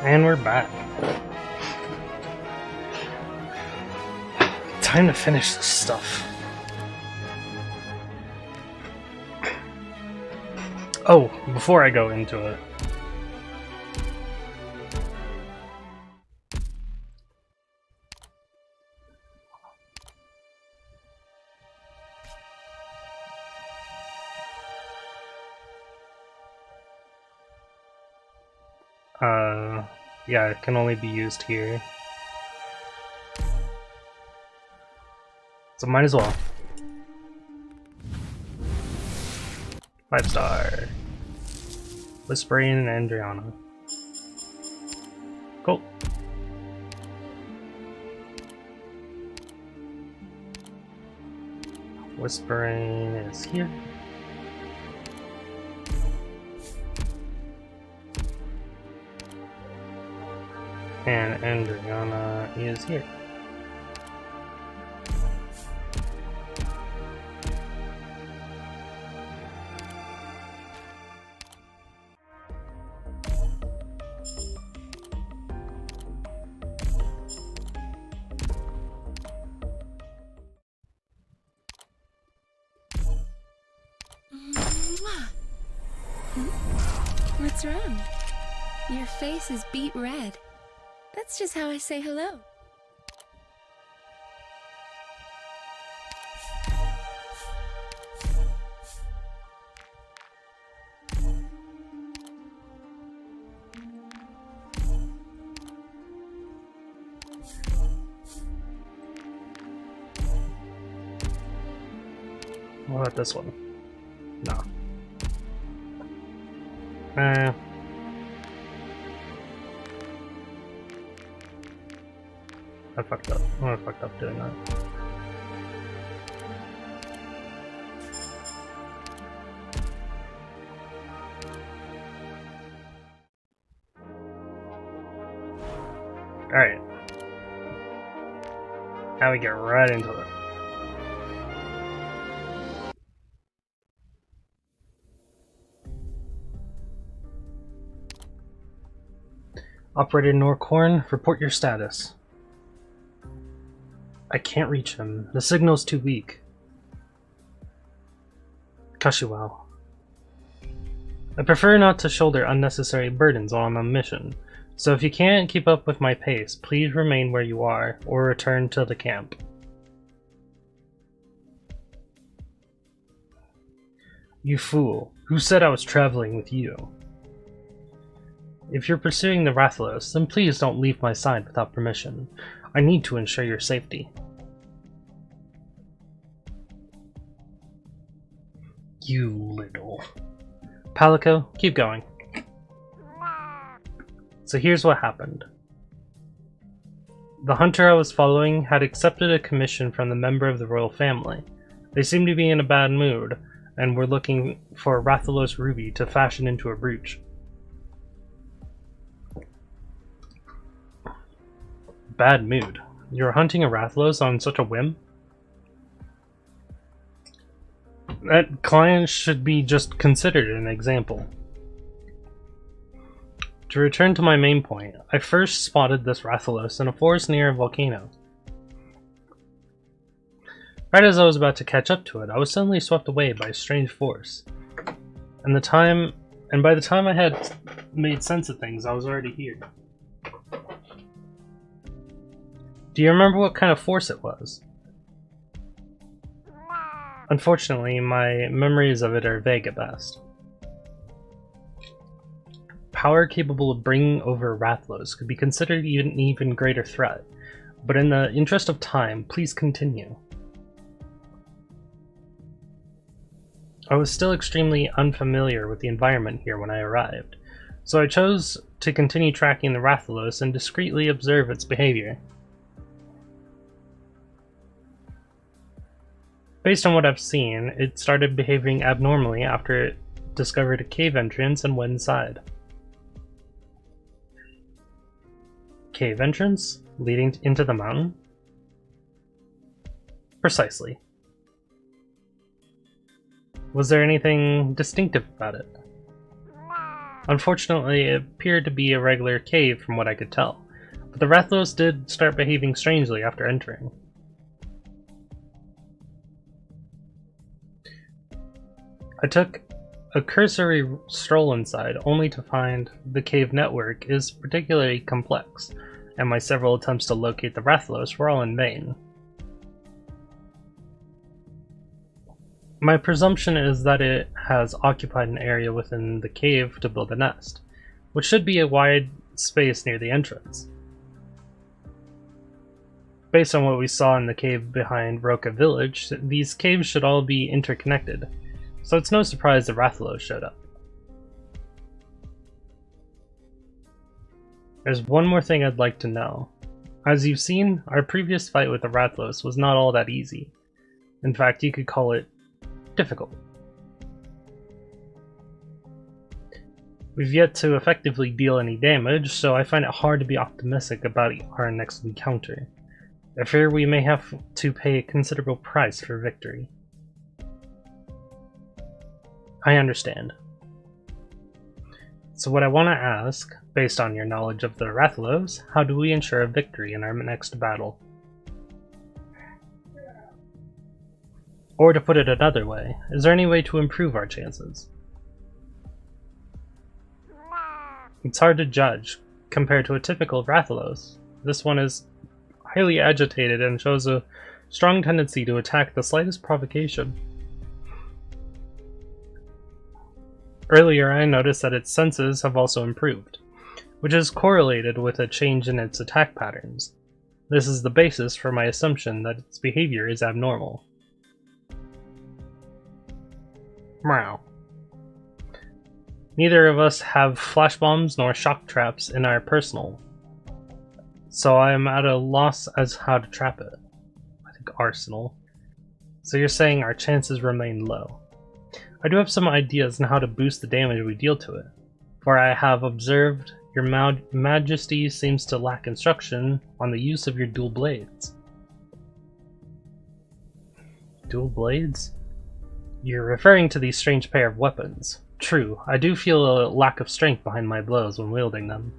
And we're back. Time to finish this stuff. Oh, before I go into it. Yeah, it can only be used here. So might as well. 5-star. Whispering and Andriana. Cool. Whispering is here. And Andriana is here. What's wrong? Your face is beet red. That's just how I say hello. What about this one? No. I fucked up. I fucked up doing that. Alright. Now we get right into it. Operator Norcorn, report your status. I can't reach him. The signal's too weak. Kashiwao. I prefer not to shoulder unnecessary burdens while I'm on mission, so if you can't keep up with my pace, please remain where you are, or return to the camp. You fool. Who said I was traveling with you? If you're pursuing the Rathalos, then please don't leave my side without permission. I need to ensure your safety. You little... Palico, keep going. So here's what happened. The hunter I was following had accepted a commission from the member of the royal family. They seemed to be in a bad mood, and were looking for a Rathalos ruby to fashion into a brooch. Bad mood. You're hunting a Rathalos on such a whim? That client should be just considered an example. To return to my main point, I first spotted this Rathalos in a forest near a volcano. Right as I was about to catch up to it, I was suddenly swept away by a strange force. And by the time I had made sense of things, I was already here. Do you remember what kind of force it was? Unfortunately, my memories of it are vague at best. Power capable of bringing over Rathalos could be considered an even greater threat, but in the interest of time, please continue. I was still extremely unfamiliar with the environment here when I arrived, so I chose to continue tracking the Rathalos and discreetly observe its behavior. Based on what I've seen, it started behaving abnormally after it discovered a cave entrance and went inside. Cave entrance? Leading into the mountain? Precisely. Was there anything distinctive about it? Unfortunately, it appeared to be a regular cave from what I could tell, but the Rathalos did start behaving strangely after entering. I took a cursory stroll inside, only to find the cave network is particularly complex, and my several attempts to locate the Rathalos were all in vain. My presumption is that it has occupied an area within the cave to build a nest, which should be a wide space near the entrance. Based on what we saw in the cave behind Roka village, these caves should all be interconnected, so it's no surprise the Rathalos showed up. There's one more thing I'd like to know. As you've seen, our previous fight with the Rathalos was not all that easy. In fact, you could call it difficult. We've yet to effectively deal any damage, so I find it hard to be optimistic about our next encounter. I fear we may have to pay a considerable price for victory. I understand. So what I want to ask, based on your knowledge of the Rathalos, how do we ensure a victory in our next battle? Or to put it another way, is there any way to improve our chances? It's hard to judge, compared to a typical Rathalos. This one is highly agitated and shows a strong tendency to attack the slightest provocation. Earlier I noticed that its senses have also improved, which is correlated with a change in its attack patterns. This is the basis for my assumption that its behavior is abnormal. Meow. Neither of us have flash bombs nor shock traps in our personal, so I am at a loss as how to trap it. I think arsenal. So you're saying our chances remain low. I do have some ideas on how to boost the damage we deal to it, for I have observed your Majesty seems to lack instruction on the use of your dual blades. Dual blades? You're referring to these strange pair of weapons. True, I do feel a lack of strength behind my blows when wielding them.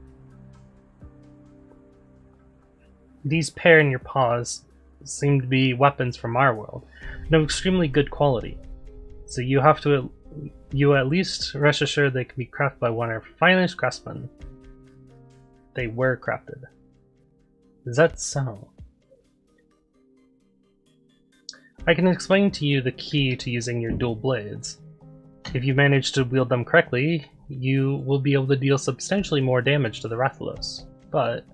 These pair in your paws seem to be weapons from our world, and of extremely good quality. So you at least rest assured they can be crafted by one of our finest craftsmen. They were crafted. Is that so? I can explain to you the key to using your dual blades. If you manage to wield them correctly, you will be able to deal substantially more damage to the Rathalos. But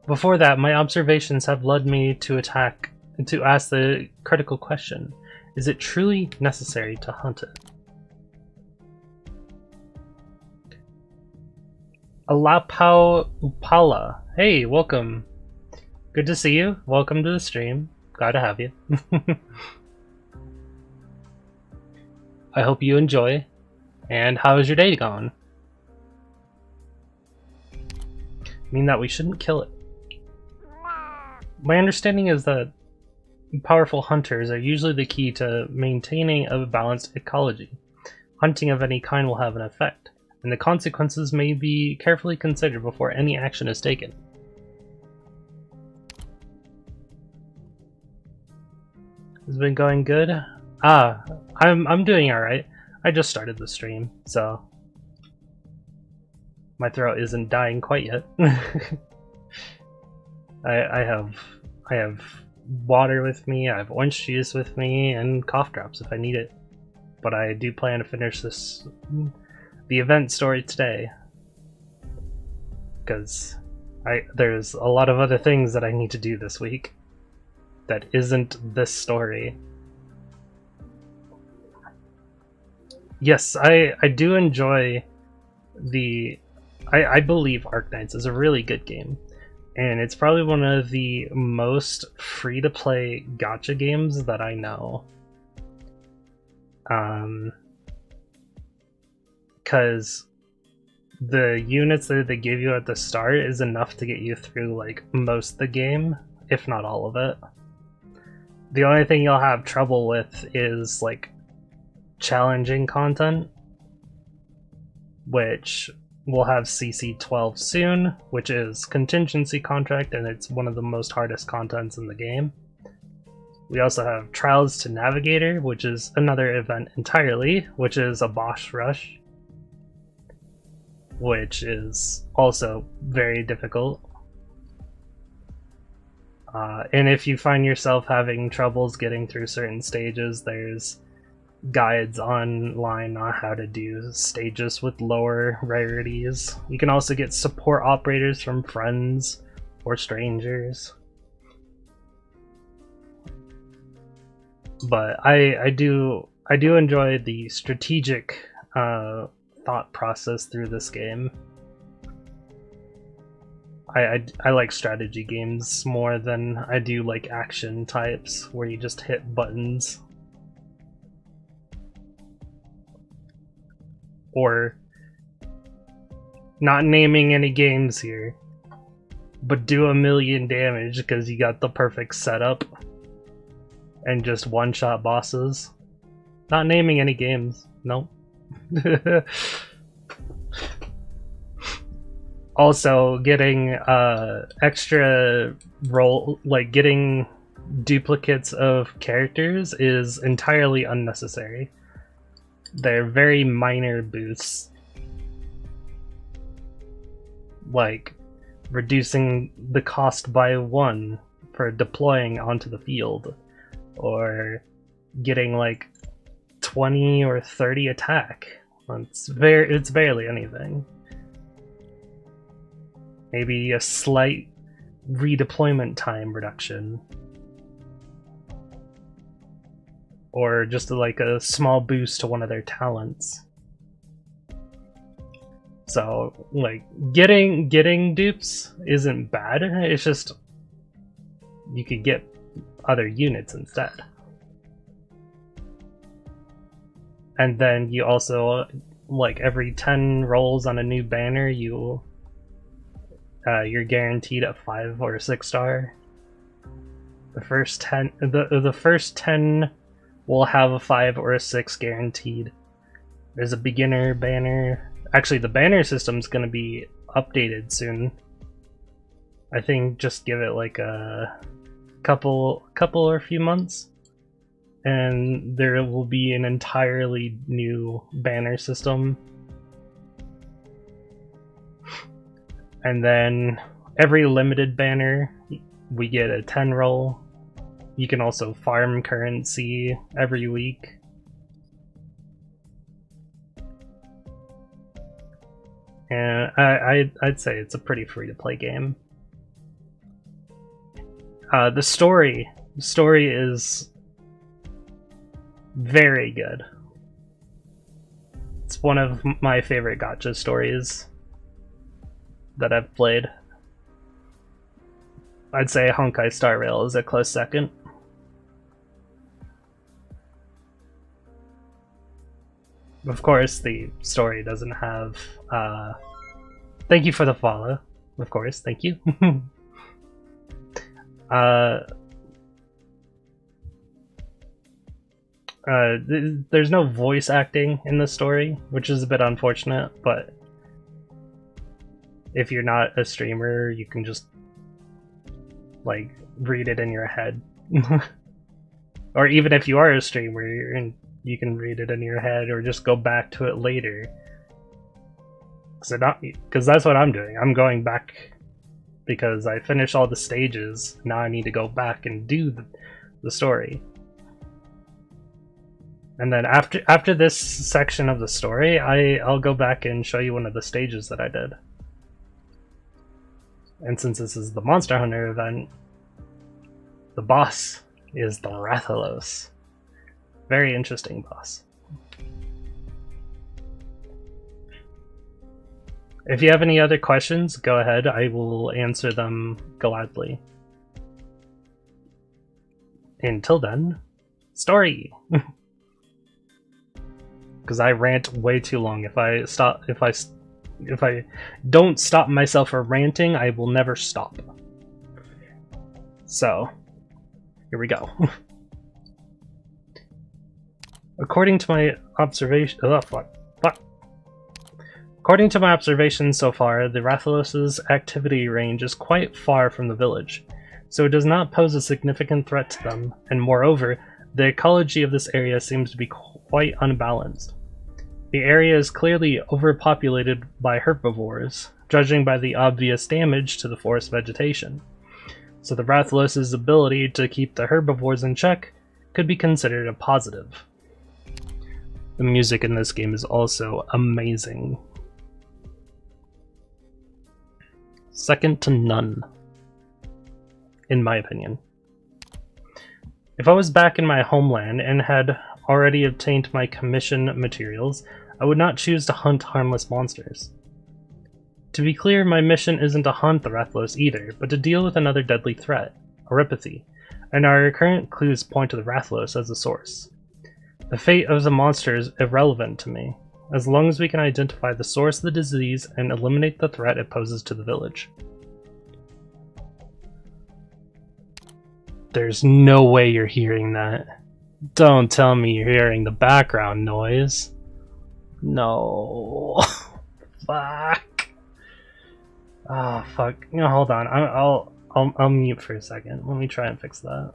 before that, my observations have led me to ask the critical question: is it truly necessary to hunt it? Alapau Upala. Hey, welcome. Good to see you. Welcome to the stream. Glad to have you. I hope you enjoy. And how is your day going? Mean that we shouldn't kill it. My understanding is that powerful hunters are usually the key to maintaining a balanced ecology. Hunting of any kind will have an effect, and the consequences may be carefully considered before any action is taken. Has been going good? I'm doing alright. I just started the stream, so my throat isn't dying quite yet. I have water with me, I have orange juice with me, and cough drops if I need it. But I do plan to finish the event story today, because there's a lot of other things that I need to do this week that isn't this story. Yes, I do enjoy I believe Arknights is a really good game, and it's probably one of the most free-to-play gacha games that I know. Because the units that they give you at the start is enough to get you through like most of the game, if not all of it. The only thing you'll have trouble with is like challenging content, which we'll have CC12 soon, which is contingency contract, and it's one of the most hardest contents in the game. We also have Trials to Navigator, which is another event entirely, which is a boss rush, which is also very difficult. And if you find yourself having troubles getting through certain stages, there's guides online on how to do stages with lower rarities. You can also get support operators from friends or strangers. But I do enjoy the strategic thought process through this game. I like strategy games more than I do like action types where you just hit buttons. Or not naming any games here, but do 1,000,000 damage because you got the perfect setup and just one-shot bosses. Not naming any games, no. Also, getting extra roll, like getting duplicates of characters is entirely unnecessary. They're very minor boosts, like reducing the cost by 1 for deploying onto the field, or getting like 20 or 30 attack. It's barely anything. Maybe a slight redeployment time reduction. Or just like a small boost to one of their talents. So, like, getting dupes isn't bad, it's just you could get other units instead. And then you also, like, every 10 rolls on a new banner, you're guaranteed a 5 or a 6 star. The first 10 will have a 5 or a 6 guaranteed. There's a beginner banner. Actually, the banner system's gonna be updated soon. I think just give it like a couple or a few months, and there will be an entirely new banner system. And then every limited banner, we get a 10 roll. You can also farm currency every week. And I'd say it's a pretty free-to-play game. The story is very good. It's one of my favorite gacha stories that I've played. I'd say Honkai Star Rail is a close second. Of course, the story doesn't have... Thank you for the follow. Of course, thank you. There's no voice acting in the story, which is a bit unfortunate, but if you're not a streamer, you can just like read it in your head. Or even if you are a streamer, you can read it in your head or just go back to it later. Because that's what I'm doing. I'm going back because I finished all the stages. Now I need to go back and do the story. And then after this section of the story, I'll go back and show you one of the stages that I did. And since this is the Monster Hunter event, the boss is the Rathalos. Very interesting boss. If you have any other questions, go ahead. I will answer them gladly. Until then, story. Because I rant way too long. If I don't stop myself from ranting, I will never stop. So, here we go. According to my observation, According to my observations so far, the Rathalos' activity range is quite far from the village, so it does not pose a significant threat to them, and moreover, the ecology of this area seems to be quite unbalanced. The area is clearly overpopulated by herbivores, judging by the obvious damage to the forest vegetation. So the Rathalos' ability to keep the herbivores in check could be considered a positive. The music in this game is also amazing. Second to none, in my opinion. If I was back in my homeland and had already obtained my commission materials, I would not choose to hunt harmless monsters. To be clear, my mission isn't to hunt the Rathalos either, but to deal with another deadly threat, Oripathy, and our current clues point to the Rathalos as the source. The fate of the monster is irrelevant to me, as long as we can identify the source of the disease and eliminate the threat it poses to the village. There's no way you're hearing that. Don't tell me you're hearing the background noise. No. Fuck. Ah, fuck. No, hold on. I'll mute for a second. Let me try and fix that.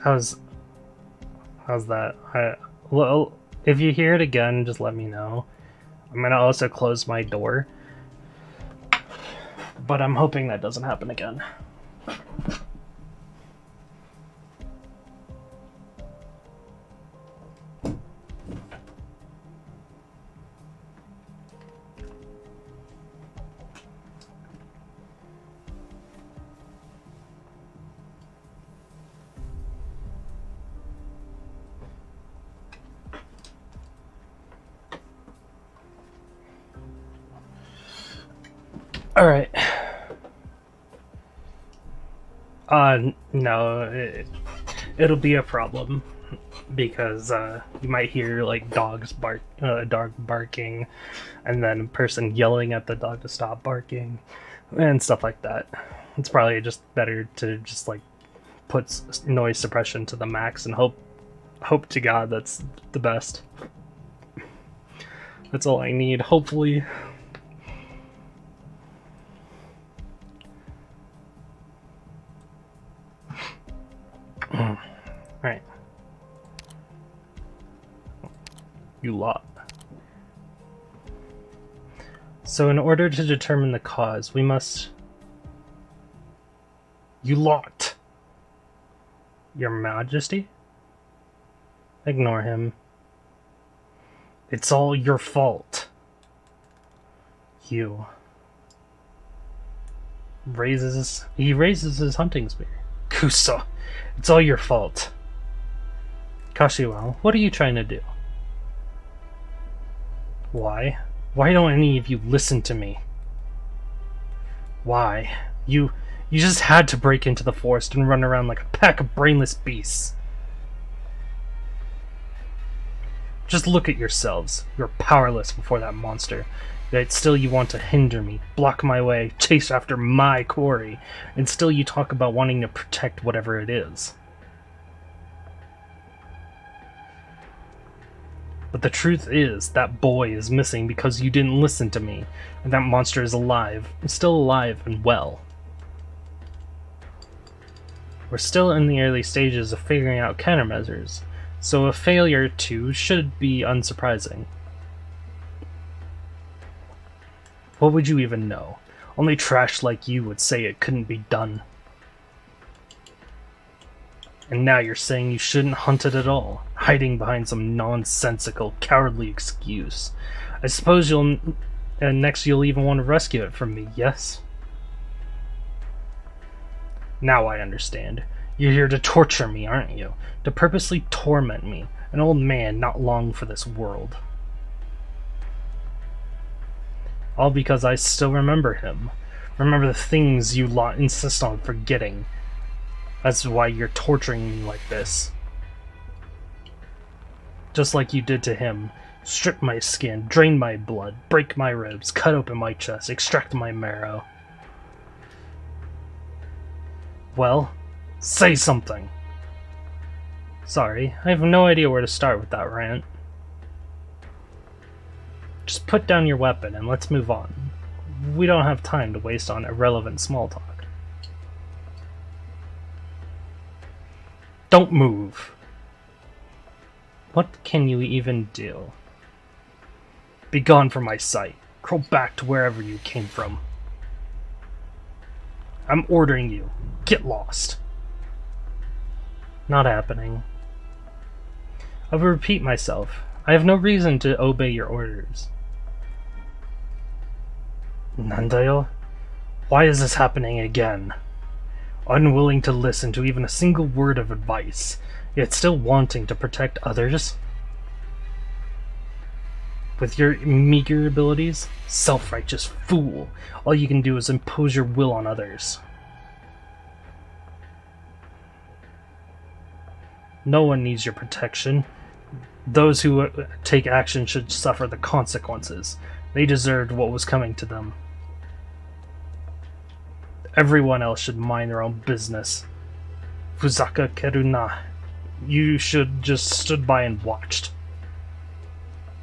How's that? Well, if you hear it again, just let me know. I'm gonna also close my door, but I'm hoping that doesn't happen again. Alright. No, it'll be a problem because you might hear like dog barking, and then a person yelling at the dog to stop barking, and stuff like that. It's probably just better to just like put noise suppression to the max and hope to God that's the best. That's all I need, hopefully. Alright. You lot. So in order to determine the cause, we must... You lot! Your Majesty? Ignore him. It's all your fault. You. He raises his hunting spear. Kusa, it's all your fault. Kashiwao, what are you trying to do? Why? Why don't any of you listen to me? Why? You just had to break into the forest and run around like a pack of brainless beasts. Just look at yourselves. You're powerless before that monster. Yet still you want to hinder me, block my way, chase after my quarry, and still you talk about wanting to protect whatever it is. But the truth is, that boy is missing because you didn't listen to me, and that monster is alive, still alive and well. We're still in the early stages of figuring out countermeasures, so a failure or two should be unsurprising. What would you even know? Only trash like you would say it couldn't be done. And now you're saying you shouldn't hunt it at all, hiding behind some nonsensical, cowardly excuse. I suppose next you'll even want to rescue it from me, yes? Now I understand. You're here to torture me, aren't you? To purposely torment me, an old man not long for this world. All because I still remember him. Remember the things you lot insist on forgetting. That's why you're torturing me like this. just like you did to him. Strip my skin, drain my blood, break my ribs, cut open my chest, extract my marrow. Well, say something. Sorry, I have no idea where to start with that rant. Just put down your weapon and let's move on. We don't have time to waste on irrelevant small talk. Don't move. What can you even do? Be gone from my sight. Crawl back to wherever you came from. I'm ordering you. Get lost. Not happening. I will repeat myself. I have no reason to obey your orders. Nandayo? Why is this happening again? Unwilling to listen to even a single word of advice, yet still wanting to protect others? With your meager abilities? Self-righteous fool. All you can do is impose your will on others. No one needs your protection. Those who take action should suffer the consequences. They deserved what was coming to them. Everyone else should mind their own business. Fuzaka Keruna, you should just stood by and watched.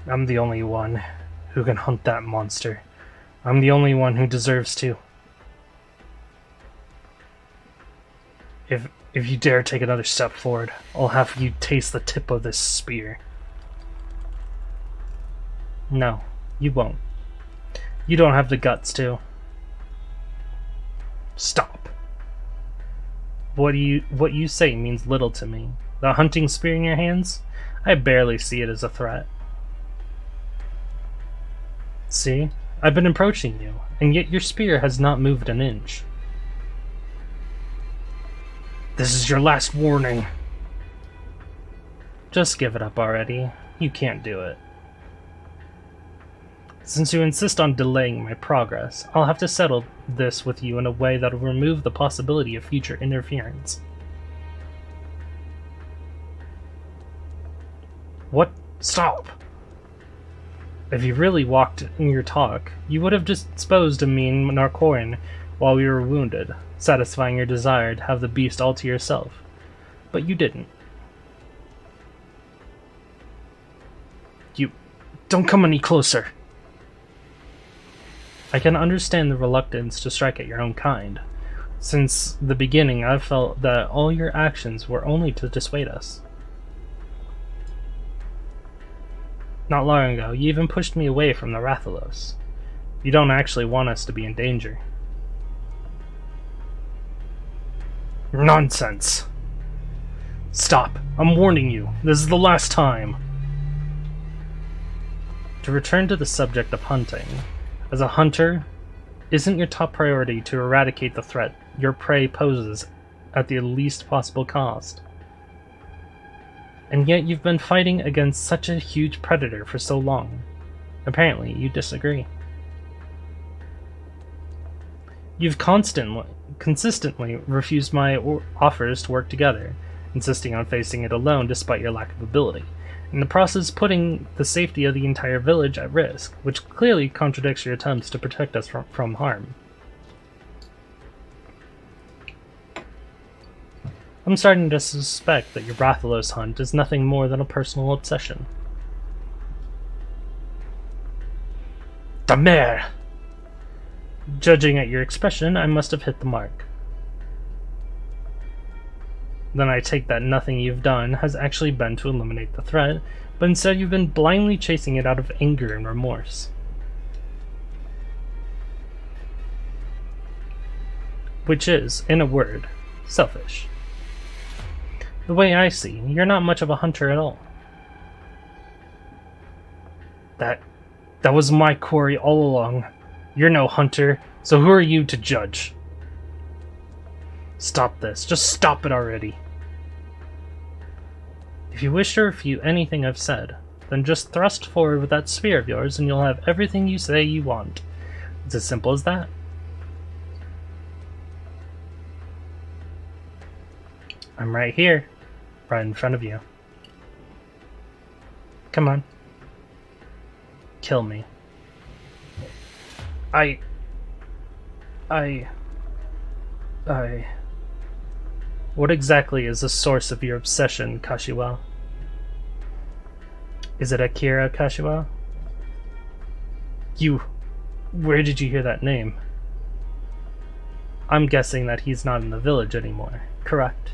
I'm the only one who can hunt that monster. I'm the only one who deserves to. If you dare take another step forward, I'll have you taste the tip of this spear. No, you won't. You don't have the guts to. Stop. What you say means little to me. The hunting spear in your hands? I barely see it as a threat. See? I've been approaching you, and yet your spear has not moved an inch. This is your last warning. Just give it up already. You can't do it. Since you insist on delaying my progress, I'll have to settle this with you in a way that will remove the possibility of future interference. What? Stop! If you really walked in your talk, you would have disposed of me and Narcorin while we were wounded, satisfying your desire to have the beast all to yourself. But you didn't. You... don't come any closer! I can understand the reluctance to strike at your own kind. Since the beginning, I've felt that all your actions were only to dissuade us. Not long ago, you even pushed me away from the Rathalos. You don't actually want us to be in danger. Nonsense! Stop! I'm warning you. This is the last time! To return to the subject of hunting, as a hunter, isn't your top priority to eradicate the threat your prey poses at the least possible cost? And yet you've been fighting against such a huge predator for so long. Apparently, you disagree. You've consistently refused my offers to work together, insisting on facing it alone despite your lack of ability, in the process putting the safety of the entire village at risk, which clearly contradicts your attempts to protect us from harm. I'm starting to suspect that your Rathalos hunt is nothing more than a personal obsession. Damer! Judging at your expression, I must have hit the mark. Then I take that nothing you've done has actually been to eliminate the threat, but instead you've been blindly chasing it out of anger and remorse. Which is, in a word, selfish. The way I see, you're not much of a hunter at all. That was my quarry all along. You're no hunter, so who are you to judge? Stop this. Just stop it already. If you wish to refute anything I've said, then just thrust forward with that spear of yours and you'll have everything you say you want. It's as simple as that. I'm right here, right in front of you. Come on. Kill me. I... What exactly is the source of your obsession, Kashiwa? Is it Akira Kashiwa? Where did you hear that name? I'm guessing that he's not in the village anymore, correct?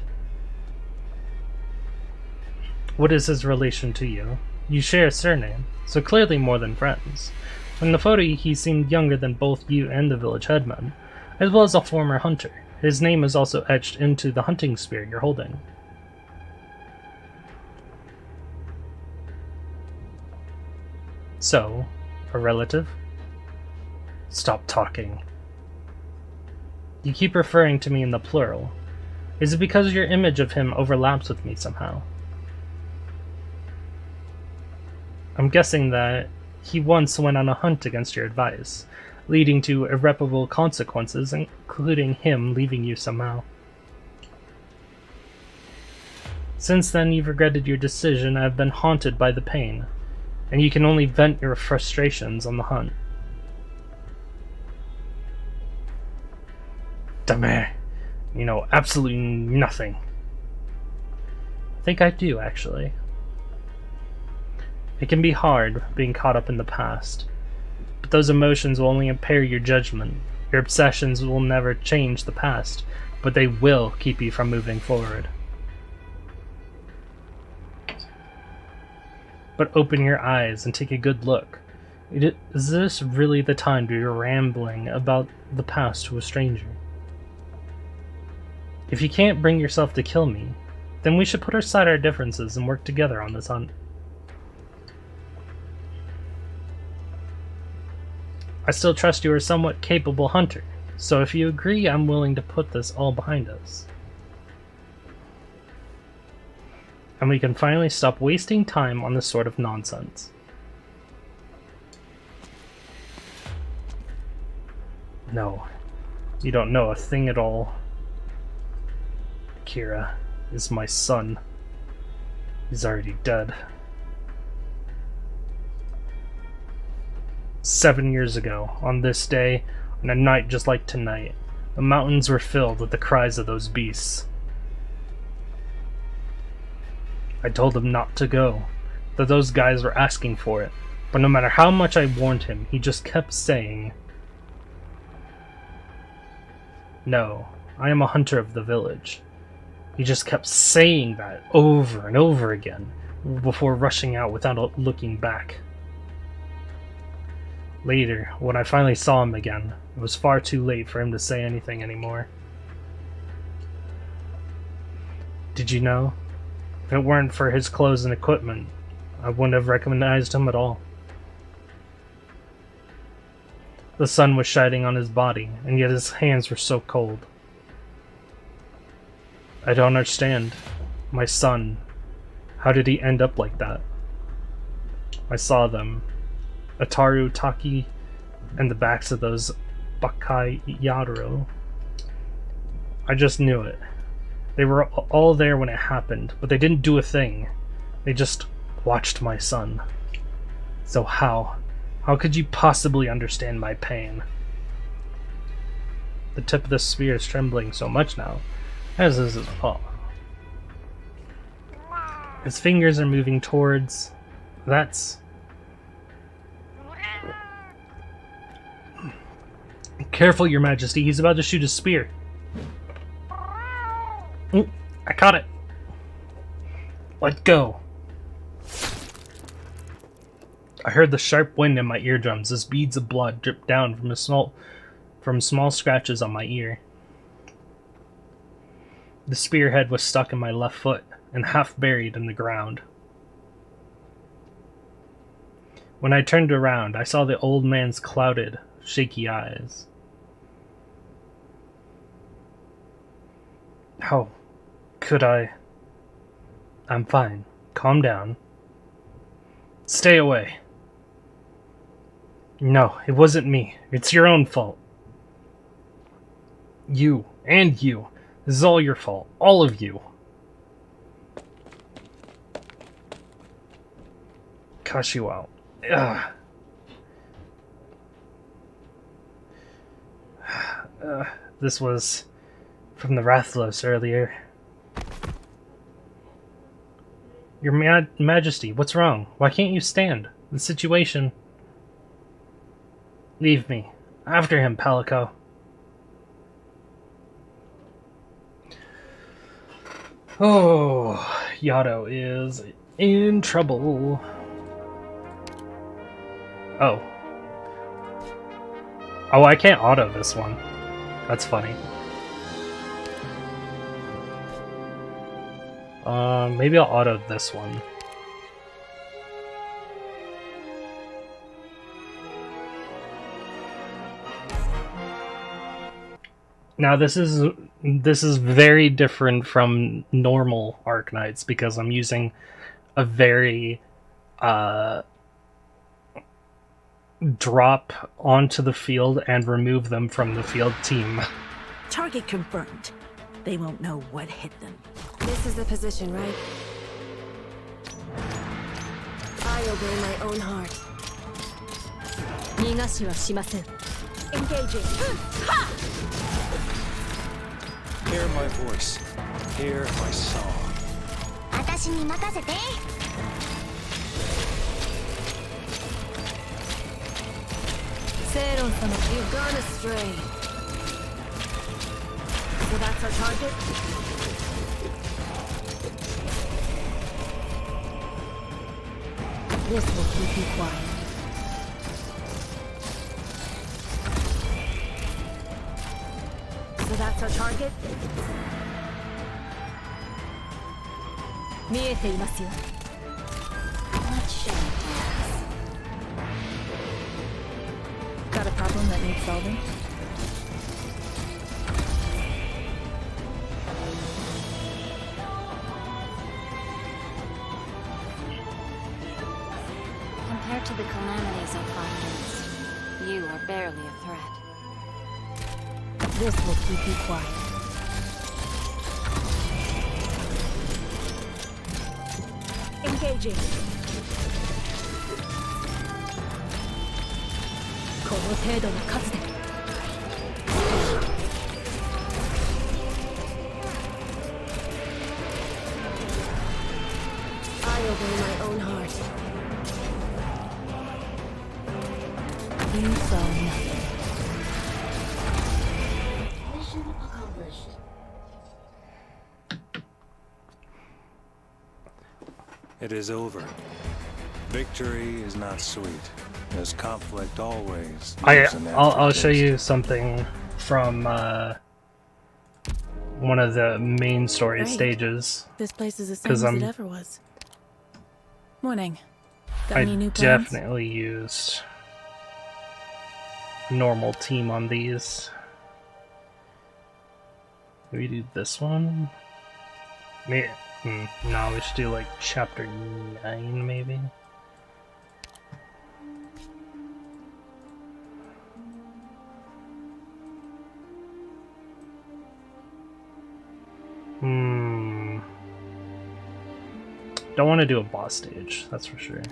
What is his relation to you? You share a surname, so clearly more than friends. In the photo, he seemed younger than both you and the village headman, as well as a former hunter. His name is also etched into the hunting spear you're holding. So, a relative? Stop talking. You keep referring to me in the plural. Is it because your image of him overlaps with me somehow? I'm guessing that he once went on a hunt against your advice, leading to irreparable consequences, including him leaving you somehow. Since then, you've regretted your decision and have been haunted by the pain, and you can only vent your frustrations on the hunt. Damn, you know absolutely nothing. I think I do, actually. It can be hard being caught up in the past, but those emotions will only impair your judgment. Your obsessions will never change the past, but they will keep you from moving forward. But open your eyes and take a good look. Is this really the time to be rambling about the past to a stranger? If you can't bring yourself to kill me, then we should put aside our differences and work together on this hunt. I still trust you are a somewhat capable hunter, so if you agree, I'm willing to put this all behind us. And we can finally stop wasting time on this sort of nonsense. No, you don't know a thing at all. Akira is my son. He's already dead. 7 years ago, on this day, on a night just like tonight, the mountains were filled with the cries of those beasts. I told him not to go, that those guys were asking for it, but no matter how much I warned him, he just kept saying, "No, I am a hunter of the village." He just kept saying that over and over again, before rushing out without looking back. Later, when I finally saw him again, it was far too late for him to say anything anymore. Did you know? If it weren't for his clothes and equipment, I wouldn't have recognized him at all. The sun was shining on his body, and yet his hands were so cold. I don't understand. My son, how did he end up like that? I saw them. Ataru, Taki, and the backs of those Bakai Yadro. I just knew it. They were all there when it happened, but they didn't do a thing. They just watched my son. So how could you possibly understand my pain? The tip of the spear is trembling so much now, as is his paw. His fingers are moving towards... That's... Careful, Your Majesty, he's about to shoot his spear. Ooh, I caught it. Let go. I heard the sharp wind in my eardrums as beads of blood dripped down from small scratches on my ear. The spearhead was stuck in my left foot and half buried in the ground. When I turned around, I saw the old man's clouded, shaky eyes. How could I? I'm fine. Calm down. Stay away. No, it wasn't me. It's your own fault. You, and you. This is all your fault. All of you. cuss you out. Ugh. This was from the Rathlos earlier. Your Majesty, what's wrong? Why can't you stand? The situation... Leave me. After him, Palico. Oh, Yato is in trouble. Oh. Oh, I can't auto this one. That's funny. Maybe I'll auto this one. Now this is very different from normal Arknights because I'm using a very drop onto the field and remove them from the field team. Target confirmed. They won't know what hit them. This is the position, right? I obey my own heart. Engaging. Hear my voice. Hear my song. You've gone astray. So that's our target? This will keep you quiet. So that's our target? Let's show it. Got a problem that needs solving? Compared to the calamities I fought against, you are barely a threat. This will keep you quiet. Engaging. I obey my own heart. You saw nothing. Mission accomplished. It is over. Victory is not sweet. There's conflict always. I'll show you something from one of the main story Great. stages. This place is the same 'Cause as I'm- it ever was. Morning. Got I any new plans? definitely used normal team on these. Maybe do this one? No, we should do like chapter 9 maybe. Don't want to do a boss stage, that's for sure.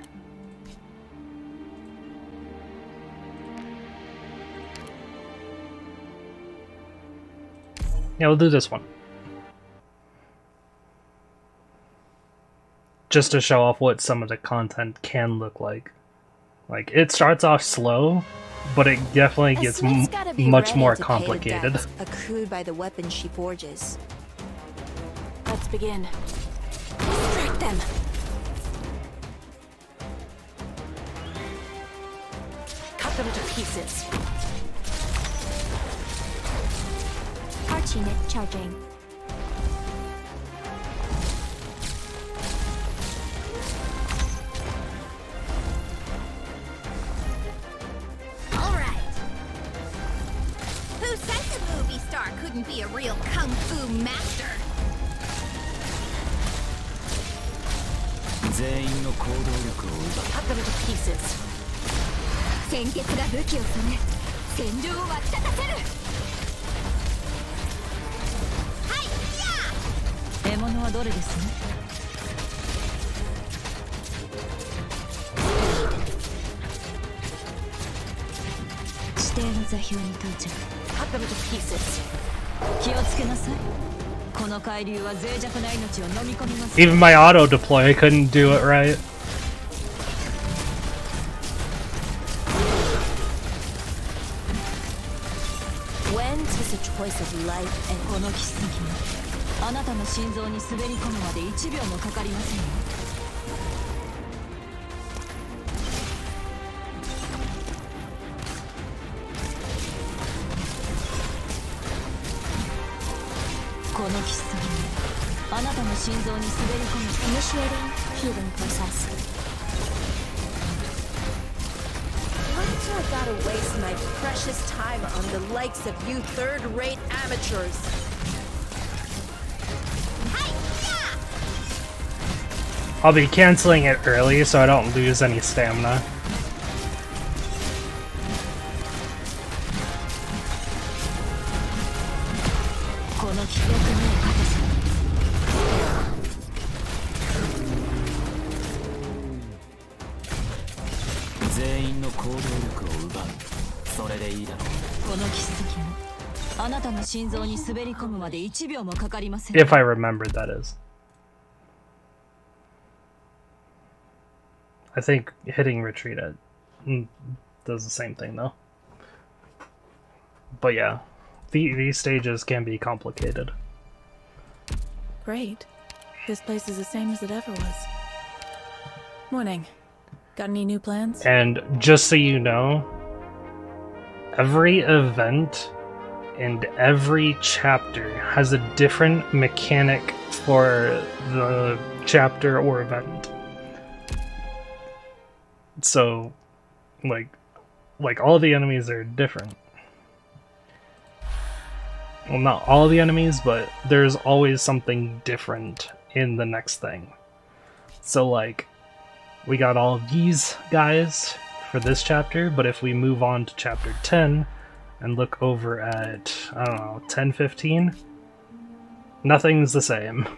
Yeah, we'll do this one. Just to show off what some of the content can look like. Like, it starts off slow, but it definitely A gets smith's gotta be much ready more to pay the complicated. debts accrued by the weapons she forges. Let's begin. Distract them! Cut them to pieces. Archnit charging. All right. Who said the movie star couldn't be a real kung fu master? Cut them to pieces. 鮮血が武器を染め、戦場を沸き立たせる。はい、や！獲物はどれですね？座標に到着。 Cut them to pieces. 気をつけなさい。この海流は脆弱な命を飲み込みます。 Even my auto deploy, I couldn't do it right. When tis a choice of life and この奇跡もあなたの心臓に滑り込むまで1秒もかかりませんよ。この奇跡もあなたの心臓に滑り込む。 initiating healing process. Why do I gotta waste my precious time on the likes of you third-rate amateurs? I'll be canceling it early so I don't lose any stamina. この飛躍の硬さ。全員の行動力を奪う。それでいいだろう。この奇跡もあなたの心臓に滑り込むまで1秒もかかりません。 If I remembered, that is. I think hitting retreat does the same thing though. But yeah, these stages can be complicated. Great. This place is the same as it ever was. Morning. Got any new plans? And just so you know, every event and every chapter has a different mechanic for the chapter or event. So, like all the enemies are different. Well, not all the enemies, but there's always something different in the next thing. So, like, we got all of these guys for this chapter, but if we move on to chapter 10 and look over at, I don't know, 10, 15, nothing's the same.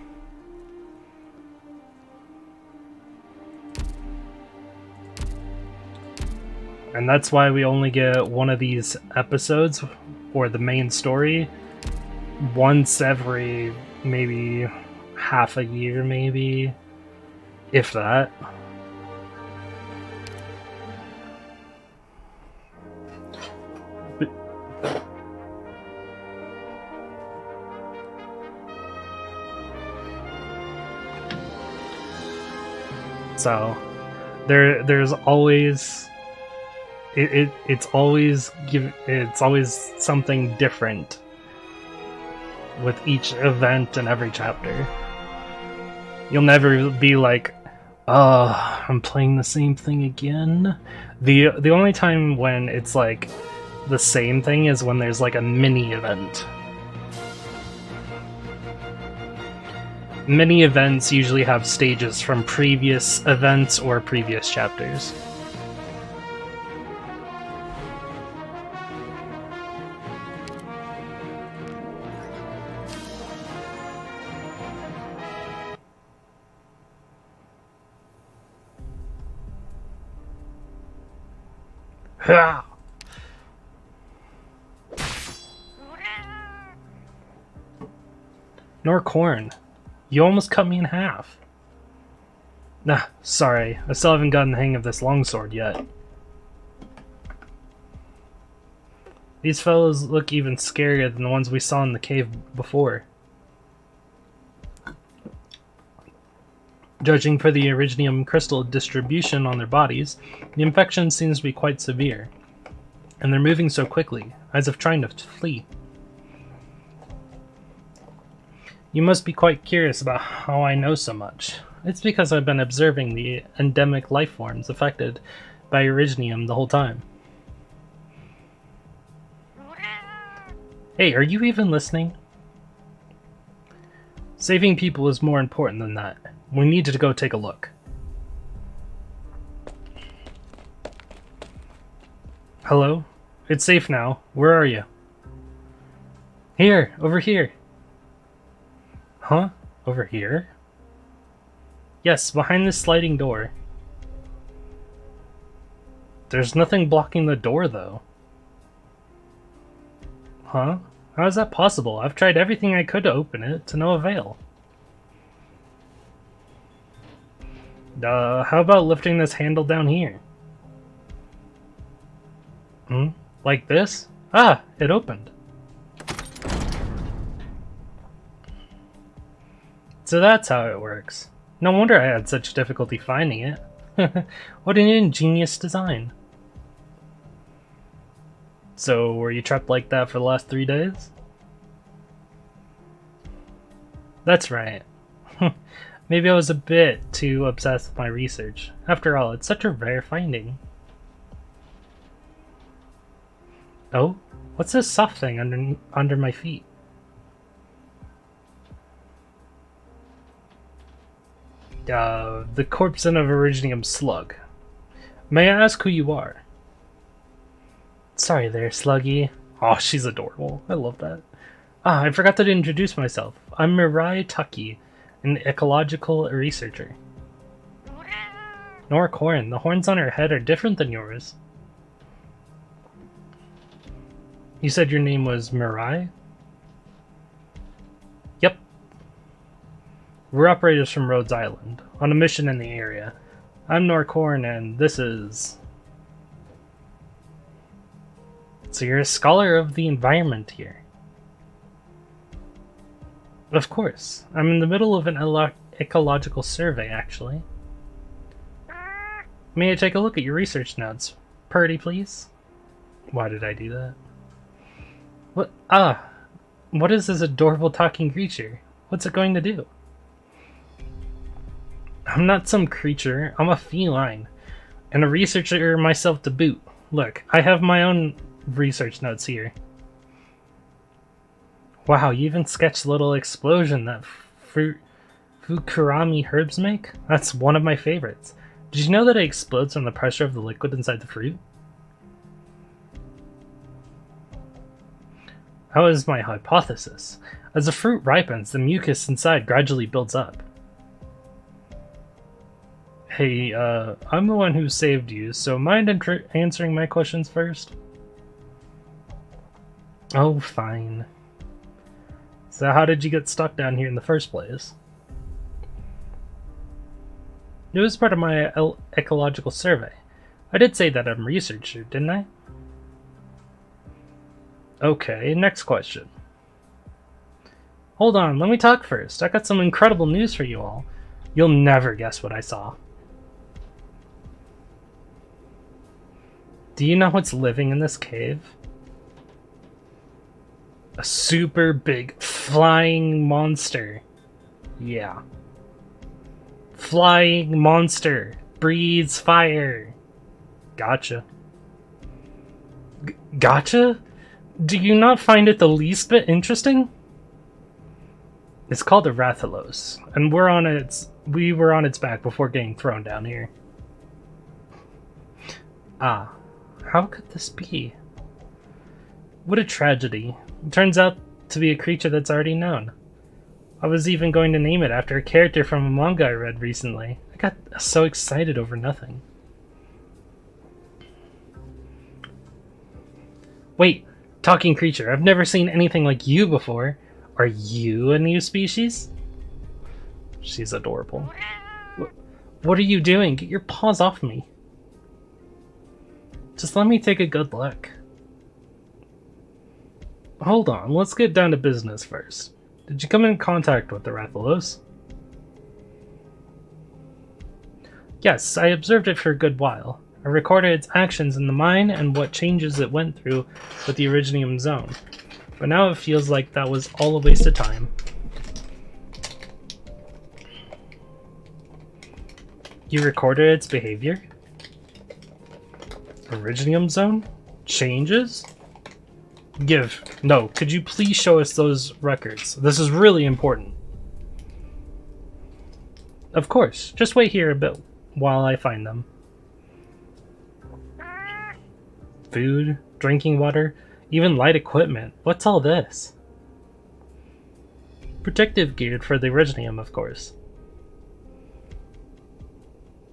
And that's why we only get one of these episodes, or the main story, once every maybe half a year, maybe, if that. So there's always it's always something different with each event and every chapter. You'll never be like, oh, I'm playing the same thing again. The only time when it's like the same thing is when there's like a mini event. Mini events usually have stages from previous events or previous chapters. Ha! Norcorn, you almost cut me in half. Nah, sorry, I still haven't gotten the hang of this longsword yet. These fellows look even scarier than the ones we saw in the cave before. Judging for the Originium crystal distribution on their bodies, the infection seems to be quite severe. And they're moving so quickly, as if trying to flee. You must be quite curious about how I know so much. It's because I've been observing the endemic life forms affected by Originium the whole time. Hey, are you even listening? Saving people is more important than that. We need to go take a look. Hello? It's safe now. Where are you? Here, over here. Huh? Over here? Yes, behind this sliding door. There's nothing blocking the door, though. Huh? How is that possible? I've tried everything I could to open it, to no avail. How about lifting this handle down here? Like this? Ah, it opened. So that's how it works. No wonder I had such difficulty finding it. What an ingenious design. So, were you trapped like that for the last 3 days? That's right. Maybe I was a bit too obsessed with my research. After all, it's such a rare finding. Oh? What's this soft thing under my feet? The corpse of Originium slug. May I ask who you are? Sorry there, Sluggy. Oh, she's adorable. I love that. I forgot to introduce myself. I'm Mirai Taki, an ecological researcher. Nora Corrin, the horns on her head are different than yours. You said your name was Mirai? Yep. We're operators from Rhodes Island, on a mission in the area. I'm Nora Corrin, and this is... So you're a scholar of the environment here. Of course. I'm in the middle of an ecological survey, actually. May I take a look at your research notes? Purdy, please? Why did I do that? What? What is this adorable talking creature? What's it going to do? I'm not some creature. I'm a feline. And a researcher myself to boot. Look, I have my own research notes here. Wow, you even sketched a little explosion that Fukurami herbs make? That's one of my favorites. Did you know that it explodes from the pressure of the liquid inside the fruit? That was my hypothesis. As the fruit ripens, the mucus inside gradually builds up. Hey, I'm the one who saved you, so mind answering my questions first? Oh, fine. So how did you get stuck down here in the first place? It was part of my ecological survey. I did say that I'm a researcher, didn't I? Okay, next question. Hold on, let me talk first. I got some incredible news for you all. You'll never guess what I saw. Do you know what's living in this cave? A super big flying monster. Yeah. Flying monster. Breathes fire. Gotcha. Gotcha? Do you not find it the least bit interesting? It's called a Rathalos, and we were on its back before getting thrown down here. Ah, how could this be? What a tragedy. It turns out to be a creature that's already known. I was even going to name it after a character from a manga I read recently. I got so excited over nothing. Wait, talking creature, I've never seen anything like you before. Are you a new species? She's adorable. What are you doing? Get your paws off me. Just let me take a good look. Hold on, let's get down to business first. Did you come in contact with the Rathalos? Yes, I observed it for a good while. I recorded its actions in the mine and what changes it went through with the Originium zone. But now it feels like that was all a waste of time. You recorded its behavior? Originium zone? Changes? No, could you please show us those records? This is really important. Of course, just wait here a bit while I find them. Food, drinking water, even light equipment. What's all this? Protective gear for the Originium, of course.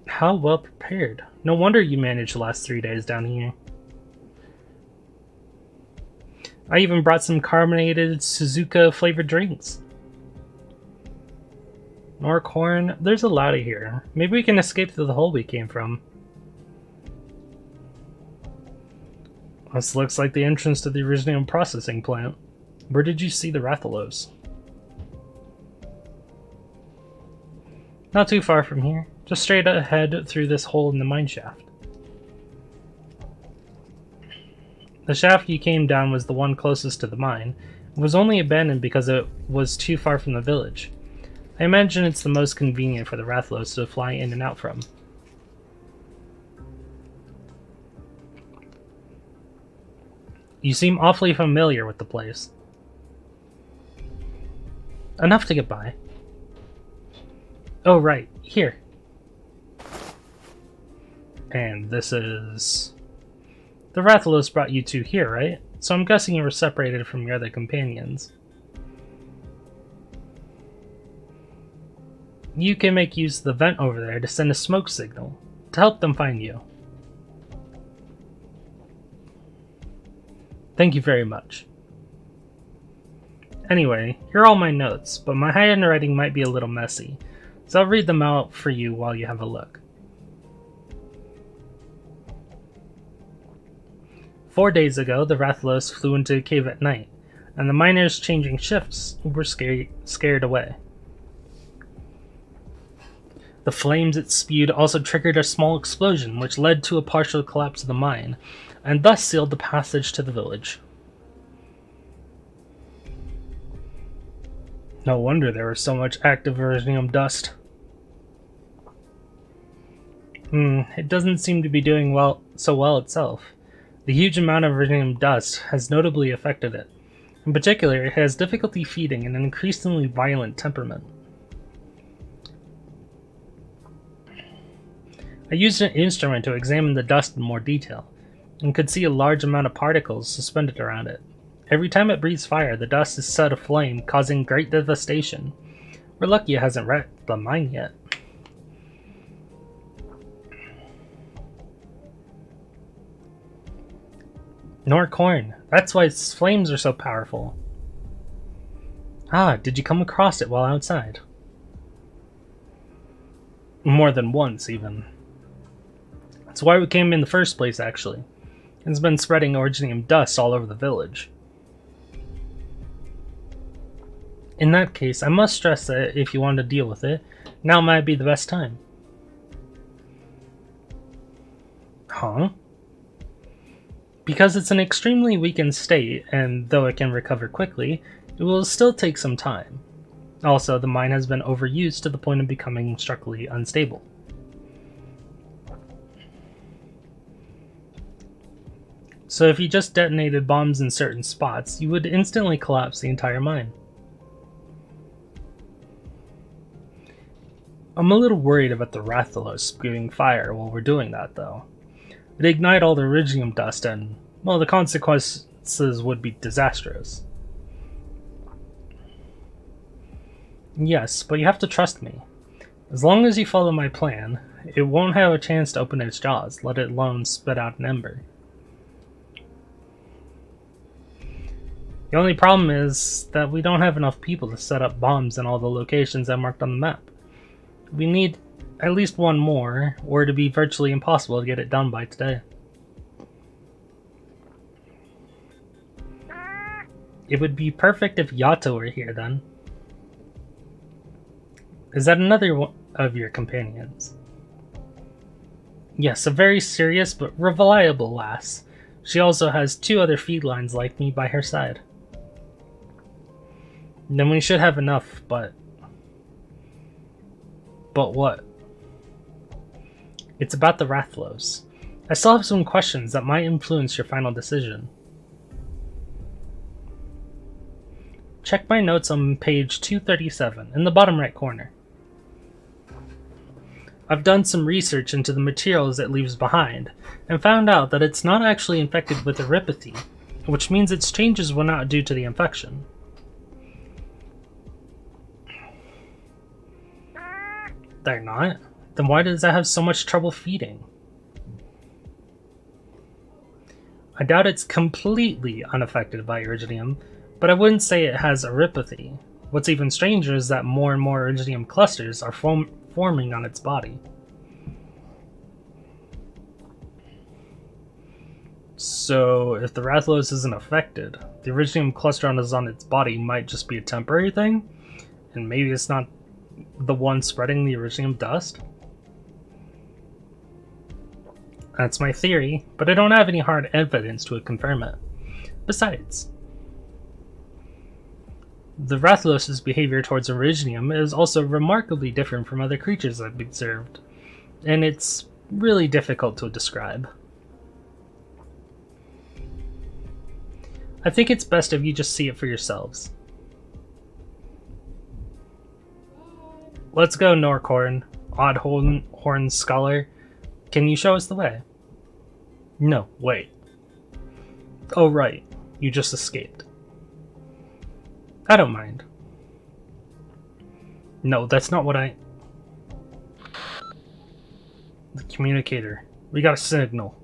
How well prepared. No wonder you managed the last 3 days down here. I even brought some carbonated Suzuka flavored drinks. Norcorn, there's a ladder here. Maybe we can escape through the hole we came from. This looks like the entrance to the Iridium processing plant. Where did you see the Rathalos? Not too far from here. Just straight ahead through this hole in the mine shaft. The shaft you came down was the one closest to the mine. It was only abandoned because it was too far from the village. I imagine it's the most convenient for the Rathalos to fly in and out from. You seem awfully familiar with the place. Enough to get by. Oh, right. Here. And this is... The Rathalos brought you two here, right? So I'm guessing you were separated from your other companions. You can make use of the vent over there to send a smoke signal to help them find you. Thank you very much. Anyway, here are all my notes, but my handwriting might be a little messy, so I'll read them out for you while you have a look. 4 days ago, the Rathalos flew into a cave at night, and the miners changing shifts were scared away. The flames it spewed also triggered a small explosion, which led to a partial collapse of the mine, and thus sealed the passage to the village. No wonder there was so much active Iridium dust. It doesn't seem to be doing so well itself. The huge amount of Iridium dust has notably affected it. In particular, it has difficulty feeding an increasingly violent temperament. I used an instrument to examine the dust in more detail, and could see a large amount of particles suspended around it. Every time it breathes fire, the dust is set aflame, causing great devastation. We're lucky it hasn't wrecked the mine yet. Norcorn, that's why its flames are so powerful. Ah, did you come across it while outside? More than once, even. That's why we came in the first place, actually. It's been spreading Iridium dust all over the village. In that case, I must stress that if you want to deal with it, now might be the best time. Huh? Because it's an extremely weakened state, and though it can recover quickly, it will still take some time. Also, the mine has been overused to the point of becoming structurally unstable. So if you just detonated bombs in certain spots, you would instantly collapse the entire mine. I'm a little worried about the Rathalos spewing fire while we're doing that, though. It'd ignite all the Iridium dust and, well, the consequences would be disastrous. Yes, but you have to trust me. As long as you follow my plan, it won't have a chance to open its jaws, let it alone spit out an ember. The only problem is that we don't have enough people to set up bombs in all the locations I marked on the map. We need at least one more, or it'd be virtually impossible to get it done by today. It would be perfect if Yato were here then. Is that another one of your companions? Yes, a very serious but reliable lass. She also has 2 other felines like me by her side. Then we should have enough, but... But what? It's about the Rathalos. I still have some questions that might influence your final decision. Check my notes on page 237, in the bottom right corner. I've done some research into the materials it leaves behind, and found out that it's not actually infected with erypathy, which means its changes were not due to the infection. They're not? Then why does it have so much trouble feeding? I doubt it's completely unaffected by Iridium, but I wouldn't say it has erypathy. What's even stranger is that more and more Iridium clusters are forming on its body. So, if the Rathalos isn't affected, the Iridium cluster on its body might just be a temporary thing, and maybe it's not the one spreading the Iridium dust? That's my theory, but I don't have any hard evidence to confirm it. Besides, the Rathalos' behavior towards Iridium is also remarkably different from other creatures I've observed, and it's really difficult to describe. I think it's best if you just see it for yourselves. Let's go, Norkhorn, Oddhorn Scholar. Can you show us the way? No, wait. Oh right, you just escaped. I don't mind. No, that's not what I... The communicator. We got a signal.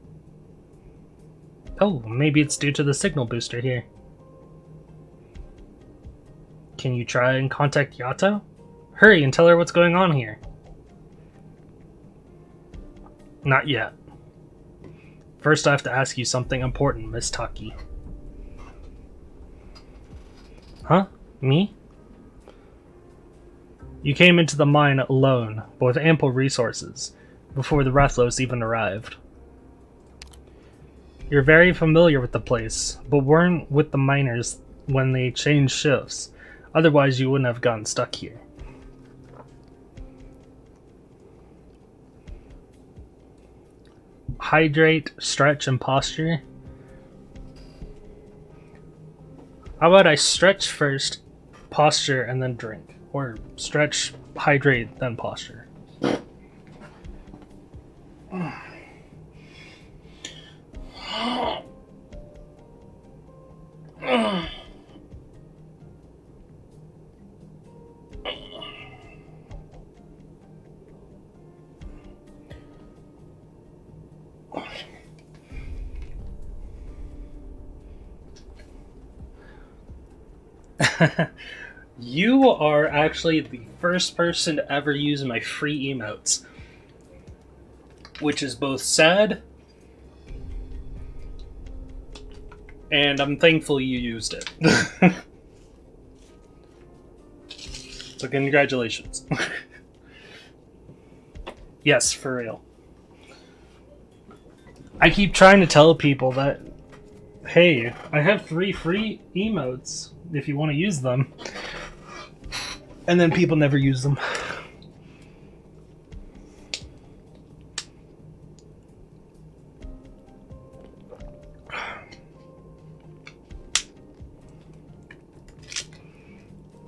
Oh, maybe it's due to the signal booster here. Can you try and contact Yato? Hurry and tell her what's going on here. Not yet. First I have to ask you something important, Miss Taki. Huh? Me? You came into the mine alone, but with ample resources, before the Rathalos even arrived. You're very familiar with the place, but weren't with the miners when they changed shifts. Otherwise, you wouldn't have gotten stuck here. Hydrate, stretch, and posture. How about I stretch first, posture, and then drink? Or stretch, hydrate, then posture. You are actually the first person to ever use my free emotes, which is both sad and I'm thankful you used it. So congratulations. Yes, for real. I keep trying to tell people that, hey, I have 3 free emotes if you want to use them. And then people never use them.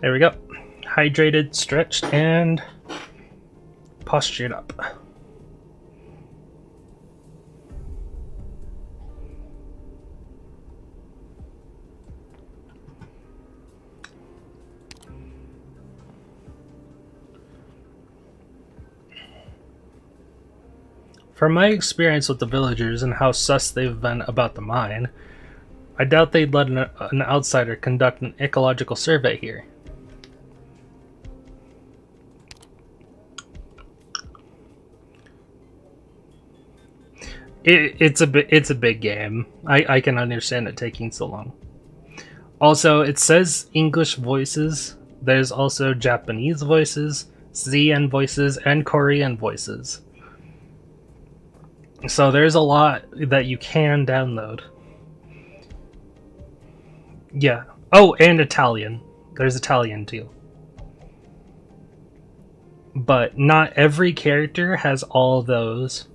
There we go. Hydrated, stretched, and postured up. From my experience with the villagers and how sus they've been about the mine, I doubt they'd let an outsider conduct an ecological survey here. It's a big game. I can understand it taking so long. Also, it says English voices. There's also Japanese voices, ZN voices, and Korean voices. So there's a lot that you can download. Yeah. Oh, and Italian. There's Italian too. But not every character has all those.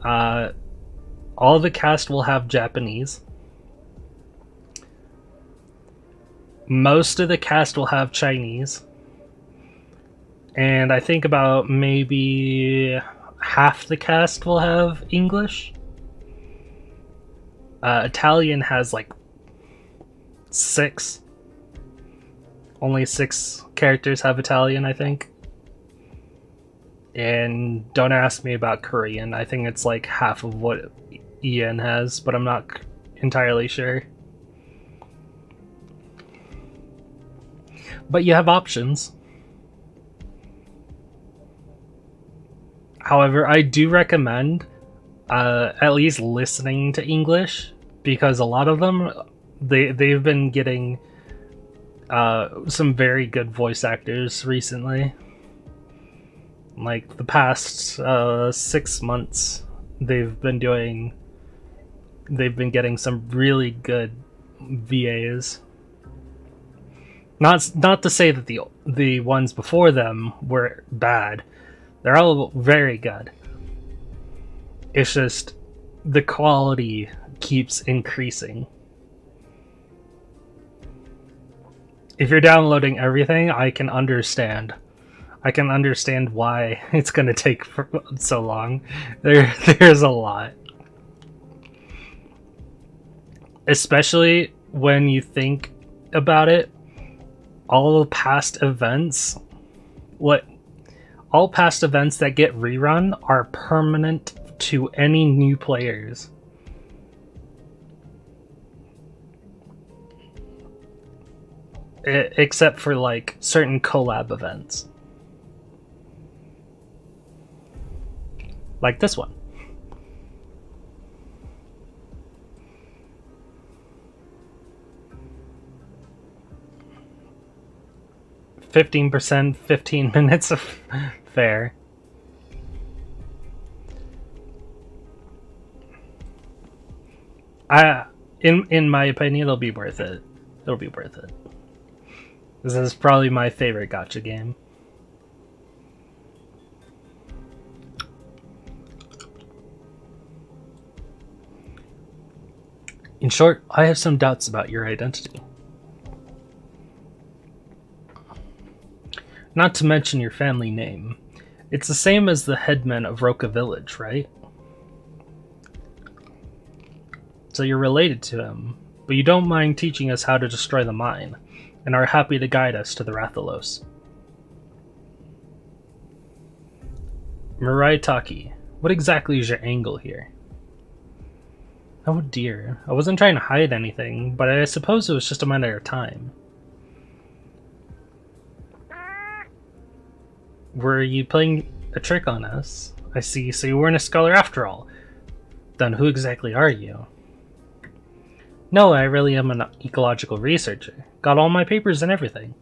All the cast will have Japanese. Most of the cast will have Chinese. And I think about maybe half the cast will have English. Italian has like 6. Only 6 characters have Italian, I think. And don't ask me about Korean. I think it's like half of what Ian has, but I'm not entirely sure. But you have options. However, I do recommend at least listening to English, because a lot of them, they've been getting some very good voice actors recently. Like the past 6 months, they've been getting some really good VAs. Not to say that the ones before them were bad. They're all very good. It's just the quality keeps increasing. If you're downloading everything, I can understand. I can understand why it's gonna take so long. There's a lot. Especially when you think about it, all past events that get rerun are permanent to any new players. Except for like certain collab events. Like this one. %, 15 minutes of fair. In my opinion, it'll be worth it. It'll be worth it. This is probably my favorite gacha game. In short, I have some doubts about your identity. Not to mention your family name. It's the same as the headman of Roka Village, right? So you're related to him, but you don't mind teaching us how to destroy the mine, and are happy to guide us to the Rathalos. Mirai Taki, what exactly is your angle here? Oh dear, I wasn't trying to hide anything, but I suppose it was just a matter of time. Were you playing a trick on us? I see, so you weren't a scholar after all. Then who exactly are you? No, I really am an ecological researcher. Got all my papers and everything.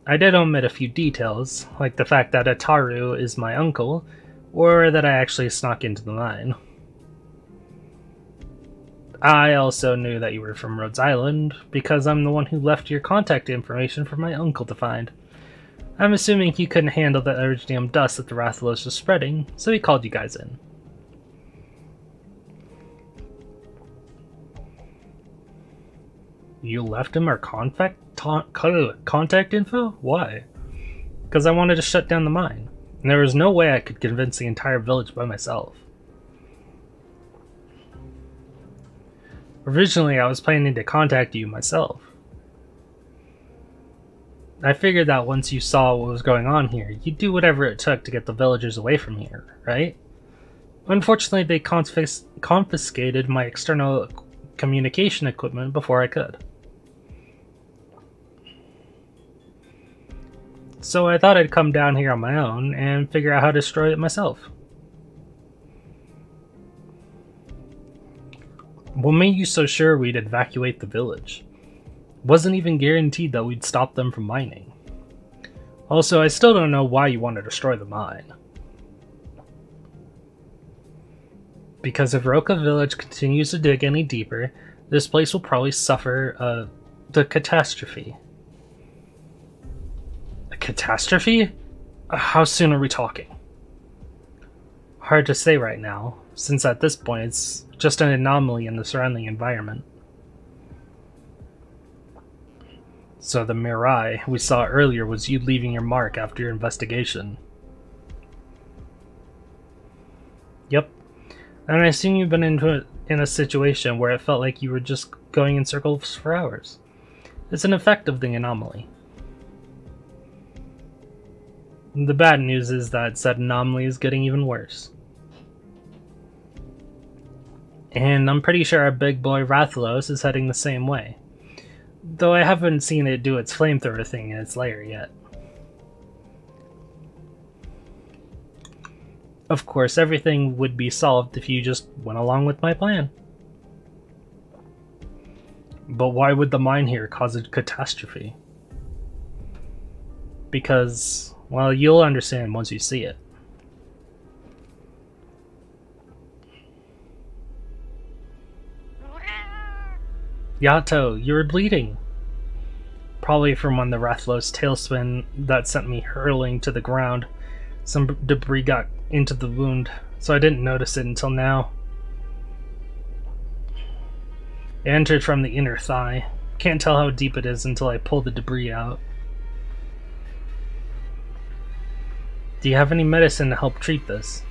I did omit a few details, like the fact that Ataru is my uncle, or that I actually snuck into the mine. I also knew that you were from Rhodes Island, because I'm the one who left your contact information for my uncle to find. I'm assuming he couldn't handle the iridium dust that the Rathalos was spreading, so he called you guys in. You left him our contact info? Why? Because I wanted to shut down the mine, and there was no way I could convince the entire village by myself. Originally, I was planning to contact you myself. I figured that once you saw what was going on here, you'd do whatever it took to get the villagers away from here, right? Unfortunately, they confiscated my external communication equipment before I could. So I thought I'd come down here on my own and figure out how to destroy it myself. What made you so sure we'd evacuate the village? Wasn't even guaranteed that we'd stop them from mining. Also, I still don't know why you want to destroy the mine. Because if Roka Village continues to dig any deeper, this place will probably suffer the catastrophe. A catastrophe? How soon are we talking? Hard to say right now, since at this point it's just an anomaly in the surrounding environment. So the Mirai we saw earlier was you leaving your mark after your investigation. Yep. And I assume you've been in a situation where it felt like you were just going in circles for hours. It's an effect of the anomaly. The bad news is that said anomaly is getting even worse. And I'm pretty sure our big boy Rathalos is heading the same way. Though I haven't seen it do its flamethrower thing in its lair yet. Of course, everything would be solved if you just went along with my plan. But why would the mine here cause a catastrophe? Because, well, you'll understand once you see it. Yato, you're bleeding. Probably from when the Rathalos tailspin that sent me hurling to the ground. Some debris got into the wound, so I didn't notice it until now. It entered from the inner thigh. Can't tell how deep it is until I pull the debris out. Do you have any medicine to help treat this?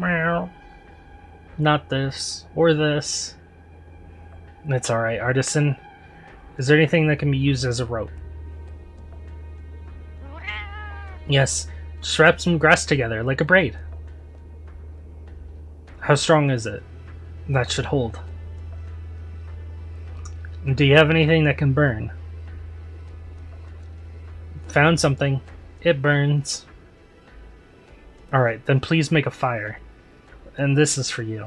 Meow. Not this, or this. It's alright, Artisan. Is there anything that can be used as a rope? Yes, strap some grass together like a braid. How strong is it? That should hold. Do you have anything that can burn? Found something. It burns. Alright, then please make a fire. And this is for you.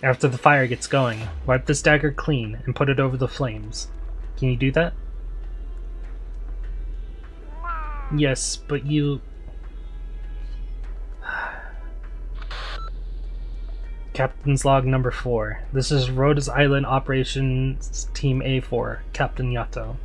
After the fire gets going, wipe this dagger clean and put it over the flames. Can you do that? Yes, but you... Captain's log number 4. This is Rhodes Island Operations Team A4, Captain Yato.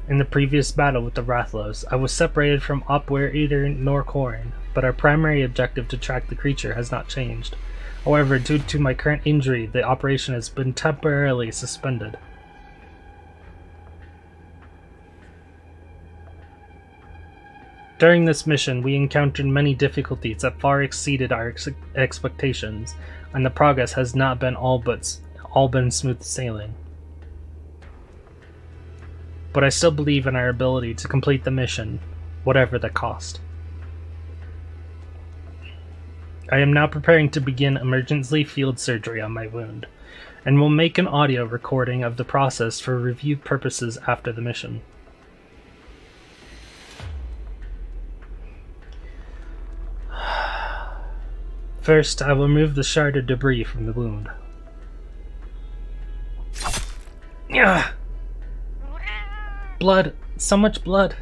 In the previous battle with the Rathalos, I was separated from Operator Norcorin, but our primary objective to track the creature has not changed. However, due to my current injury, the operation has been temporarily suspended. During this mission, we encountered many difficulties that far exceeded our expectations, and the progress has not been all been smooth sailing. But I still believe in our ability to complete the mission, whatever the cost. I am now preparing to begin emergency field surgery on my wound, and will make an audio recording of the process for review purposes after the mission. First, I will remove the shard of debris from the wound. Ugh. Blood! So much blood!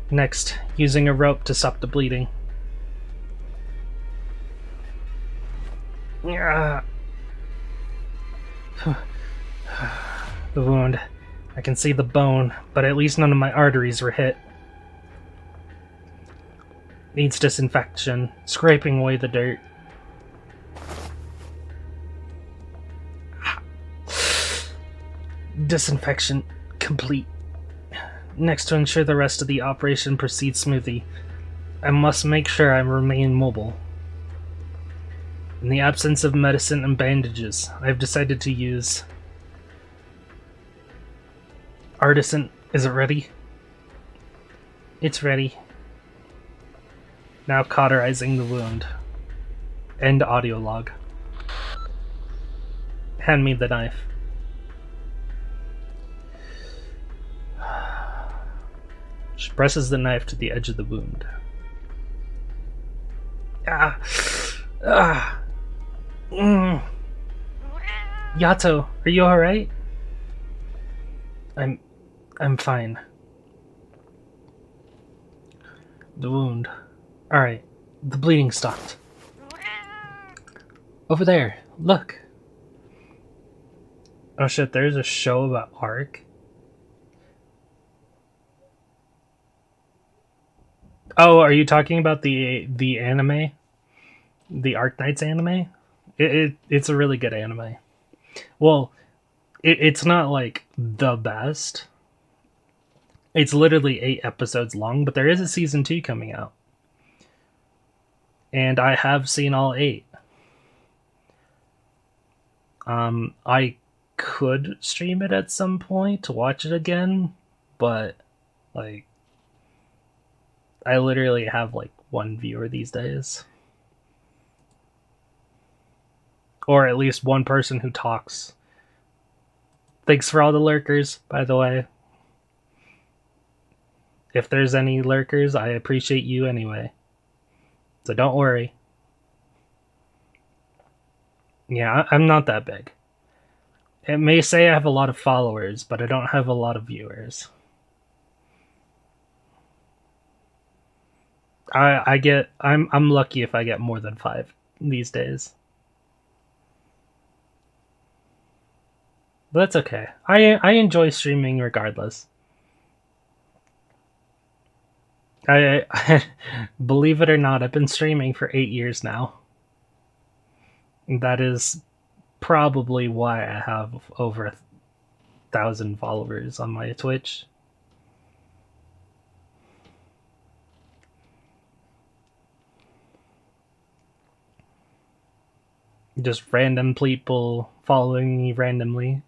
Next, using a rope to stop the bleeding. The wound. I can see the bone, but at least none of my arteries were hit. Needs disinfection, scraping away the dirt. Disinfection complete. Next, to ensure the rest of the operation proceeds smoothly, I must make sure I remain mobile. In the absence of medicine and bandages, I have decided to use... Artisan, is it ready? It's ready. Now cauterizing the wound. End audio log. Hand me the knife. She presses the knife to the edge of the wound. Yato, are you alright? I'm fine. The wound. Alright, the bleeding stopped. Over there, look. Oh shit, there's a show about Ark. Oh, are you talking about the anime? The Arknights anime? It's a really good anime. Well, it's not like the best. It's literally 8 episodes long, but there is a season 2 coming out. And I have seen all 8. I could stream it at some point to watch it again, but like I literally have like one viewer these days. Or at least one person who talks. Thanks for all the lurkers, by the way. If there's any lurkers, I appreciate you anyway. So don't worry. Yeah, I'm not that big. It may say I have a lot of followers, but I don't have a lot of viewers. I'm lucky if I get more than 5 these days. But that's okay. I enjoy streaming regardless. I believe it or not, I've been streaming for 8 years now. That is probably why I have over 1,000 followers on my Twitch. Just random people following me randomly.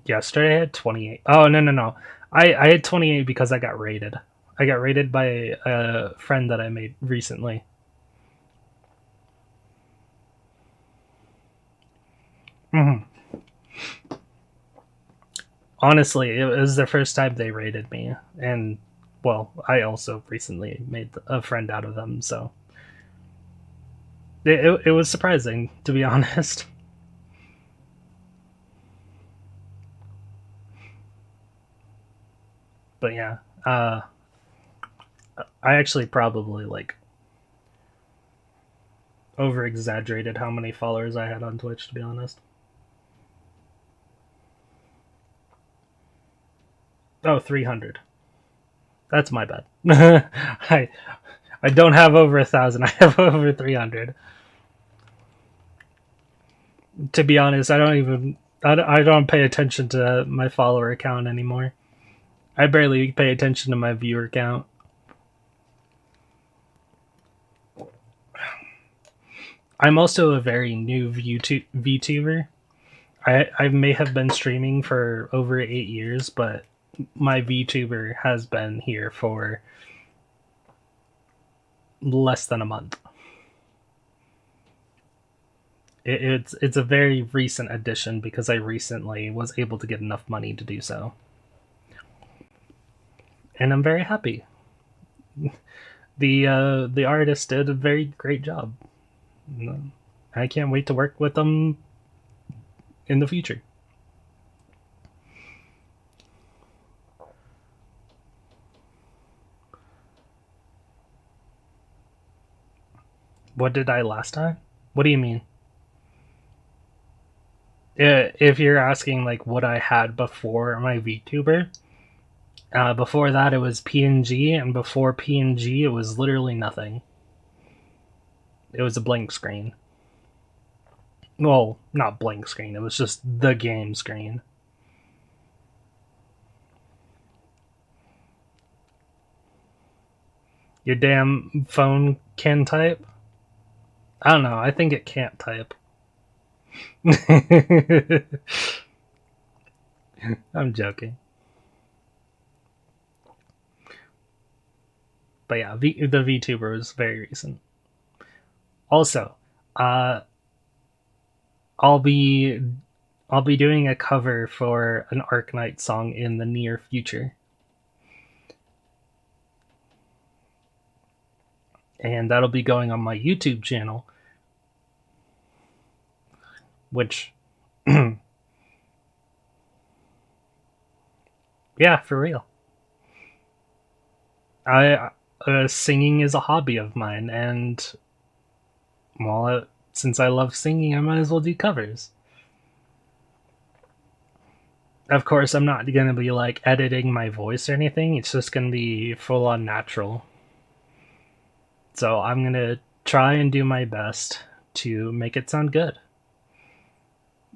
Yesterday I had 28. Oh, no. I had 28 because I got raided. I got raided by a friend that I made recently. Honestly, it was the first time they raided me. And, well, I also recently made a friend out of them, so... It was surprising, to be honest. But yeah, I actually probably, like, over-exaggerated how many followers I had on Twitch, to be honest. Oh, 300. That's my bad. I don't have over 1,000, I have over 300. To be honest, I don't pay attention to my follower count anymore. I barely pay attention to my viewer count. I'm also a very new VTuber. I may have been streaming for over 8 years, but my VTuber has been here for less than a month. It's a very recent addition because I recently was able to get enough money to do so. And I'm very happy. The artist did a very great job. I can't wait to work with them in the future. What did I last time? What do you mean? If you're asking like what I had before my VTuber, before that it was PNG, and before PNG it was literally nothing. It was a blank screen. Well, not blank screen, it was just the game screen. Your damn phone can type? I don't know, I think it can't type. I'm joking. But yeah, the VTuber was very recent. Also, I'll be doing a cover for an Arknights song in the near future. And that'll be going on my YouTube channel. Which, yeah, for real. Singing is a hobby of mine, and well, since I love singing, I might as well do covers. Of course, I'm not gonna be like editing my voice or anything. It's just gonna be full on natural. So I'm gonna try and do my best to make it sound good.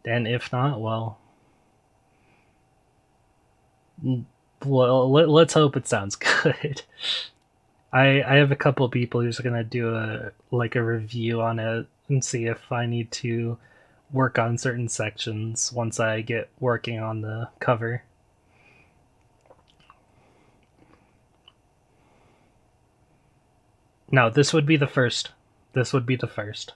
And if not, well, let's hope it sounds good. I have a couple of people who's gonna do a review on it and see if I need to work on certain sections once I get working on the cover. No, this would be the first. This would be the first.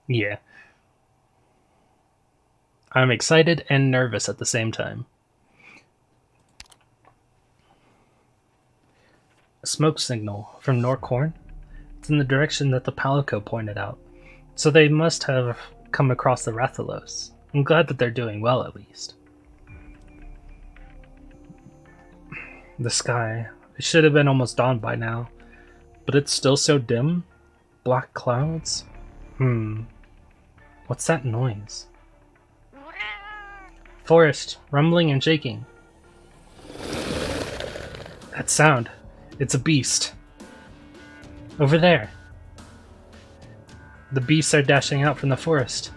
Yeah. I'm excited and nervous at the same time. A smoke signal from Norcorn. It's in the direction that the Palico pointed out. So they must have come across the Rathalos. I'm glad that they're doing well, at least. The sky. It should have been almost dawn by now. But it's still so dim. Black clouds. What's that noise? Forest, rumbling and shaking. That sound. It's a beast. Over there. The beasts are dashing out from the forest.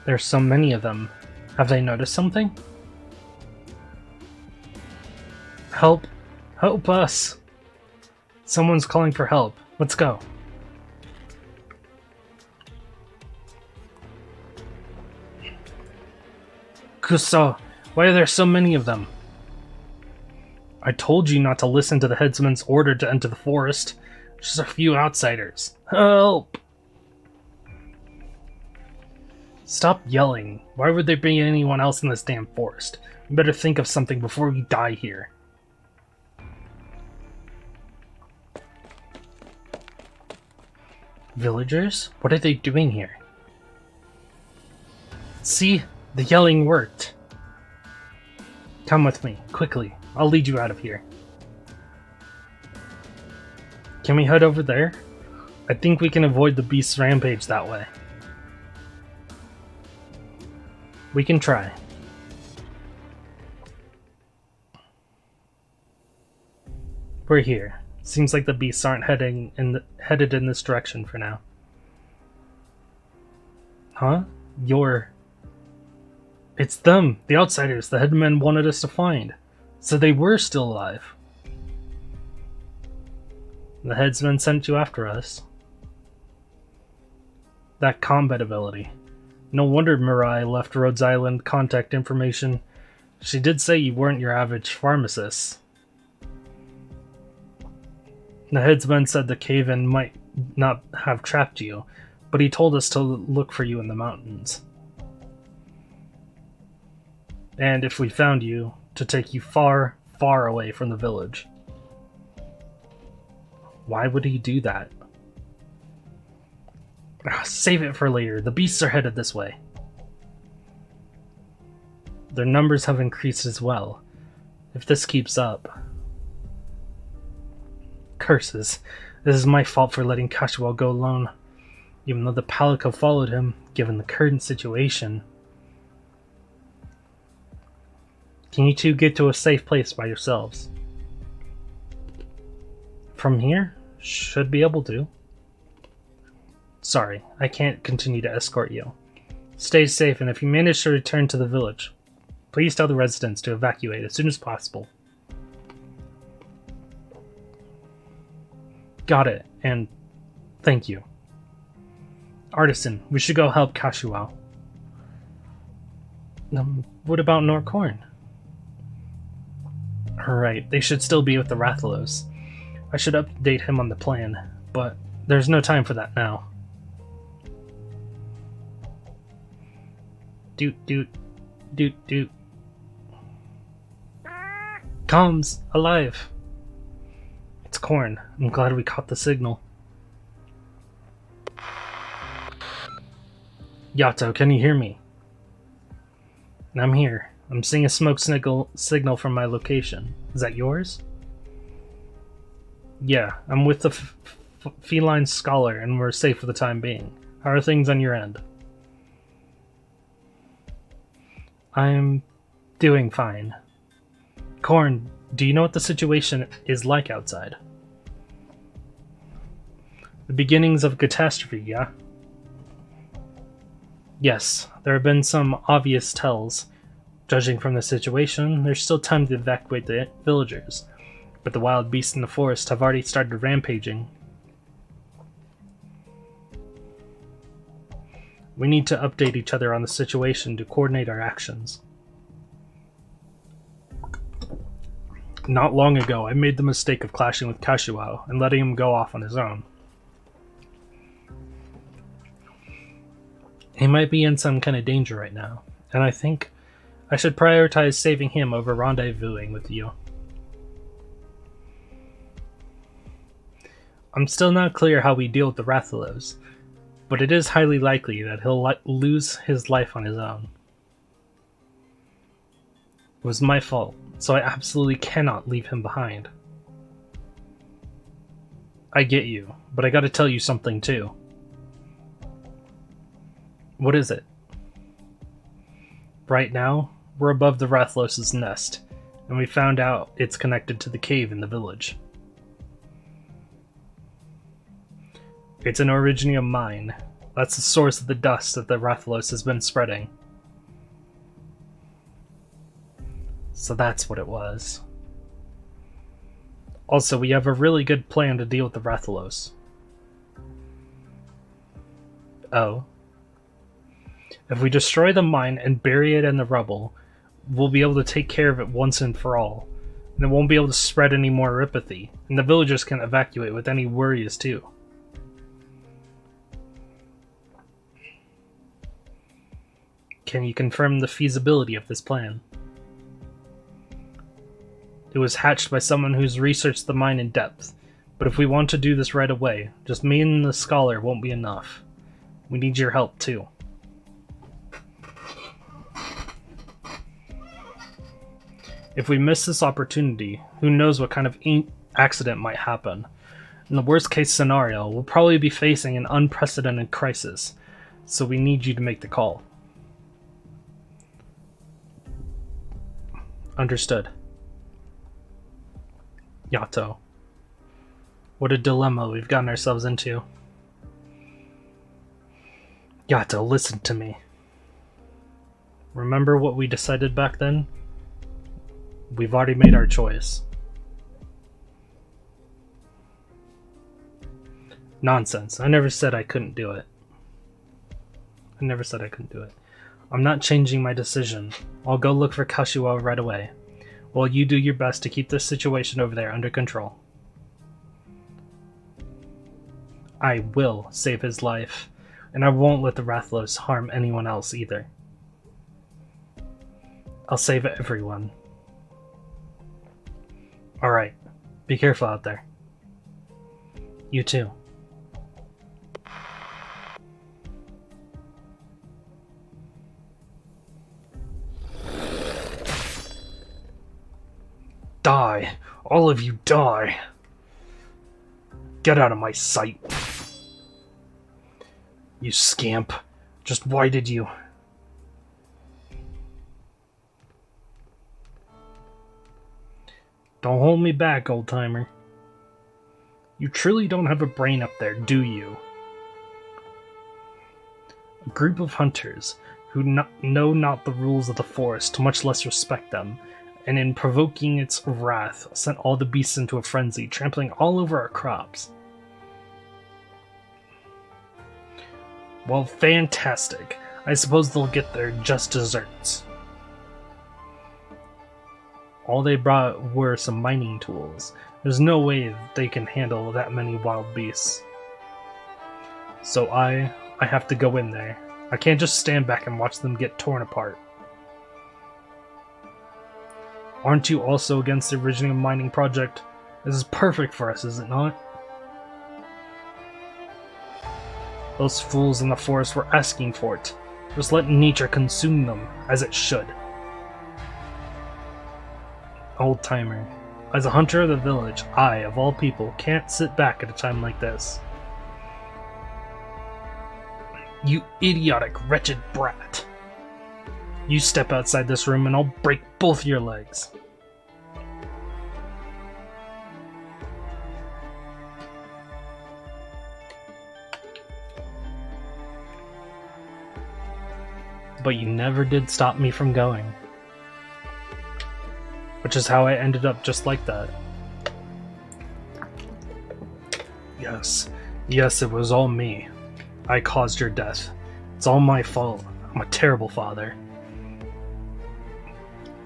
There's so many of them. Have they noticed something? Help! Help us! Someone's calling for help. Let's go. Kuso, why are there so many of them? I told you not to listen to the headsman's order to enter the forest. Just a few outsiders. Help! Stop yelling. Why would there be anyone else in this damn forest? We better think of something before we die here. Villagers? What are they doing here? See? The yelling worked. Come with me, quickly. I'll lead you out of here. Can we head over there? I think we can avoid the beast's rampage that way. We can try. We're here. Seems like the beasts aren't headed in this direction for now. Huh? It's them, the outsiders the headmen wanted us to find. So they were still alive. The headsman sent you after us. That combat ability. No wonder Mirai left Rhodes Island contact information. She did say you weren't your average pharmacist. The headsman said the cave-in might not have trapped you, but he told us to look for you in the mountains. And if we found you, to take you far, far away from the village. Why would he do that? Save it for later. The beasts are headed this way. Their numbers have increased as well. If this keeps up... Curses. This is my fault for letting Kashiwal go alone. Even though the Palico followed him, given the current situation. Can you two get to a safe place by yourselves? From here? Should be able to. Sorry, I can't continue to escort you. Stay safe, and if you manage to return to the village, please tell the residents to evacuate as soon as possible. Got it, and thank you. Artisan, we should go help Kashiwao. What about Norcorn? Alright, they should still be with the Rathalos. I should update him on the plan, but there's no time for that now. Doot doot. Doot doot. Comms! Alive! It's Corn. I'm glad we caught the signal. Yato, can you hear me? I'm here. I'm seeing a smoke signal from my location. Is that yours? Yeah, I'm with the feline scholar, and we're safe for the time being. How are things on your end? I'm doing fine. Corn, do you know what the situation is like outside? The beginnings of a catastrophe, yeah? Yes, there have been some obvious tells. Judging from the situation, there's still time to evacuate the villagers, but the wild beasts in the forest have already started rampaging. We need to update each other on the situation to coordinate our actions. Not long ago, I made the mistake of clashing with Kashiwao and letting him go off on his own. He might be in some kind of danger right now, and I think I should prioritize saving him over rendezvousing with you. I'm still not clear how we deal with the Rathalos, but it is highly likely that he'll lose his life on his own. It was my fault, so I absolutely cannot leave him behind. I get you, but I gotta tell you something too. What is it? Right now, we're above the Rathalos' nest, and we found out it's connected to the cave in the village. It's an Originium mine. That's the source of the dust that the Rathalos has been spreading. So that's what it was. Also, we have a really good plan to deal with the Rathalos. Oh. If we destroy the mine and bury it in the rubble, we'll be able to take care of it once and for all, and it won't be able to spread any more Ripathy, and the villagers can evacuate with any worries too. Can you confirm the feasibility of this plan? It was hatched by someone who's researched the mine in depth, but if we want to do this right away, just me and the scholar won't be enough. We need your help too. If we miss this opportunity, who knows what kind of accident might happen. In the worst case scenario, we'll probably be facing an unprecedented crisis, so we need you to make the call. Understood. Yato. What a dilemma we've gotten ourselves into. Yato, listen to me. Remember what we decided back then? We've already made our choice. Nonsense. I never said I couldn't do it. I never said I couldn't do it. I'm not changing my decision. I'll go look for Kashiwao right away, while you do your best to keep this situation over there under control. I will save his life, and I won't let the Rathalos harm anyone else either. I'll save everyone. Alright, be careful out there. You too. Die! All of you die! Get out of my sight! You scamp! Just why did you? Don't hold me back, old-timer. You truly don't have a brain up there, do you? A group of hunters who know not the rules of the forest, much less respect them, and in provoking its wrath, sent all the beasts into a frenzy, trampling all over our crops. Well, fantastic. I suppose they'll get their just desserts. All they brought were some mining tools. There's no way they can handle that many wild beasts. So I have to go in there. I can't just stand back and watch them get torn apart. Aren't you also against the original mining project? This is perfect for us, is it not? Those fools in the forest were asking for it. Just let nature consume them, as it should. Old-timer. As a hunter of the village, I, of all people, can't sit back at a time like this. You idiotic, wretched brat. You step outside this room and I'll break both your legs. But you never did stop me from going. which is how I ended up just like that. Yes, it was all me. I caused your death. It's all my fault. I'm a terrible father.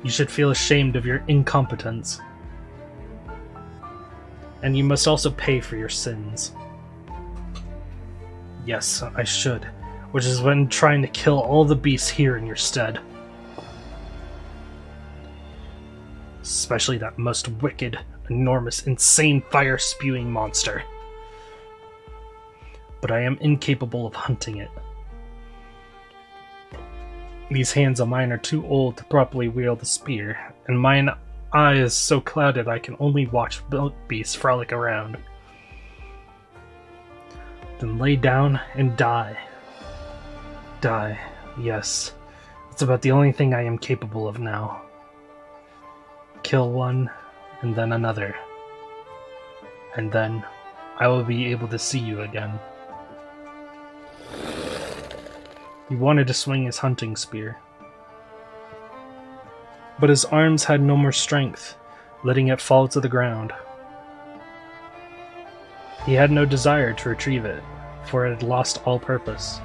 You should feel ashamed of your incompetence. And you must also pay for your sins. Yes, I should, which is when trying to kill all the beasts here in your stead. Especially that most wicked, enormous, insane fire-spewing monster. But I am incapable of hunting it. These hands of mine are too old to properly wield a spear, and mine eye is so clouded I can only watch beasts frolic around. Then lay down and die. Die, yes. It's about the only thing I am capable of now. Kill one, and then another. And then I will be able to see you again. He wanted to swing his hunting spear, but his arms had no more strength, letting it fall to the ground. He had no desire to retrieve it, for it had lost all purpose.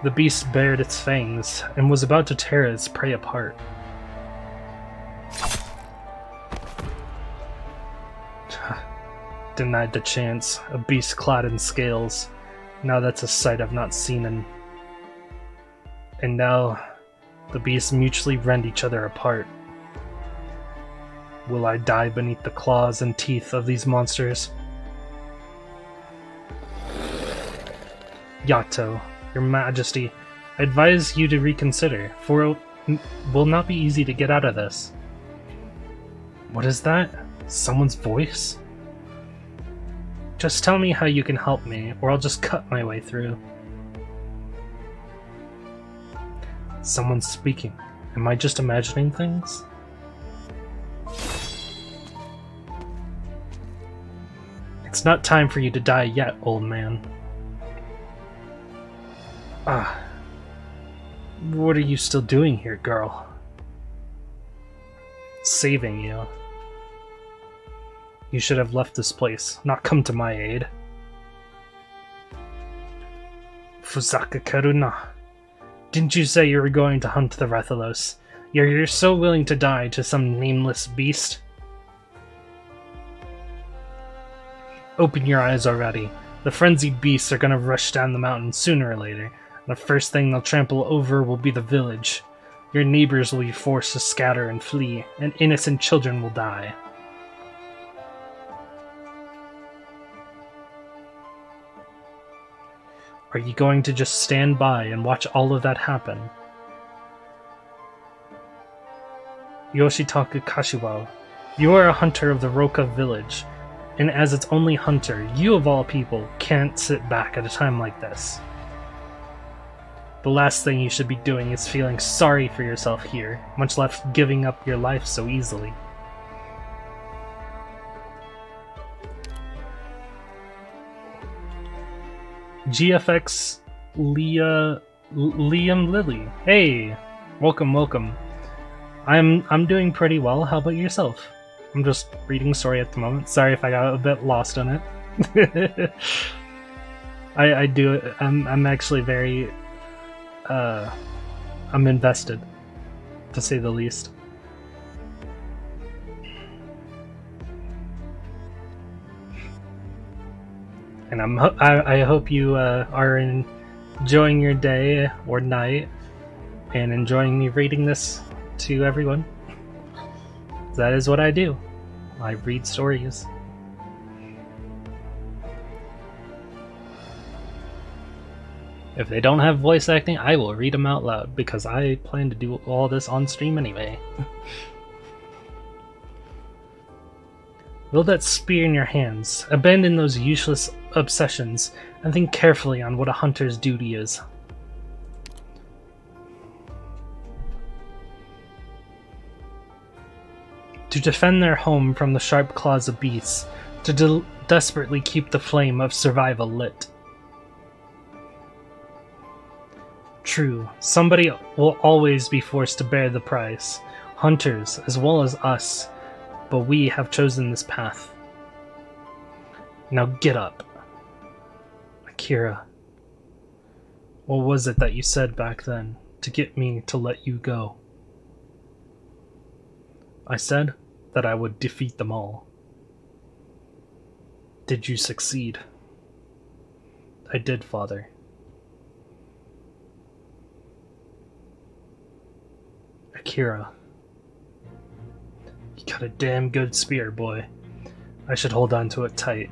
The beast bared its fangs and was about to tear its prey apart. Denied the chance, a beast clad in scales. Now that's a sight I've not seen and now the beasts mutually rend each other apart. Will I die beneath the claws and teeth of these monsters? Yato, your majesty, I advise you to reconsider, for it will not be easy to get out of this. What is that? Someone's voice? Just tell me how you can help me, or I'll just cut my way through. Someone's speaking. Am I just imagining things? It's not time for you to die yet, old man. What are you still doing here, girl? Saving you. You should have left this place, not come to my aid. Fusaka Karuna. Didn't you say you were going to hunt the Rathalos? You're so willing to die to some nameless beast? Open your eyes already. The frenzied beasts are gonna rush down the mountain sooner or later. The first thing they'll trample over will be the village. Your neighbors will be forced to scatter and flee, and innocent children will die. Are you going to just stand by and watch all of that happen? Yoshitaku Kashiwa, you are a hunter of the Roka village, and as its only hunter, you of all people can't sit back at a time like this. The last thing you should be doing is feeling sorry for yourself here, much less giving up your life so easily. GFX Liam Lilly. Hey! Welcome. I'm doing pretty well. How about yourself? I'm just reading story at the moment. Sorry if I got a bit lost on it. I do it. I'm actually very I'm invested, to say the least. And I hope you are enjoying your day or night and enjoying me reading this to everyone. That is what I do. I read stories. If they don't have voice acting, I will read them out loud because I plan to do all this on stream anyway. Wield that spear in your hands, abandon those useless obsessions, and think carefully on what a hunter's duty is. To defend their home from the sharp claws of beasts, to desperately keep the flame of survival lit. True, somebody will always be forced to bear the price. hunters as well as us, but we have chosen this path. Now get up. Akira, what was it that you said back then to get me to let you go? I said that I would defeat them all. Did you succeed? I did, Father. Akira. You got a damn good spear, boy. I should hold on to it tight.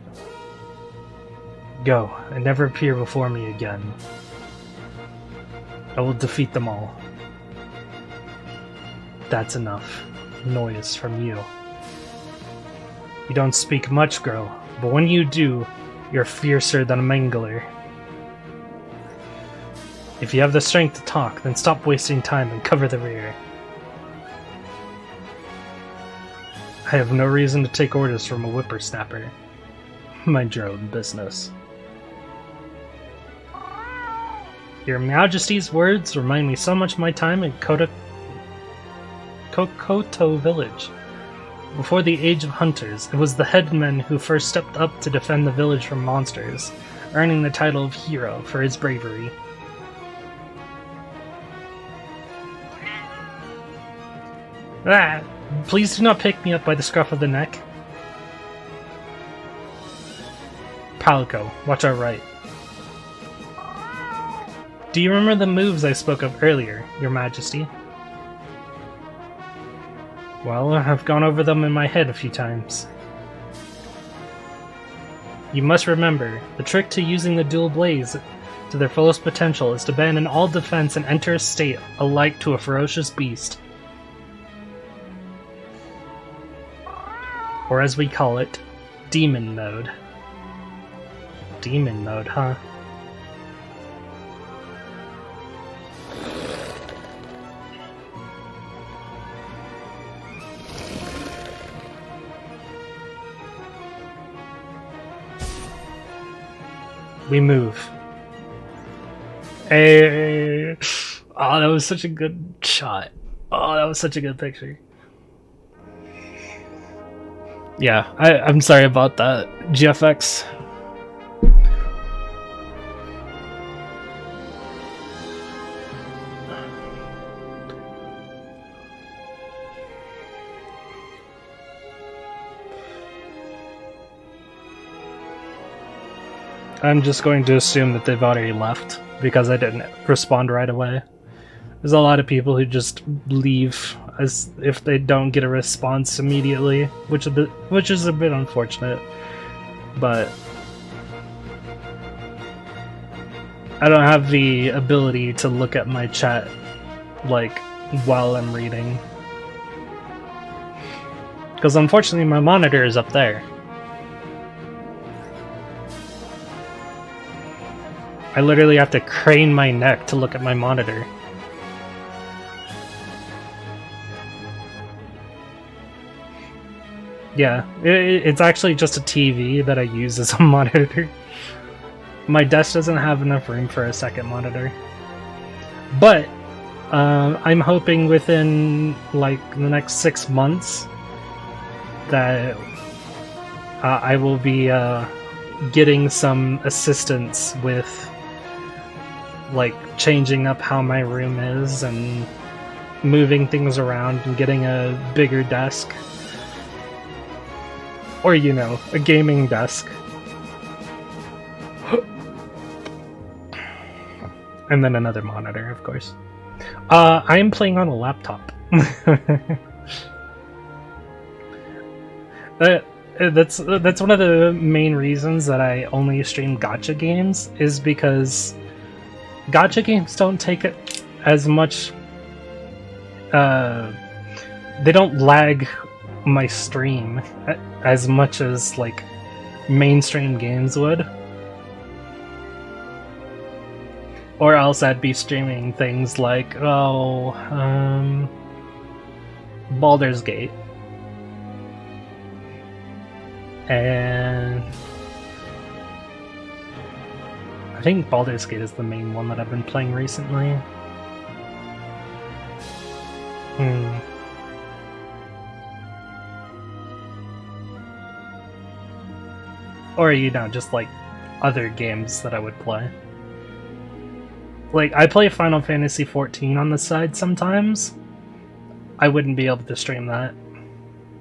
Go, and never appear before me again. I will defeat them all. That's enough noise from you. You don't speak much, girl, but when you do, you're fiercer than a mangler. If you have the strength to talk, then stop wasting time and cover the rear. I have no reason to take orders from a whippersnapper. Mind your own business. Your Majesty's words remind me so much of my time in Kokoto village. Before the Age of Hunters, it was the headman who first stepped up to defend the village from monsters, earning the title of hero for his bravery. Ah! Please do not pick me up by the scruff of the neck. Palico, watch our right. Do you remember the moves I spoke of earlier, Your Majesty? Well, I've gone over them in my head a few times. You must remember, the trick to using the dual blades to their fullest potential is to abandon all defense and enter a state alike to a ferocious beast. Or as we call it, Demon Mode. Demon Mode, huh? We move. Hey! Oh, that was such a good shot. Oh, that was such a good picture. Yeah, I'm sorry about that, GFX. I'm just going to assume that they've already left because I didn't respond right away. There's a lot of people who just leave as if they don't get a response immediately, which is a bit unfortunate. But I don't have the ability to look at my chat like while I'm reading, because unfortunately my monitor is up there. I literally have to crane my neck to look at my monitor. Yeah, it's actually just a TV that I use as a monitor. My desk doesn't have enough room for a second monitor. But I'm hoping within like the next 6 months that I will be getting some assistance with like changing up how my room is and moving things around and getting a bigger desk. Or, you know, a gaming desk. And then another monitor, of course. I am playing on a laptop. That's one of the main reasons that I only stream gacha games, is because gacha games don't take it as much... they don't lag my stream as much as like mainstream games would, or else I'd be streaming things like Baldur's Gate, and I think Baldur's Gate is the main one that I've been playing recently. Or, you know, just like other games that I would play. Like, I play Final Fantasy XIV on the side sometimes. I wouldn't be able to stream that.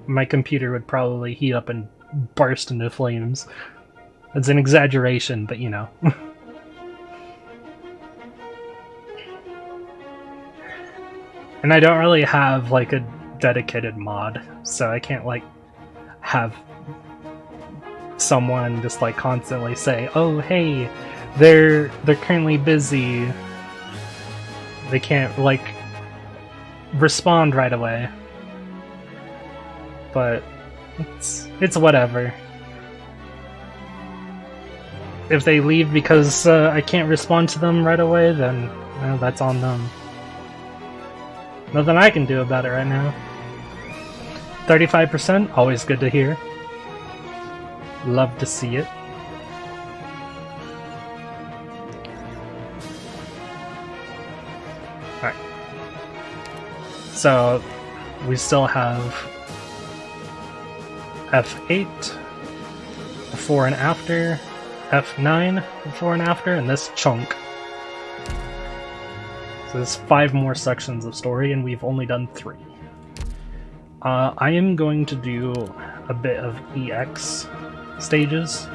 My computer would probably heat up and burst into flames. It's an exaggeration, but you know. And I don't really have like a dedicated mod, so I can't like have someone just like constantly say, "Oh, hey, they're currently busy. They can't like respond right away." But it's whatever. If they leave because I can't respond to them right away, then that's on them. Nothing I can do about it right now. 35%, always good to hear. Love to see it. Alright. So, we still have F8, before and after, F9, before and after, and this chunk. So there's 5 more sections of story, and we've only done 3. I am going to do a bit of EX stages.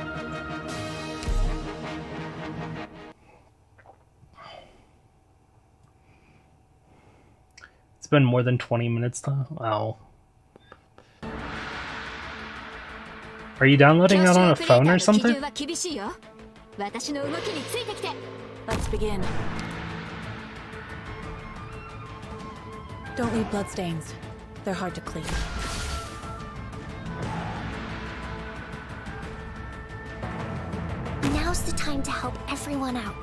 It's been more than 20 minutes though. Wow. Are you downloading it on a phone or something? Let's begin. Don't leave bloodstains. They're hard to clean. Now's the time to help everyone out.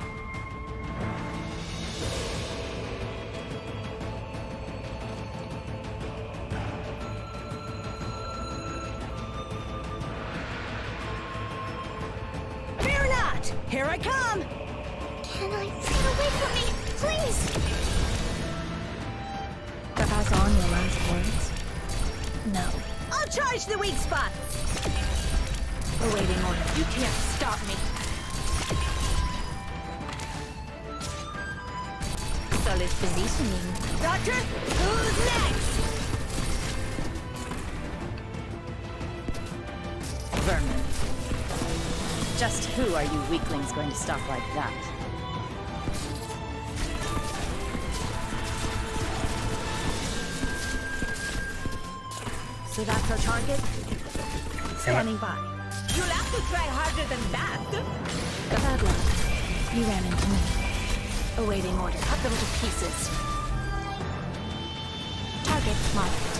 Fear not! Here I come! Can I get away from me, please? Pass on your last words? No. I'll charge the weak spot! Awaiting order. You can't stop me! Solid positioning. Doctor, who's next? Vermin. Just who are you weaklings going to stop like that? So that's our target? Standing by. You'll have to try harder than that. Bad luck. You ran into me. Awaiting order. Cut them to pieces. Target marked.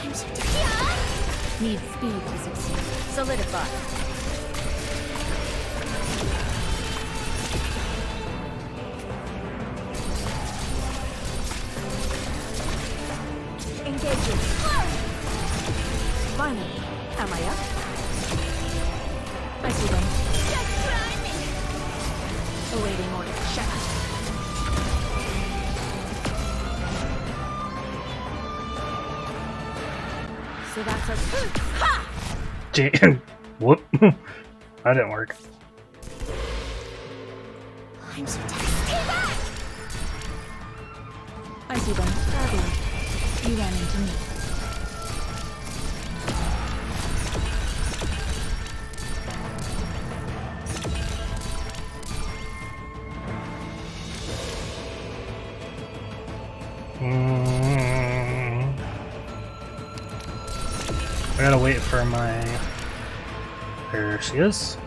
I'm so tired. Need speed to succeed. Solidify. Engaging. Finally. Am I up? I see them. Just try me! Awaiting order. Shot. So that's our... Ha! Damn. Whoop. That didn't work. I'm so tired. Stay back! I see them. Bad luck. You ran into me. I gotta wait for my... There she is.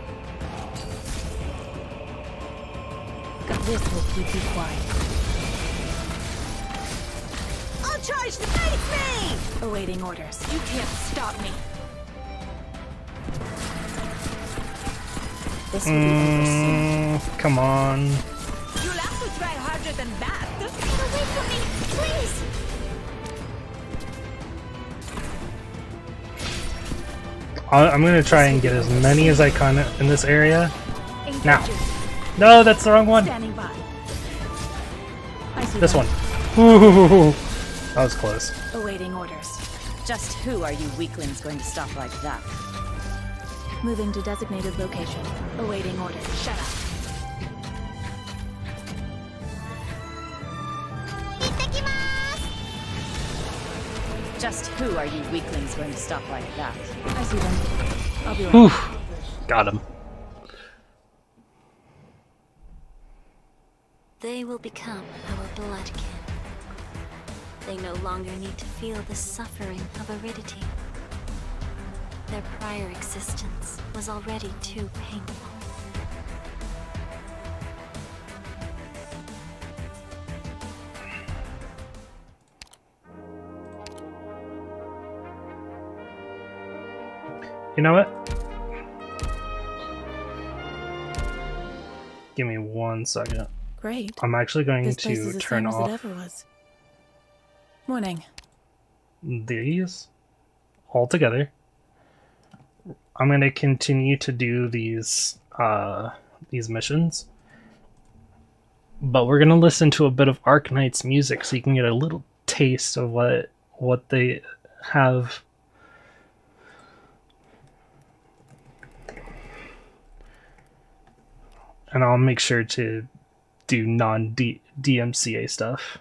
This will keep you quiet. I'll charge the face me! Awaiting orders. You can't stop me. This will be over soon. Come on. You'll have to try harder than that. Get away from me, please! I'm gonna try and get as many as I can in this area. Now. No, that's the wrong one. Standing by. I see This them. one. Ooh, that was close. Awaiting orders. Just who are you weaklings going to stop like that? Moving to designated location. Awaiting order. Shut up. Just who are you weaklings going to stop like that? I see them. I'll be right Whew. back. Got him. They will become our bloodkin. They no longer need to feel the suffering of aridity. Their prior existence was already too painful. You know what? Give me 1 second. Great. I'm actually going This place is to the turn same as it off ever was. Morning. these altogether. I'm going to continue to do these missions, but we're going to listen to a bit of Arknights music so you can get a little taste of what they have. And I'll make sure to do non-DMCA stuff.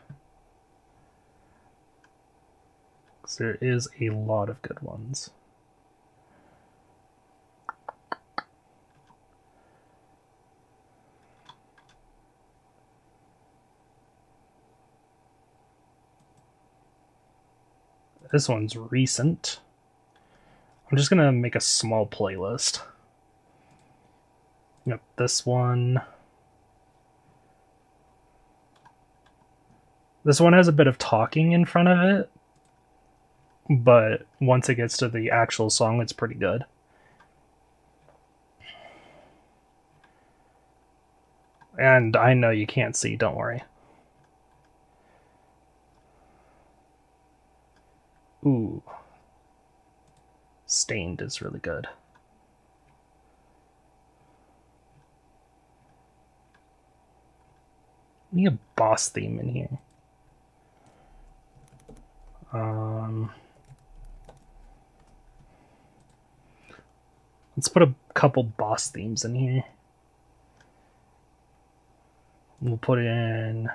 Because there is a lot of good ones. This one's recent. I'm just gonna make a small playlist. Yep, this one. This one has a bit of talking in front of it, but once it gets to the actual song, it's pretty good. And I know you can't see, don't worry. Ooh. Stained is really good. We need a boss theme in here. Let's put a couple boss themes in here. We'll put in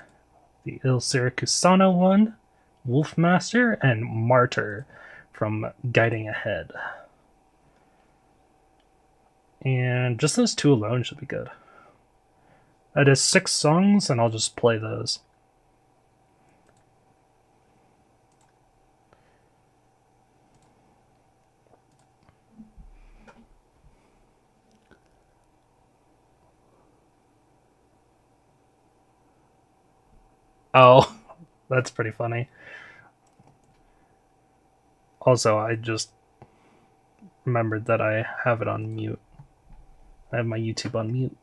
the Il Sirakusano one, Wolfmaster, and Martyr from Guiding Ahead. And just those two alone should be good. That is 6 songs, and I'll just play those. Oh, that's pretty funny. Also, I just remembered that I have it on mute. I have my YouTube on mute.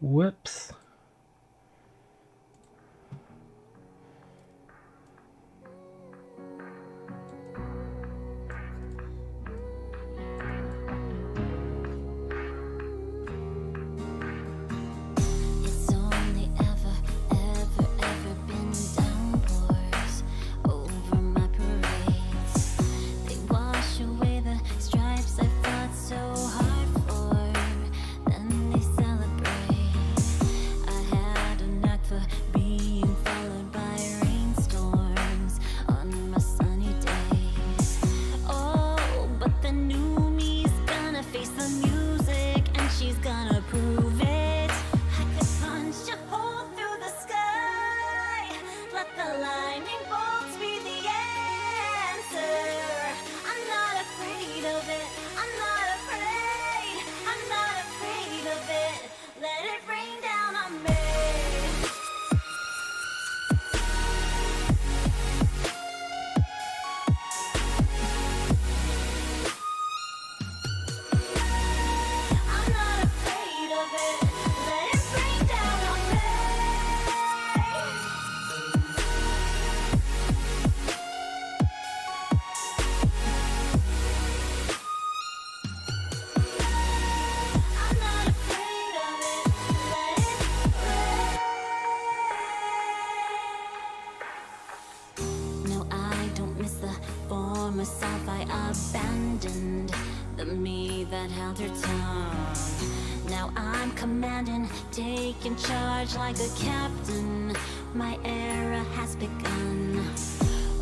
Whoops. It's only ever been downpours over my parades. They wash away the stripes I fought so hard for. Then they celebrate. me that held her tongue. Now I'm commanding, taking charge like a captain. My era has begun.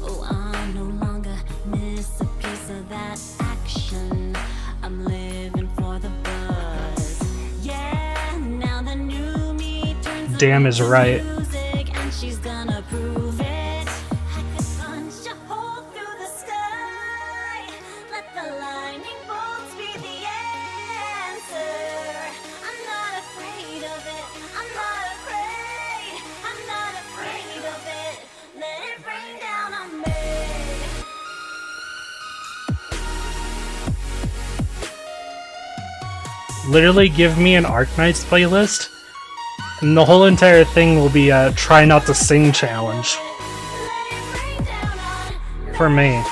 Oh, I'm no longer miss a piece of that action. I'm living for the buzz. Yeah, now the new me turns Damn is right. music, and she's gonna prove it. I could punch a hole through the sky. Let the lightning bolts be the answer. I'm not afraid of it. I'm not afraid. I'm not afraid of it. Let it rain down on me. Literally give me an Arknights playlist, and the whole entire thing will be a try not to sing challenge. For me.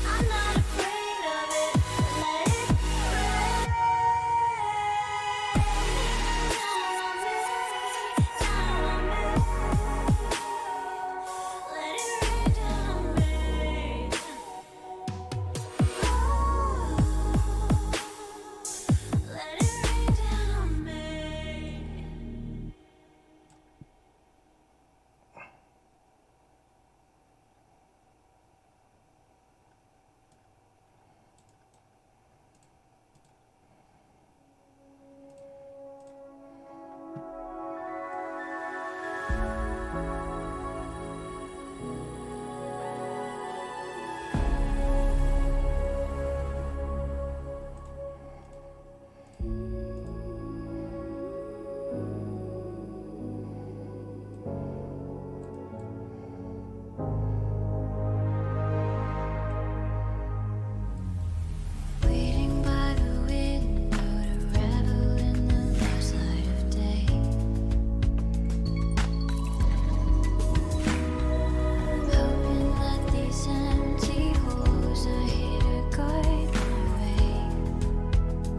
I'm not afraid of it. Let it rain down on me. Let it rain down on me. Let it rain down on me. Waiting by the window to revel in the lost light of day. Hoping that these empty halls are here to guide my way.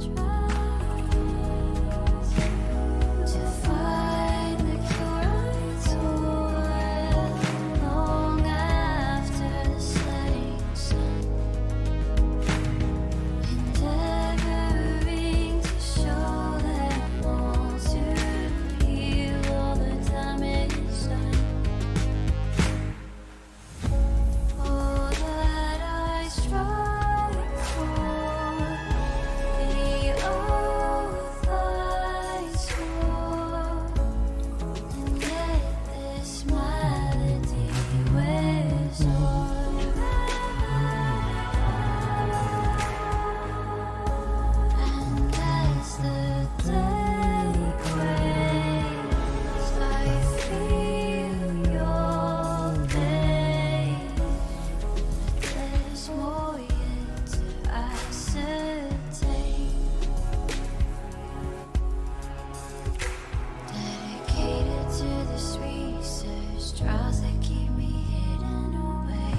Try to find the cure I toiled long after the setting sun. Endeavoring to show them all, to heal all the damage done. All that I strive for, the oath I swore, and yet this melody wears on. And as the day wanes, I feel your pain. There's more yet to ascertain. Dedicated to this research, trials that keep me hidden away.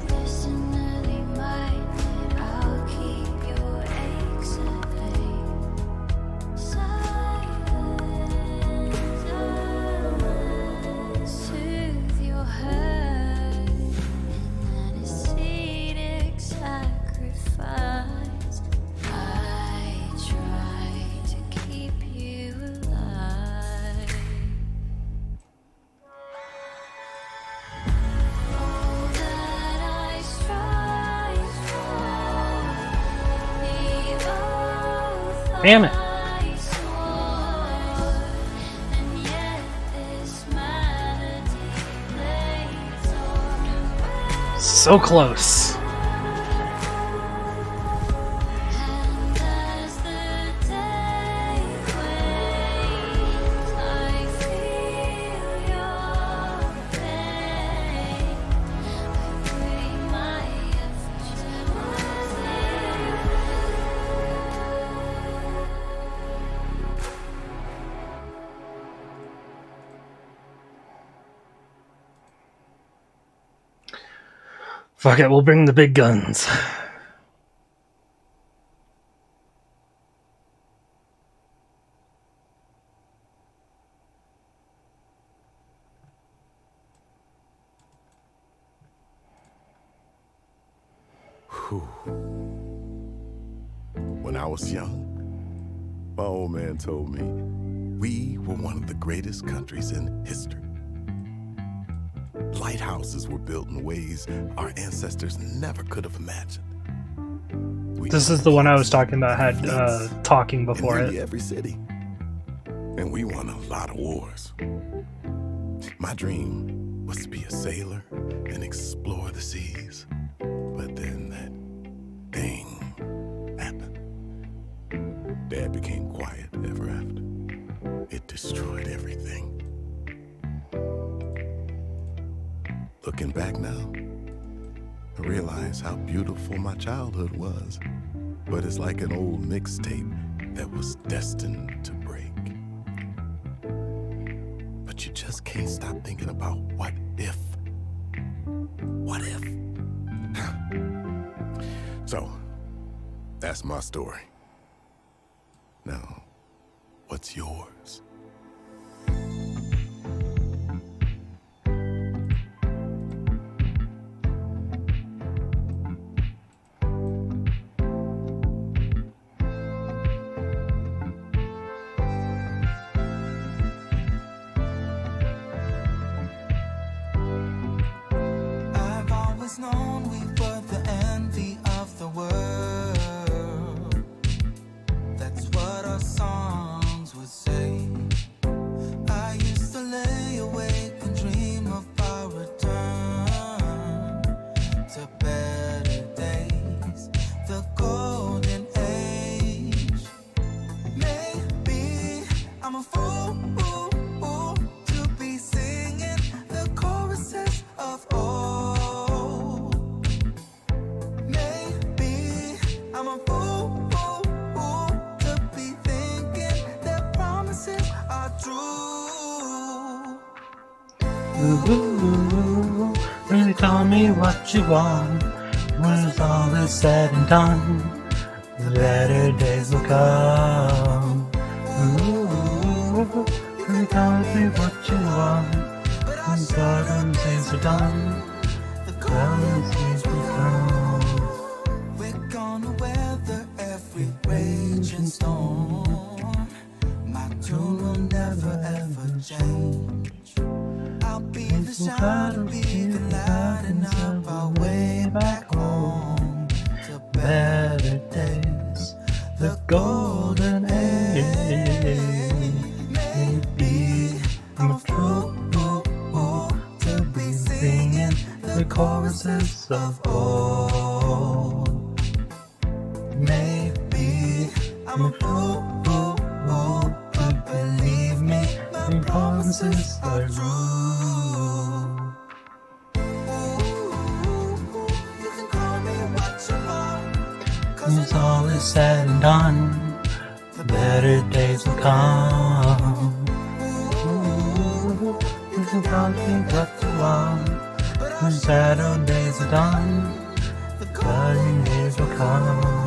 Medicinally minded, I'll keep your aches at bay. Silence, soothe your hurt in an ascetic sacrifice. I try to keep you alive. All that I strive for, the oath Damn it. I swore, and yet this melody plays on. So close. And as the day wanes, I feel your pain. I bring my efforts Fuck it, we'll bring the big guns. When I was young, my old man told me we were one of the greatest countries in history. Lighthouses were built in ways our ancestors never could have imagined. This is the one I was talking about, had talking before in it. every city. And we won a lot of wars. My dream was to be a sailor and explore the seas. But then that thing happened. Dad became quiet ever after. It destroyed everything. Looking back now, I realize how beautiful my childhood was. But it's like an old mixtape that was destined to break. But you just can't stop thinking about what if. What if? So, that's my story. Now, what's yours? I've always known we were the envy of the world. That's what our songs would say. I used to lay awake and dream of our return to better days, the golden age. Maybe I'm a fool to be singing the choruses of old. Maybe I'm a fool to be thinking that promises are true. Ooh, really tell me what you want. When it's all is said and done, the better days will come. Ooh, really tell me what you want. When the days are done, the better days will come. We're gonna weather every raging storm. My tune will never ever change. I'll be the shine, be the lighting up our way back home to Better days, the golden age. Maybe I'm a fool to be singing the choruses of old. Maybe I'm a fool, but believe me, the promises are true. You can call me what you want. When it's all is said and done, the better days will come. Ooh, you can call me what you want. When shadow days are done, the better days will come.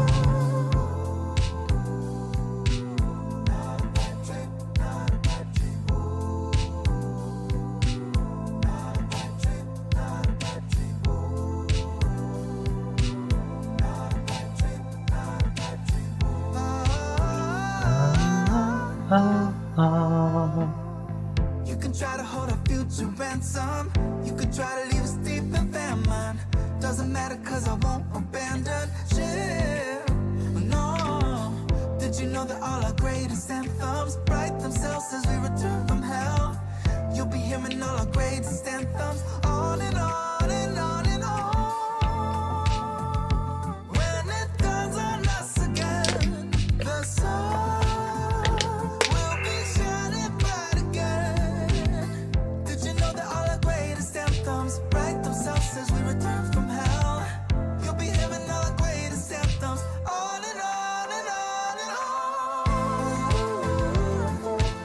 You can try to hold our future ransom. You can try to leave us deep in famine. Doesn't matter cause I won't abandon ship. No. Did you know that all our greatest anthems write themselves as we return from hell? You'll be hearing all our greatest anthems on and on and on and on. When it dawns on us again, the sun will be shining bright again. Did you know that all our greatest anthems write themselves as we return from hell? You'll be hearing all our greatest anthems on and on and on and on.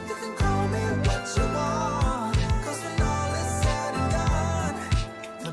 You can call me what you want, cause when all is said and done, the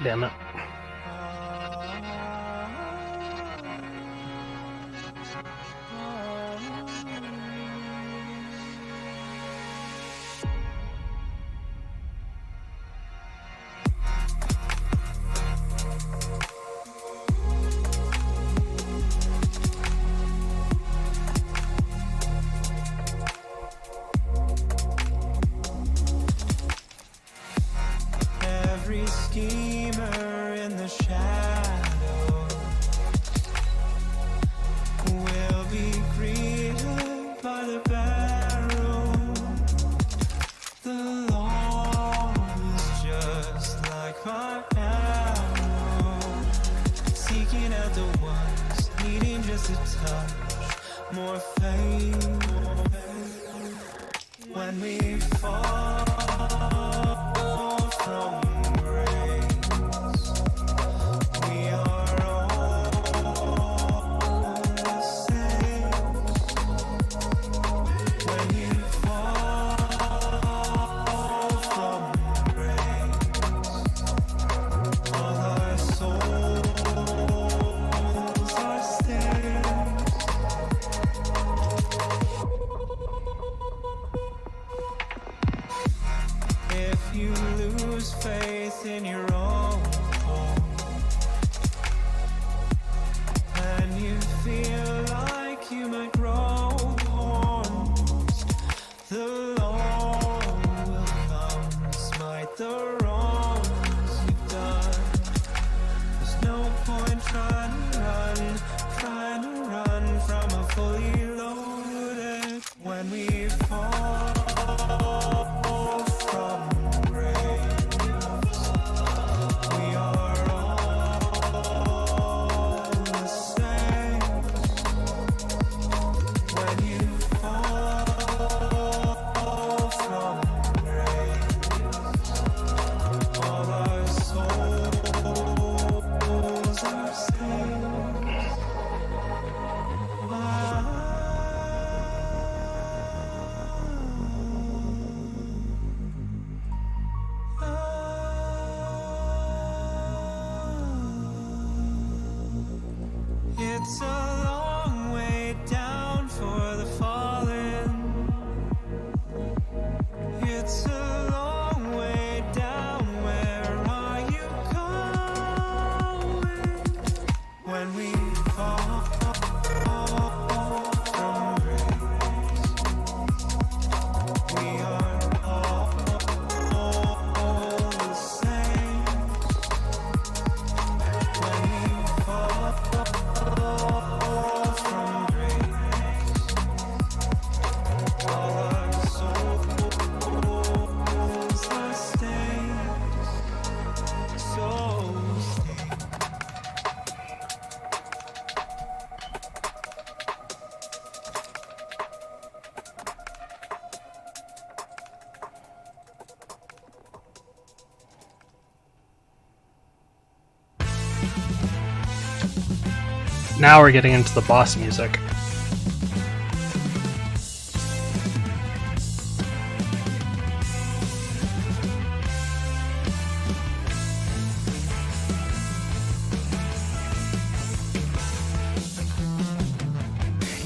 Damn it. Every schemer in the shadows will be greeted by the barrel. The law is just like my arrow, seeking out the ones needing just a touch more faith. When we fall from grace, we are all the same. When you fall from grace, all our souls are stained. If you lose faith in your own home, and you feel like you might grow horns, the Lord will come and smite the wrongs you've done. There's no point trying to run from a fully loaded. When we fall from grace, we are all the same. When you fall from grace, all our souls are saved. It's a long way down for the fallen. It's a long way down. Where are you going? When we fall from grace, we are all the same. When we fall from grace, all our souls are stained, so stained. Now we're getting into the boss music.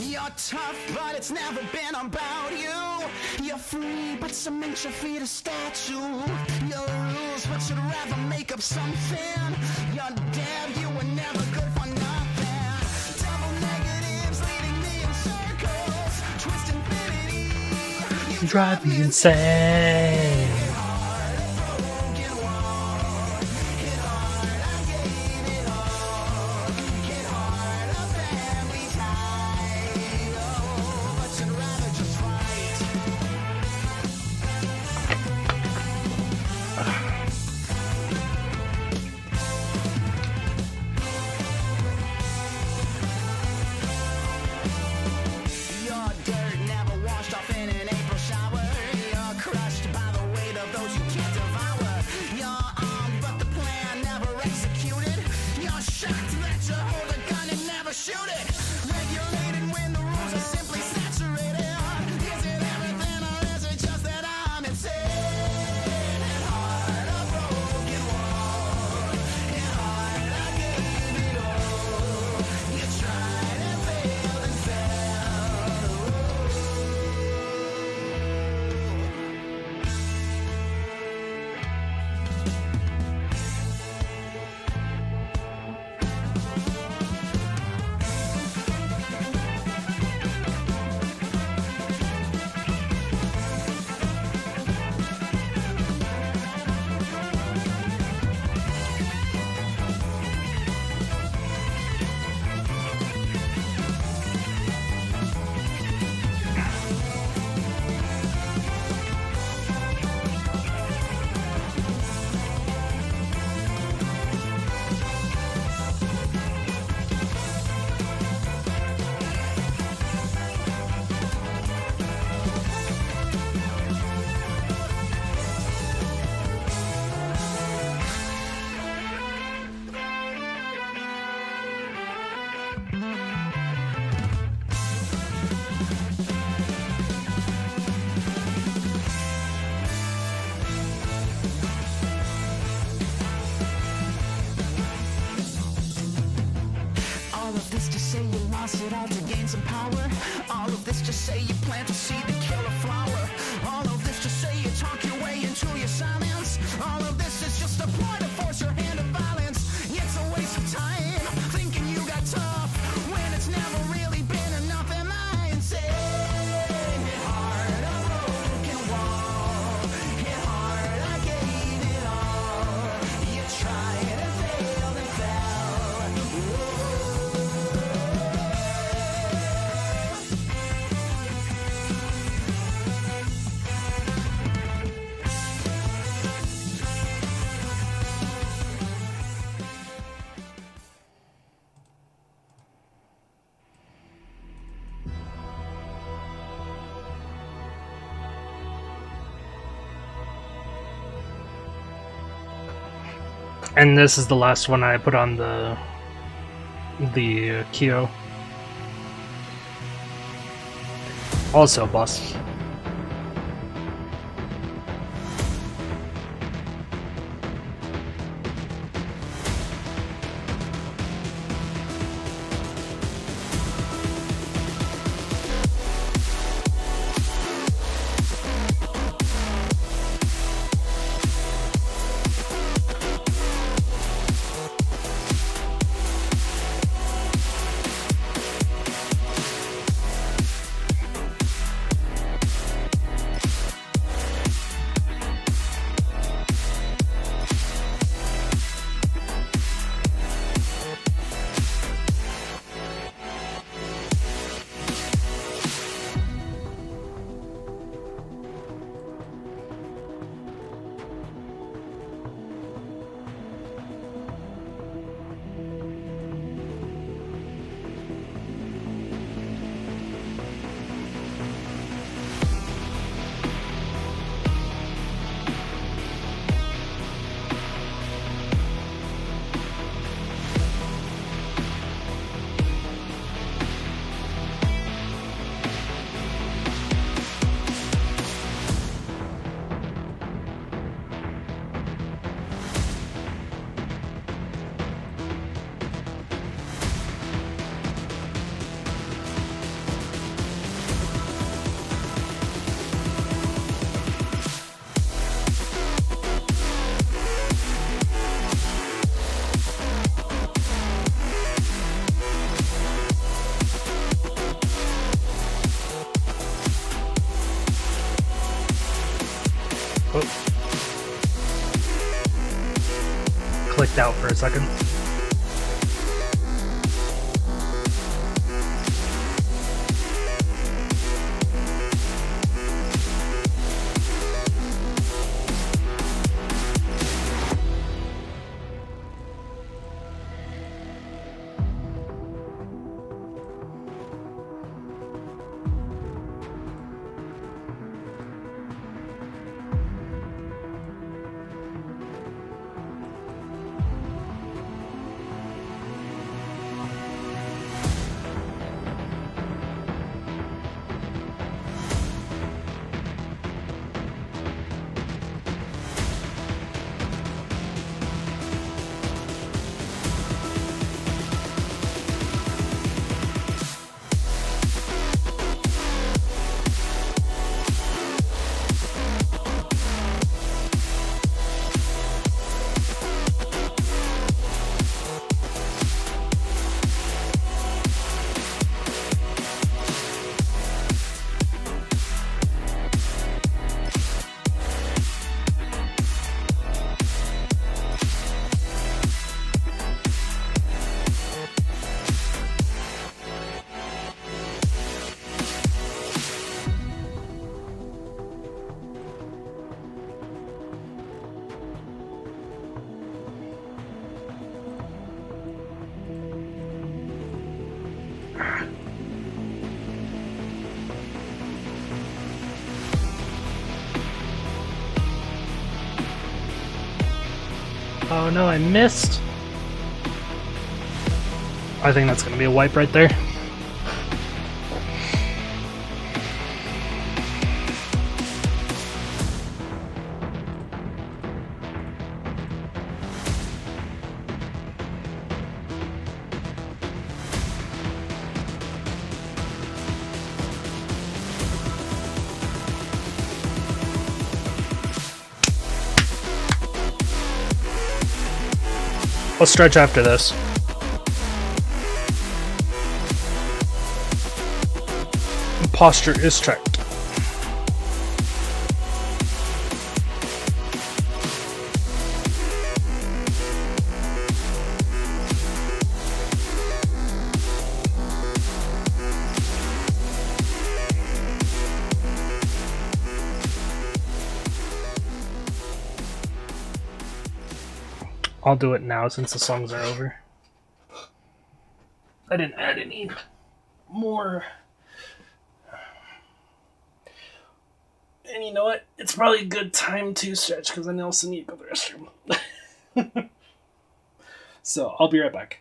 You're tough, but it's never been about you. You're free, but some makes your feet a statue. Your rules, but you'd rather make up something. You're dead, you were never good for nothing. Double negatives leading me in circles. Twist infinity. You drive me insane. Your dirt never washed off in an April shower. You're crushed by the this to say you plant the seed to kill a flower. All of this to say you talk your way into your silence. All of this is just a ploy to force your hand of violence. It's a waste of time thinking you got tough when it's never really been enough. Am I insane? Hit hard, a broken wall. Hit hard, I gave it all. You tried and failed and fell. And this is the last one I put on the Kyo. Also boss. Clicked out for a second. Oh no, I missed. I think that's gonna be a wipe right there. I'll stretch after this. Posture is checked. I'll do it now since the songs are over. I didn't add any more. And you know what? It's probably a good time to stretch because I also need to go to the restroom. So I'll be right back.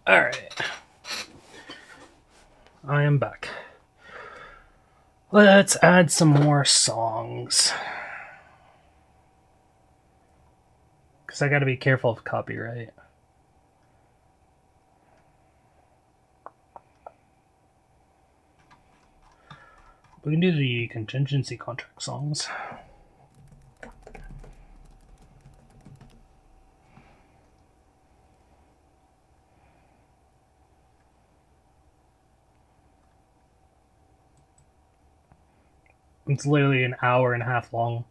Alright. I am back. Let's add some more songs. Because I gotta be careful of copyright. We can do the contingency contract songs. It's literally an hour and a half long.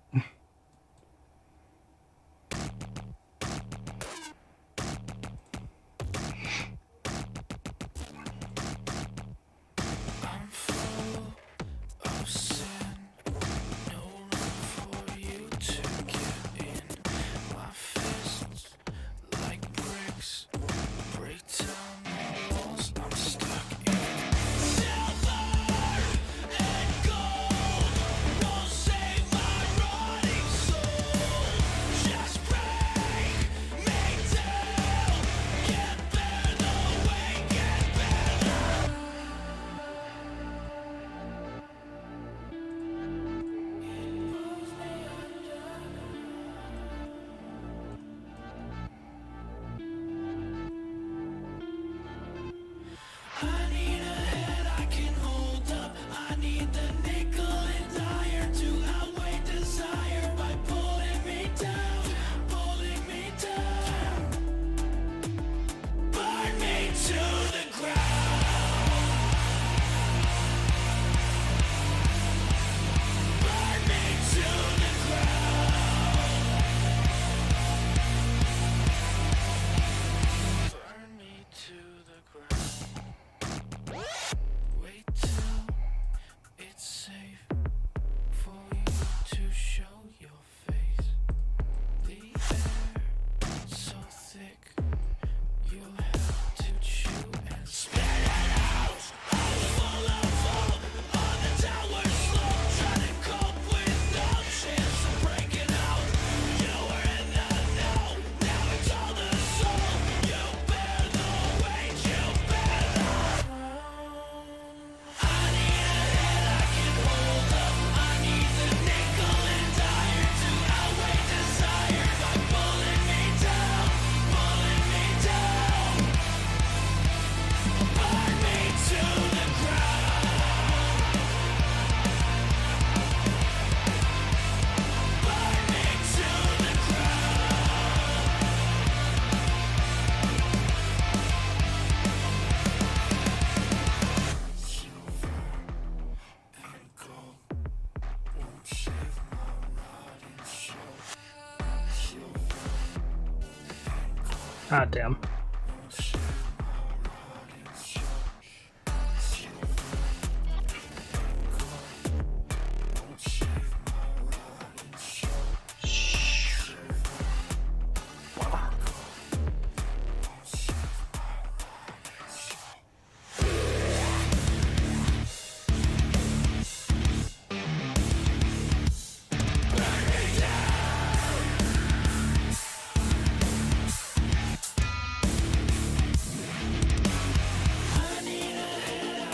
Ah, damn.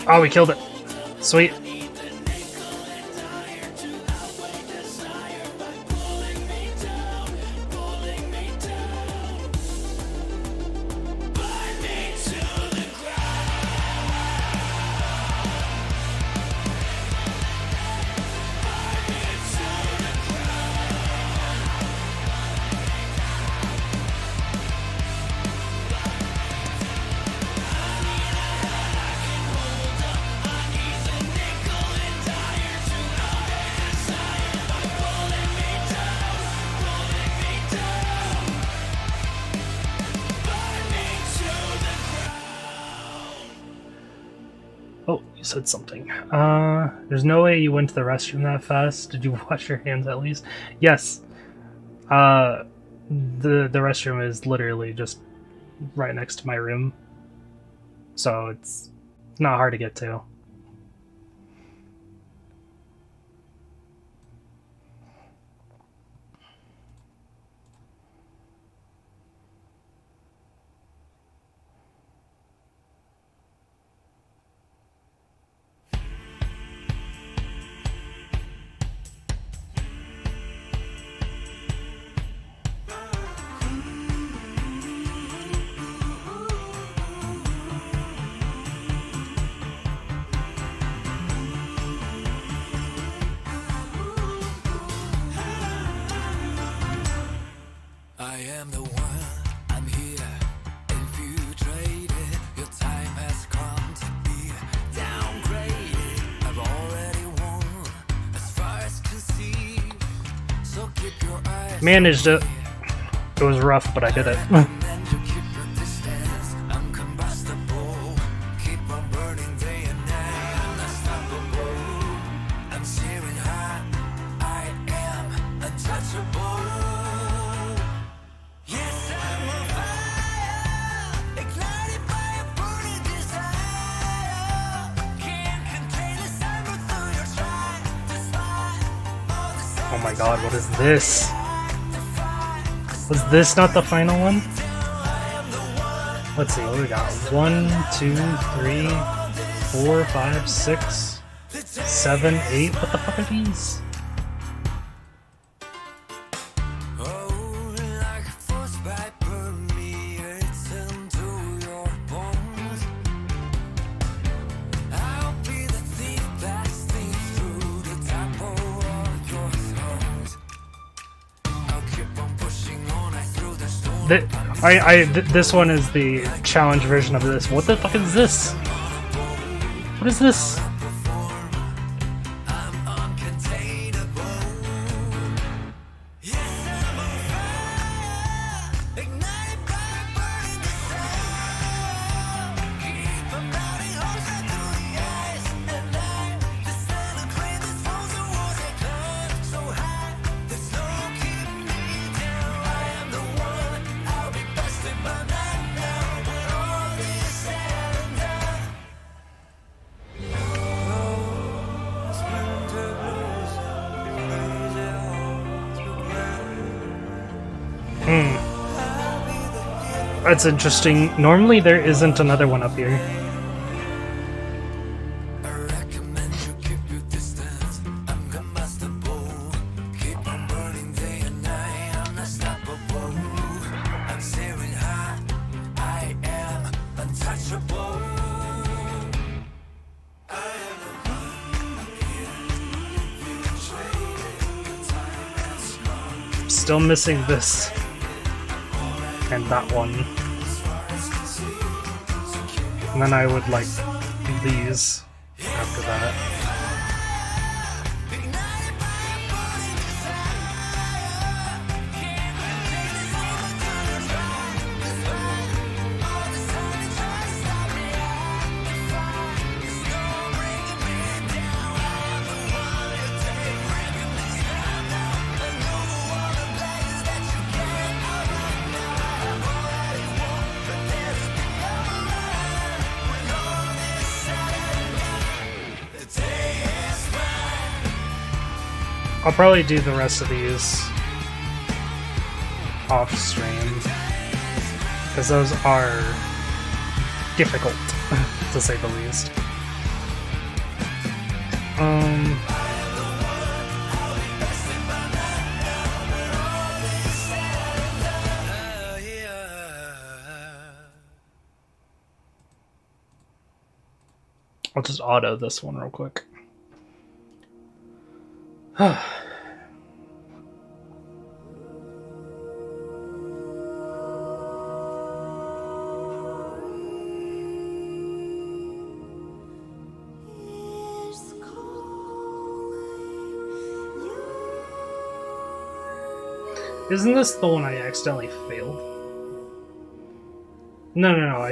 Oh, we killed it. Sweet. Oh, you said something. There's no way you went to the restroom that fast. Did you wash your hands at least? Yes. The restroom is literally just right next to my room. So it's not hard to get to. I am the one, I'm here, infiltrated. Your time has come to be downgraded. I've already won, as far as can see. So keep your eyes. Managed it. It was rough, but I did it. Oh my god, what is this? Was this not the final one? Let's see, what do we got? 1, 2, 3, 4, 5, 6, 7, 8. What the fuck are these? This one is the challenge version of this. What the fuck is this? What is this? That's interesting. Normally there isn't another one up here. Still missing this and that one. And then I would like these after that. I'll probably do the rest of these off stream, because those are difficult, to say the least. I'll just auto this one real quick. Isn't this the one I accidentally failed? No,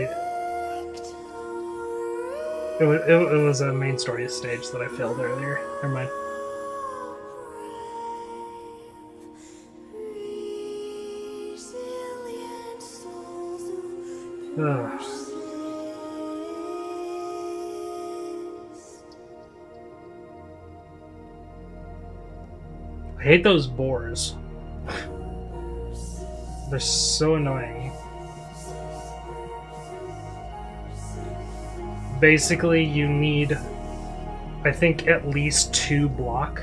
it was a main story stage that I failed earlier. Never mind. Ugh. I hate those boars. They're so annoying. Basically, you need, I think, at least 2 block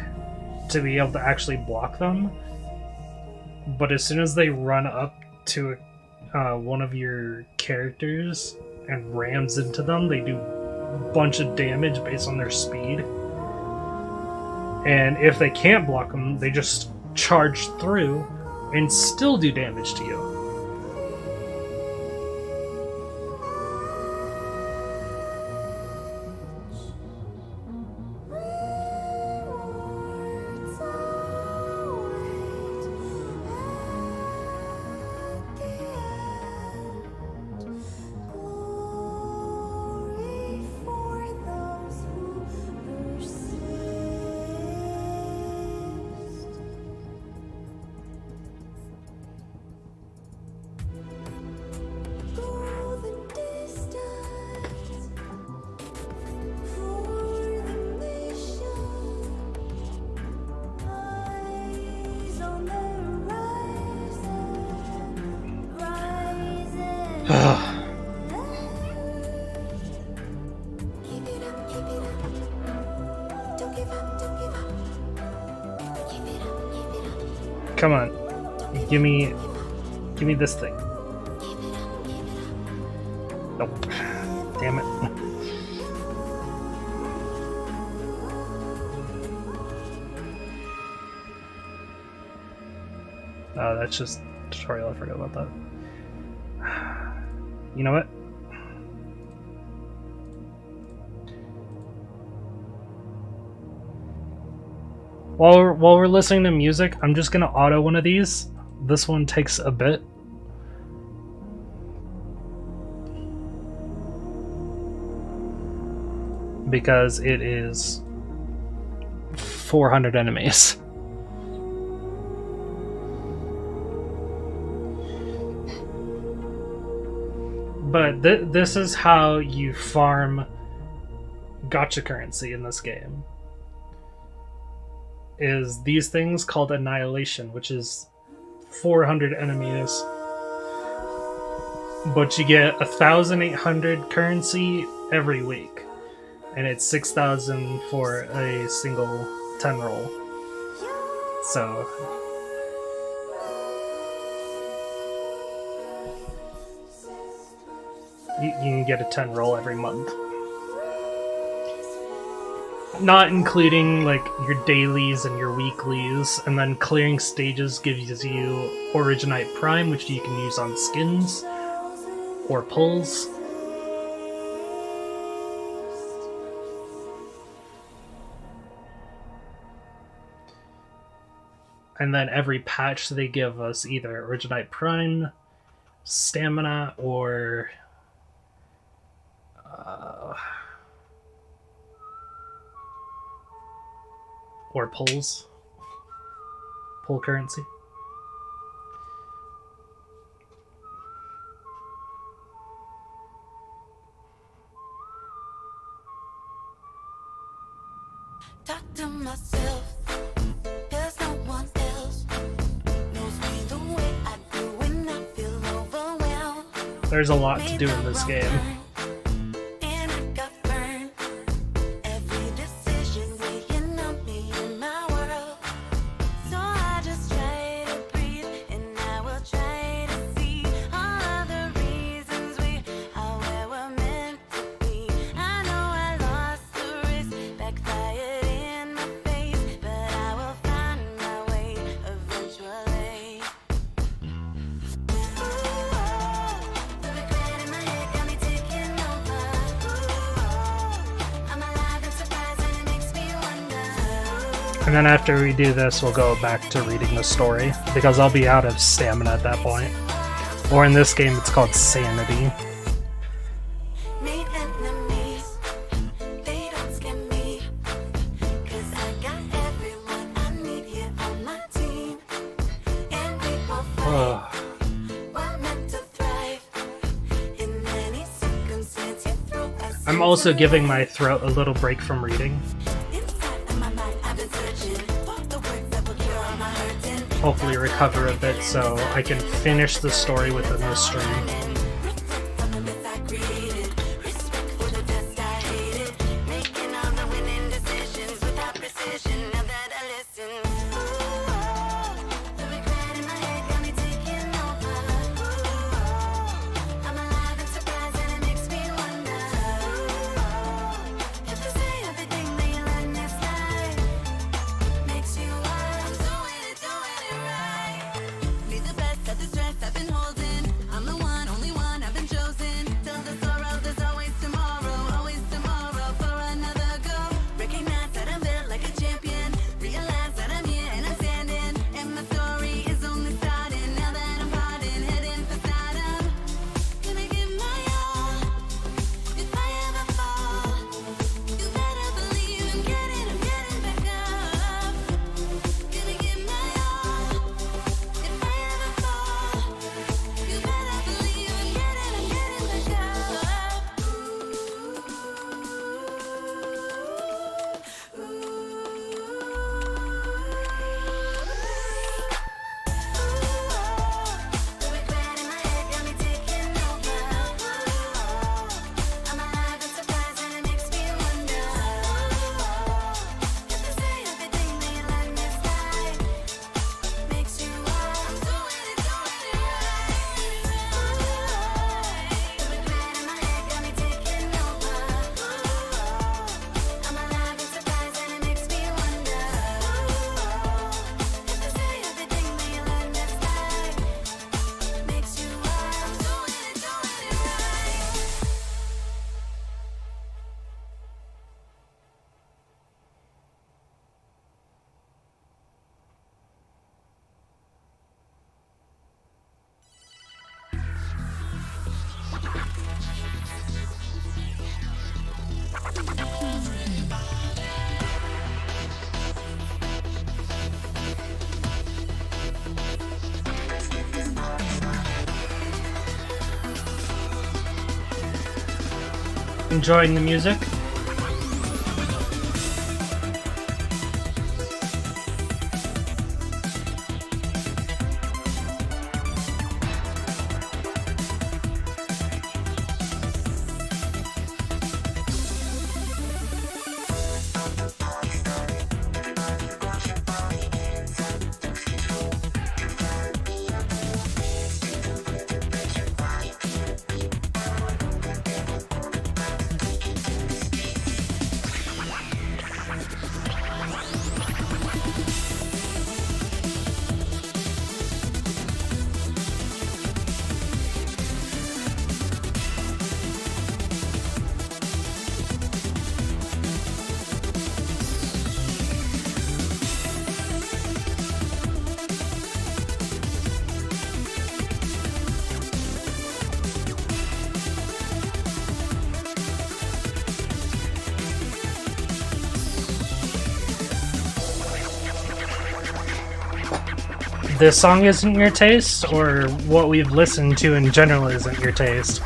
to be able to actually block them. But as soon as they run up to one of your characters and rams into them, they do a bunch of damage based on their speed. And if they can't block them, they just charge through and still do damage to you. Come on, give me this thing. Nope. Damn it. Oh, that's just tutorial. I forgot about that. You know what? While we're listening to music, I'm just gonna auto one of these. This one takes a bit. Because it is 400 enemies. But this is how you farm gacha currency in this game. Is these things called Annihilation, which is 400 enemies. But you get 1,800 currency every week. And it's 6,000 for a single 10 roll. So you can get a 10 roll every month. Not including like your dailies and your weeklies, and then clearing stages gives you Arknight Prime, which you can use on skins or pulls. And then every patch they give us either Arknight Prime, stamina, or pulls. Pull currency. Talk to myself, 'cause There's a lot to do in this game. And then after we do this, we'll go back to reading the story, because I'll be out of stamina at that point. Or in this game, it's called Sanity. I'm also giving my throat a little break from reading. Hopefully recover a bit so I can finish the story within the stream. Enjoying the music? This song isn't your taste, or what we've listened to in general isn't your taste?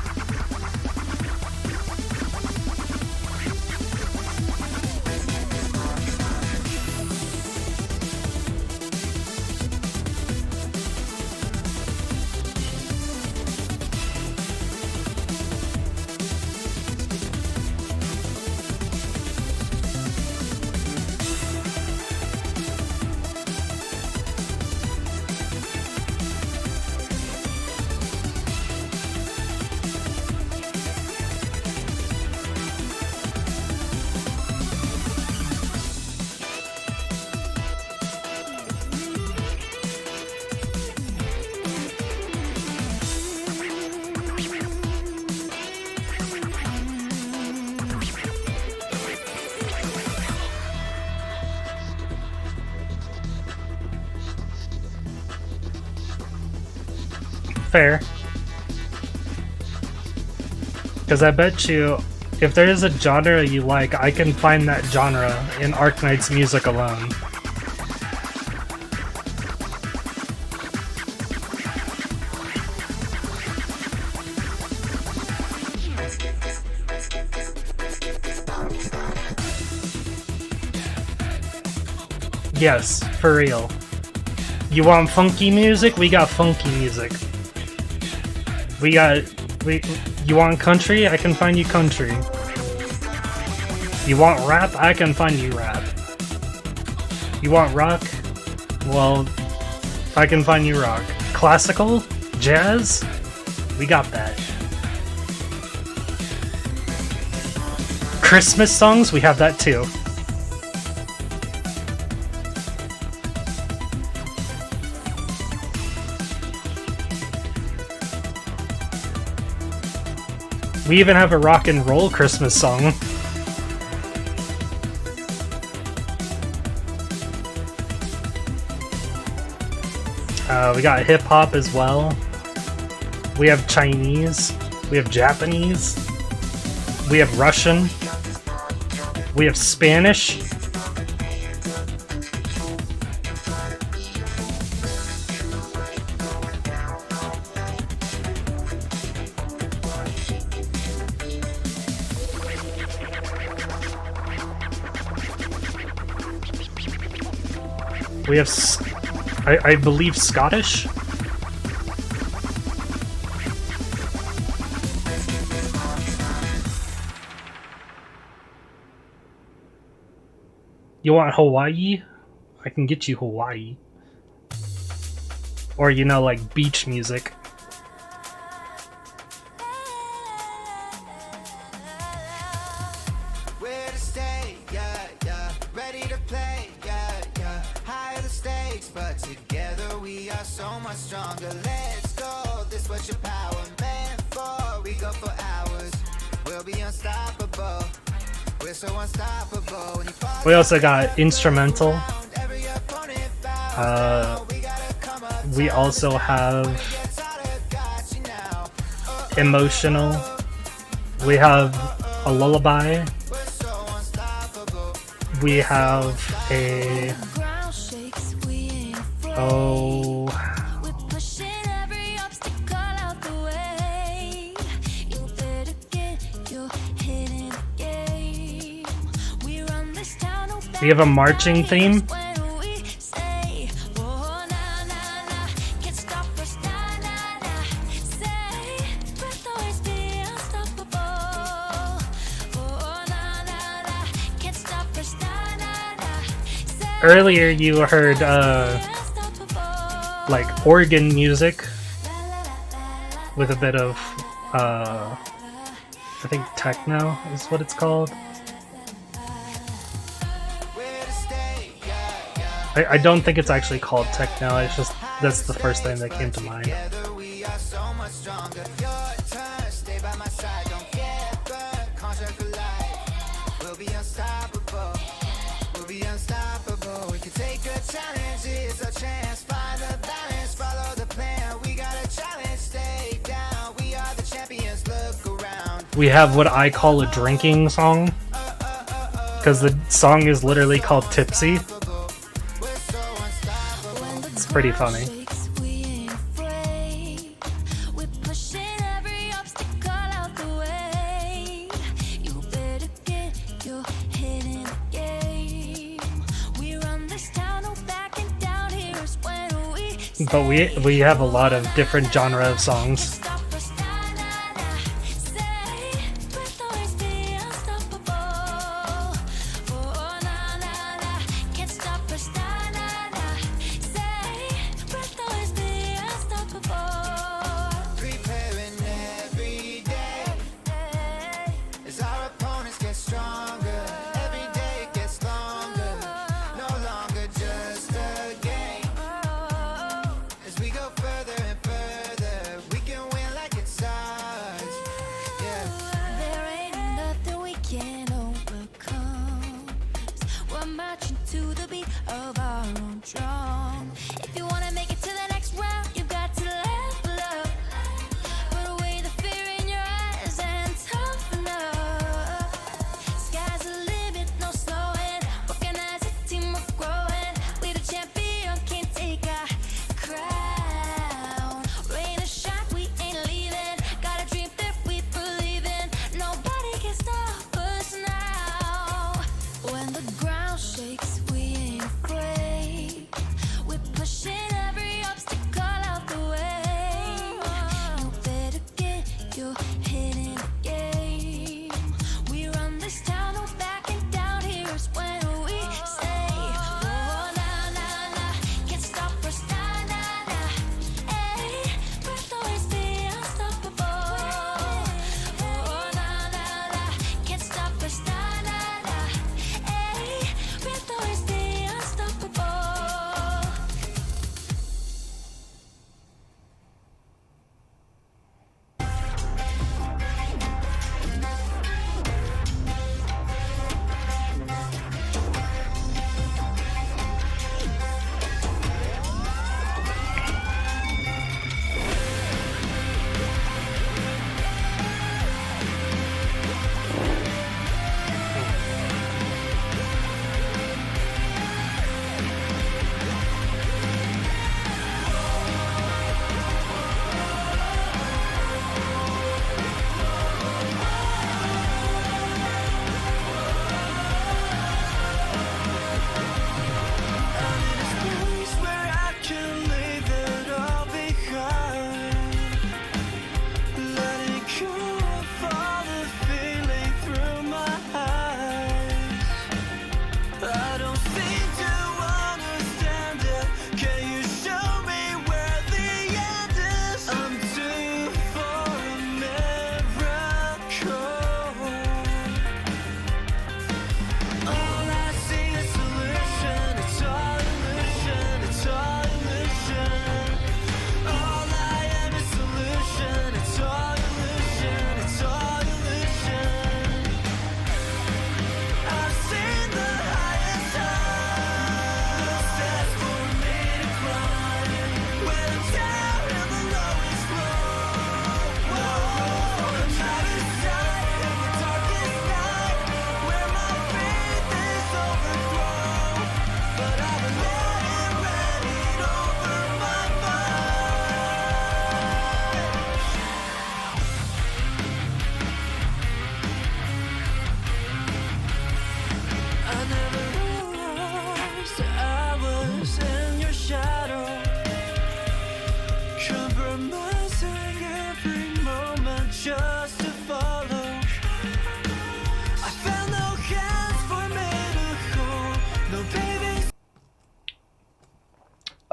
Fair. Because I bet you, if there is a genre you like, I can find that genre in Arknights music alone. Yes, for real. You want funky music? We got funky music. You want country? I can find you country. You want rap? I can find you rap. You want rock? Well, I can find you rock. Classical? Jazz? We got that. Christmas songs? We have that too. We even have a rock and roll Christmas song. We got hip hop as well. We have Chinese. We have Japanese. We have Russian. We have Spanish. We have, I believe, Scottish? You want Hawaii? I can get you Hawaii. Or, you know, like beach music. We also got instrumental. We also have emotional. We have a lullaby. We have a... Oh... We have a marching theme. Earlier you heard like organ music with a bit of I think techno is what it's called. I don't think it's actually called techno, it's just that's the first thing that came to mind. We have what I call a drinking song, because the song is literally called Tipsy. It's pretty funny. But we have a lot of different genre of songs.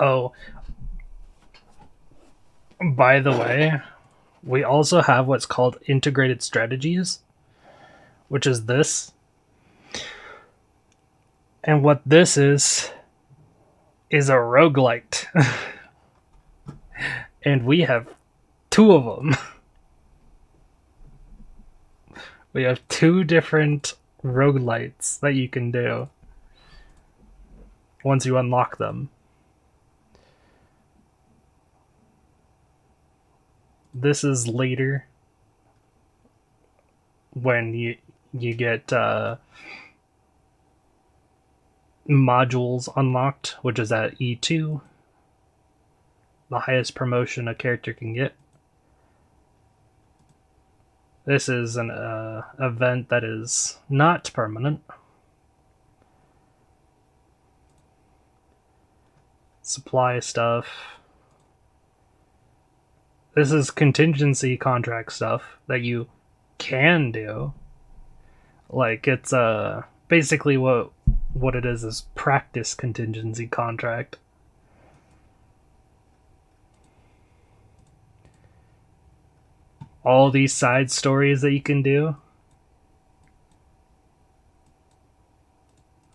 Oh, by the way, we also have what's called integrated strategies, which is this. And what this is a roguelite. And we have 2 of them. We have 2 different roguelites that you can do once you unlock them. This is later when you get modules unlocked, which is at E2, the highest promotion a character can get. This is an event that is not permanent. Supply stuff. This is contingency contract stuff that you can do. Like, it's basically what it is practice contingency contract. All these side stories that you can do.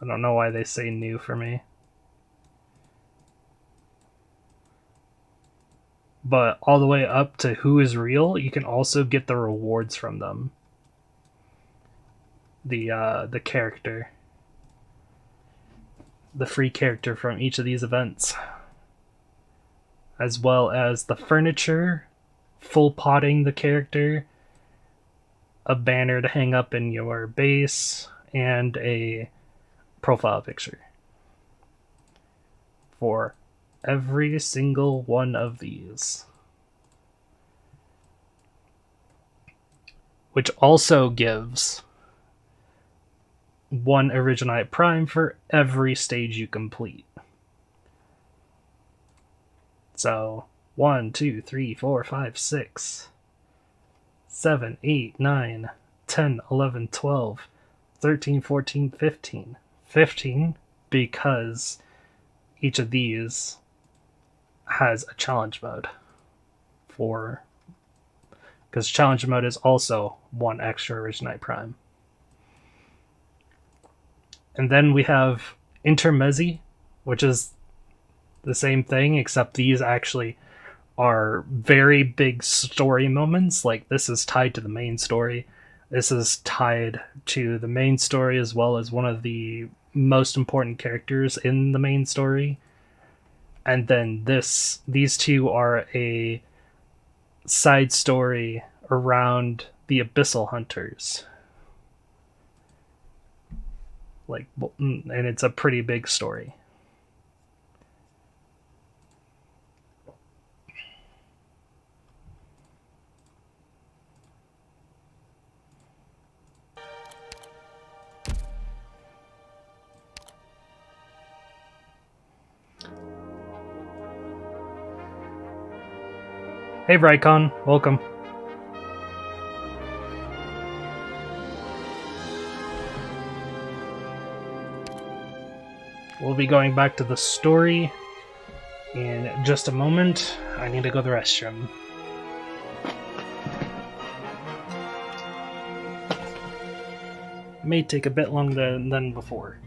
I don't know why they say new for me. But all the way up to who is real, you can also get the rewards from them. The character. The free character from each of these events. As well as the furniture, full potting the character, a banner to hang up in your base, and a profile picture. For every single one of these. Which also gives 1 Arknight Prime for every stage you complete. So 1, 2, 3, 4, 5, 6, 7, 8, 9, 10, 11, 12, 13, 14, 15. 15 because each of these has a challenge mode. Because challenge mode is also 1 extra Arknight Prime. And then we have Intermezzi, which is the same thing, except these actually are very big story moments. Like, this is tied to the main story. This is tied to the main story as well as one of the most important characters in the main story. And then these 2 are a side story around the Abyssal Hunters. Like, and it's a pretty big story. Hey Bricon, welcome. We'll be going back to the story in just a moment. I need to go to the restroom. May take a bit longer than before.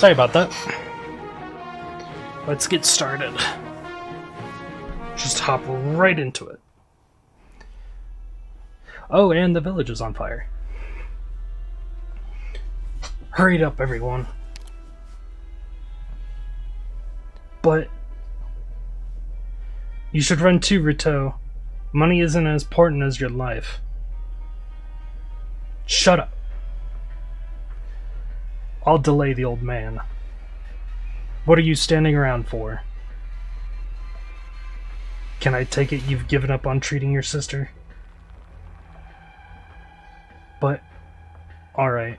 Sorry about that. Let's get started. Just hop right into it. Oh, and the village is on fire. Hurry up, everyone. But you should run too, Rito. Money isn't as important as your life. Shut up. I'll delay the old man. What are you standing around for? Can I take it you've given up on treating your sister? But, alright.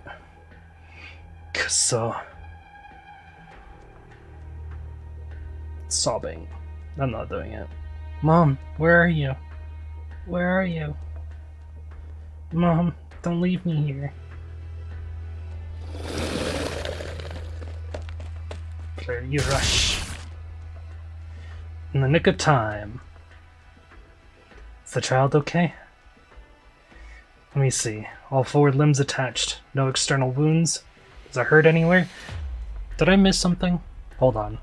Sobbing. I'm not doing it. Mom, where are you? Where are you? Mom, don't leave me here. There you rush. In the nick of time. Is the child okay? Let me see. All 4 limbs attached. No external wounds. Is it hurt anywhere? Did I miss something? Hold on.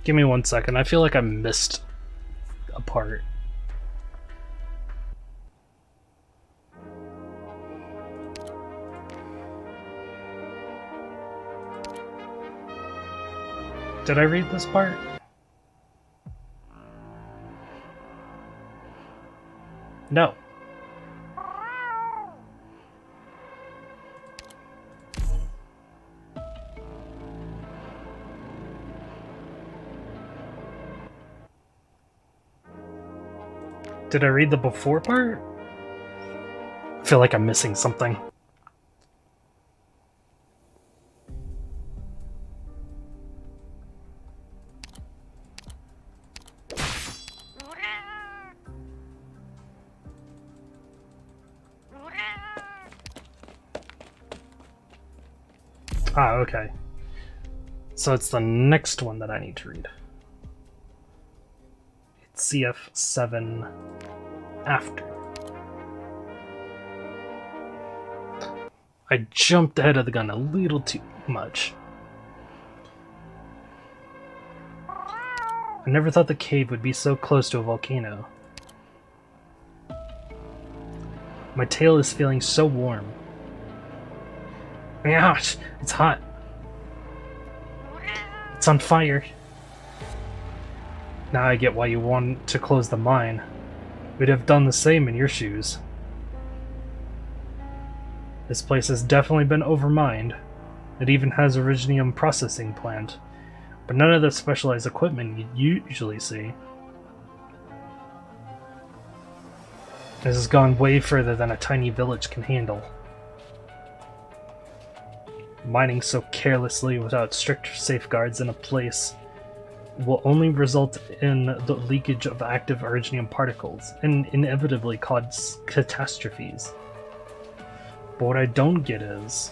Give me 1 second. I feel like I missed a part. Did I read this part? No. Did I read the before part? I feel like I'm missing something. Ah, okay. So it's the next one that I need to read. It's CF7 after. I jumped ahead of the gun a little too much. I never thought the cave would be so close to a volcano. My tail is feeling so warm. Ouch! It's hot. It's on fire. Now I get why you want to close the mine. We'd have done the same in your shoes. This place has definitely been overmined. It even has a Originium processing plant, but none of the specialized equipment you usually see. This has gone way further than a tiny village can handle. Mining so carelessly without strict safeguards in a place will only result in the leakage of active Originium particles and inevitably cause catastrophes. But what I don't get is,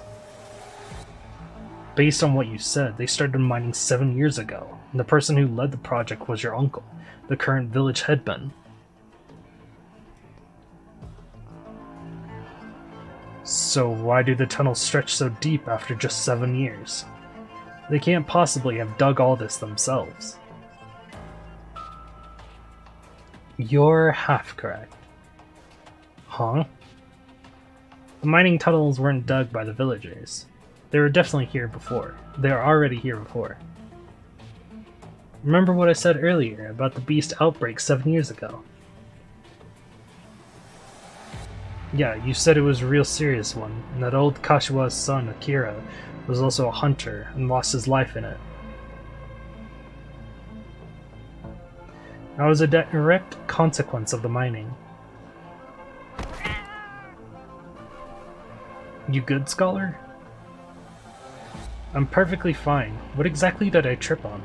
based on what you said, they started mining 7 years ago, and the person who led the project was your uncle, the current village headman. So why do the tunnels stretch so deep after just 7 years? They can't possibly have dug all this themselves. You're half correct. Huh? The mining tunnels weren't dug by the villagers. They were definitely here before. They are already here before. Remember what I said earlier about the beast outbreak 7 years ago? Yeah, you said it was a real serious one, and that old Kashiwa's son, Akira, was also a hunter and lost his life in it. That was a direct consequence of the mining. You good, Scholar? I'm perfectly fine. What exactly did I trip on?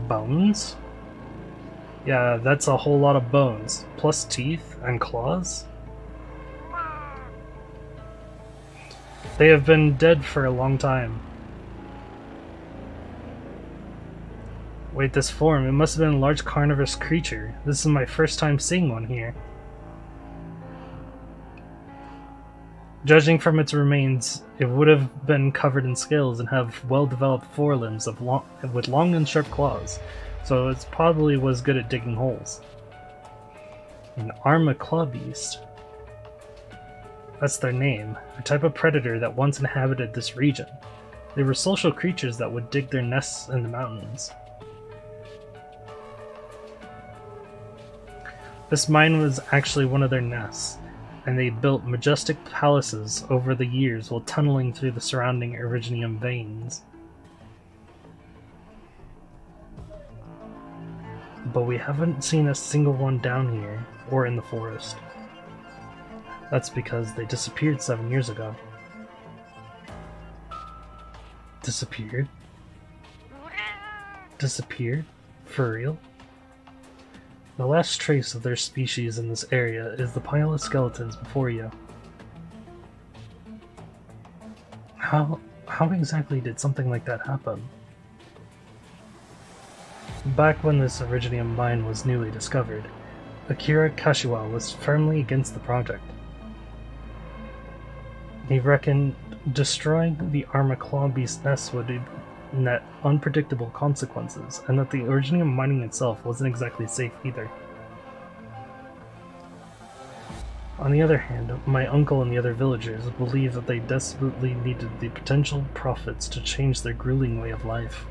Bones? Yeah, that's a whole lot of bones, plus teeth and claws. They have been dead for a long time. Wait, this form, it must have been a large carnivorous creature. This is my first time seeing one here. Judging from its remains, it would have been covered in scales and have well-developed forelimbs with long and sharp claws, so it probably was good at digging holes. An Arknight beast. That's their name, a type of predator that once inhabited this region. They were social creatures that would dig their nests in the mountains. This mine was actually one of their nests, and they built majestic palaces over the years while tunneling through the surrounding Originium veins. But we haven't seen a single one down here, or in the forest. That's because they disappeared 7 years ago. Disappeared? Disappeared? For real? The last trace of their species in this area is the pile of skeletons before you. How exactly did something like that happen? Back when this Originium mine was newly discovered, Akira Kashiwa was firmly against the project. He reckoned destroying the Arknight beast nest would net unpredictable consequences, and that the Originium mining itself wasn't exactly safe either. On the other hand, my uncle and the other villagers believed that they desperately needed the potential profits to change their grueling way of life.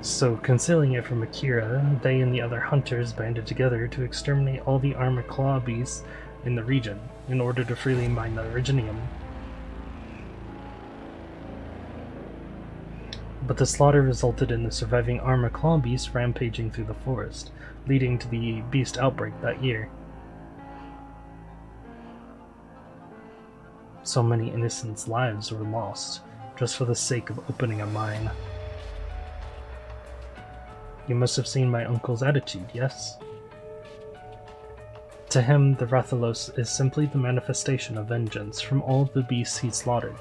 So, concealing it from Akira, they and the other hunters banded together to exterminate all the Arknight beasts in the region, in order to freely mine the Originium. But the slaughter resulted in the surviving Arknight beast rampaging through the forest, leading to the beast outbreak that year. So many innocents' lives were lost, just for the sake of opening a mine. You must have seen my uncle's attitude, yes? To him, the Rathalos is simply the manifestation of vengeance from all the beasts he slaughtered.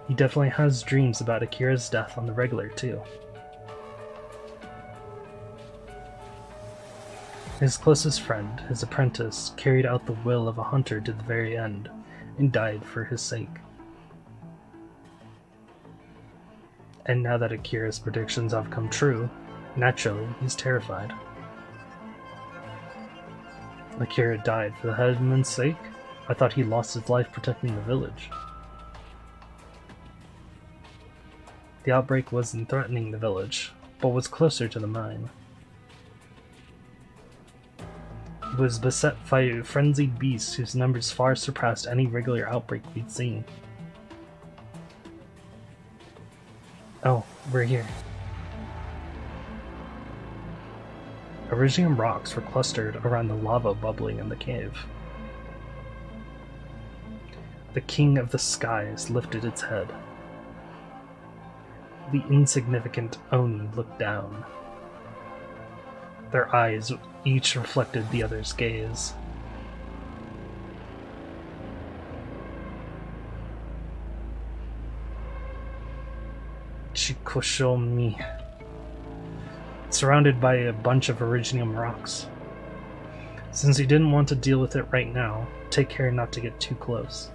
He definitely has dreams about Akira's death on the regular, too. His closest friend, his apprentice, carried out the will of a hunter to the very end, and died for his sake. And now that Akira's predictions have come true, naturally, he's terrified. Akira died for the headman's sake? I thought he lost his life protecting the village. The outbreak wasn't threatening the village, but was closer to the mine. It was beset by frenzied beasts whose numbers far surpassed any regular outbreak we'd seen. Oh, we're here. Originium rocks were clustered around the lava bubbling in the cave. The king of the skies lifted its head. The insignificant Oni looked down. Their eyes each reflected the other's gaze. Chikoshomi. Surrounded by a bunch of Originium rocks. Since you didn't want to deal with it right now, take care not to get too close.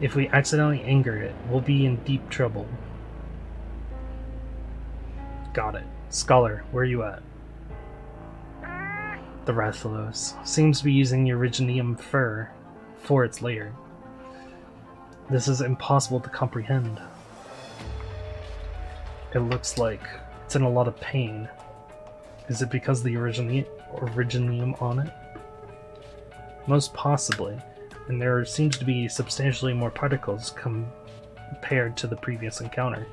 If we accidentally anger it, we'll be in deep trouble. Got it. Scholar, where are you at? The Rathalos seems to be using the Originium fur for its lair. This is impossible to comprehend. It looks like it's in a lot of pain. Is it because of the Originium on it? Most possibly, and there seems to be substantially more particles compared to the previous encounter.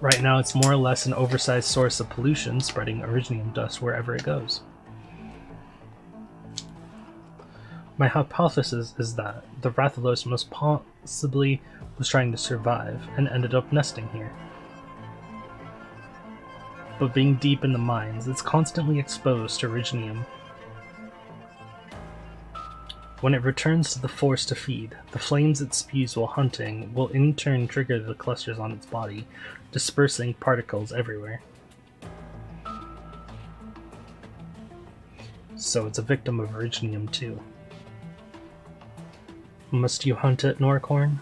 Right now it's more or less an oversized source of pollution spreading Originium dust wherever it goes. My hypothesis is that the Rathalos most possibly was trying to survive and ended up nesting here. But being deep in the mines, it's constantly exposed to Originium. When it returns to the force to feed, the flames it spews while hunting will in turn trigger the clusters on its body, dispersing particles everywhere. So it's a victim of Originium too. Must you hunt it, Norcorn?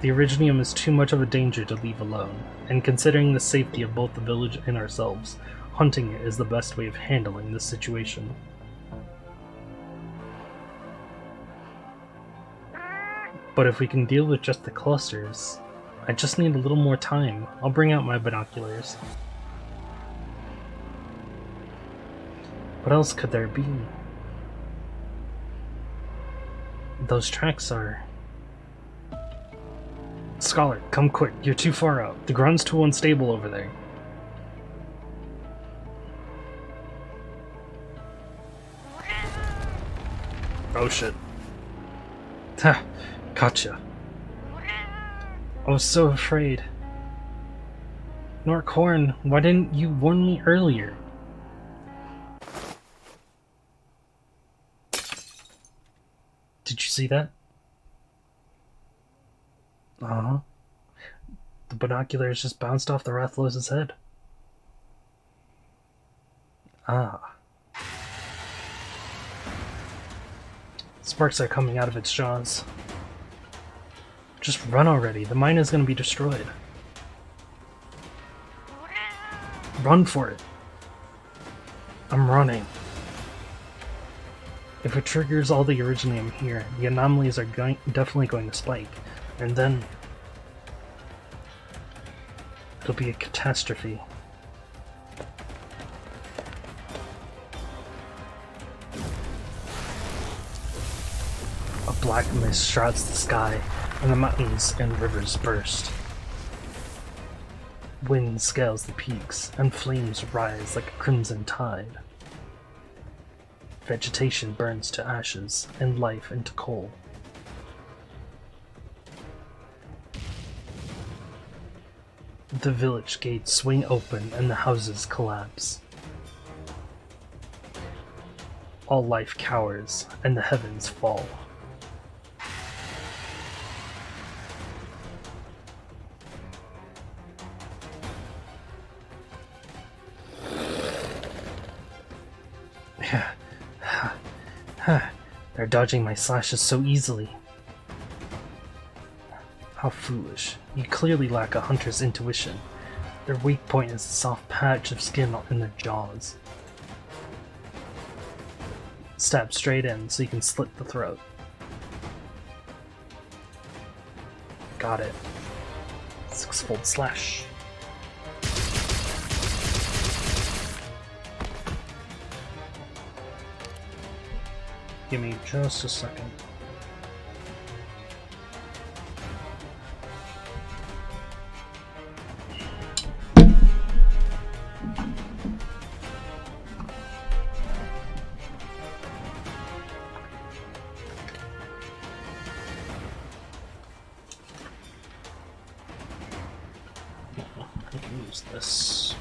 The Originium is too much of a danger to leave alone, and considering the safety of both the village and ourselves, hunting it is the best way of handling this situation. But if we can deal with just the clusters, I just need a little more time. I'll bring out my binoculars. What else could there be? Those tracks are... Scholar, come quick. You're too far out. The ground's too unstable over there. Oh shit. Ha! Gotcha. I was so afraid. Norcorn, why didn't you warn me earlier? Did you see that? Uh-huh. The binoculars just bounced off the Rathlos's head. Ah. Sparks are coming out of its jaws. Just run already. The mine is going to be destroyed. Run for it. I'm running. If it triggers all the Originium here, the anomalies are definitely going to spike. And then... it'll be a catastrophe. A black mist shrouds the sky, and the mountains and rivers burst. Wind scales the peaks, and flames rise like a crimson tide. Vegetation burns to ashes, and life into coal. The village gates swing open, and the houses collapse. All life cowers, and the heavens fall. They're dodging my slashes so easily. How foolish. You clearly lack a hunter's intuition. Their weak point is a soft patch of skin in their jaws. Stab straight in so you can slit the throat. Got it. 6-fold slash. Give me just a second. I can use this.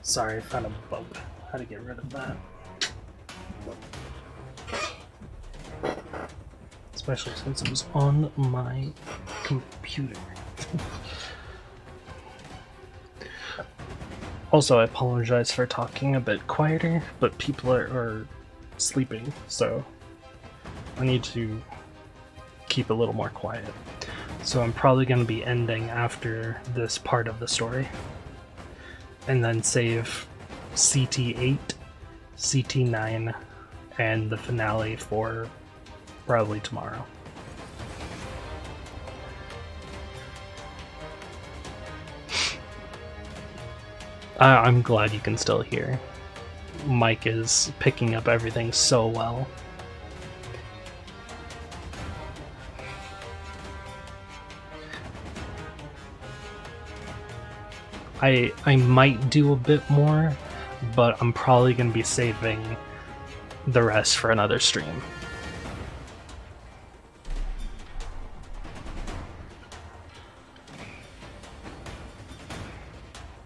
Sorry, I found a bug. How to get rid of that. Especially since it was on my computer. Also, I apologize for talking a bit quieter, but people are sleeping, so I need to keep a little more quiet. So I'm probably going to be ending after this part of the story. and then save CT8, CT9, and the finale for probably tomorrow. I'm glad you can still hear. Mike is picking up everything so well. I might do a bit more, but I'm probably going to be saving the rest for another stream.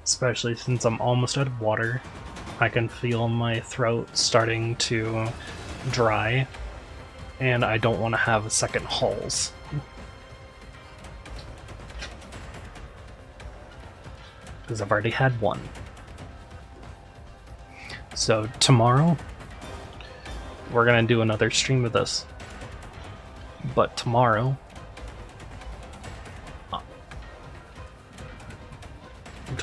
Especially since I'm almost out of water. I can feel my throat starting to dry, and I don't want to have a second Halls. Because I've already had one. So tomorrow, we're gonna do another stream of this. But tomorrow,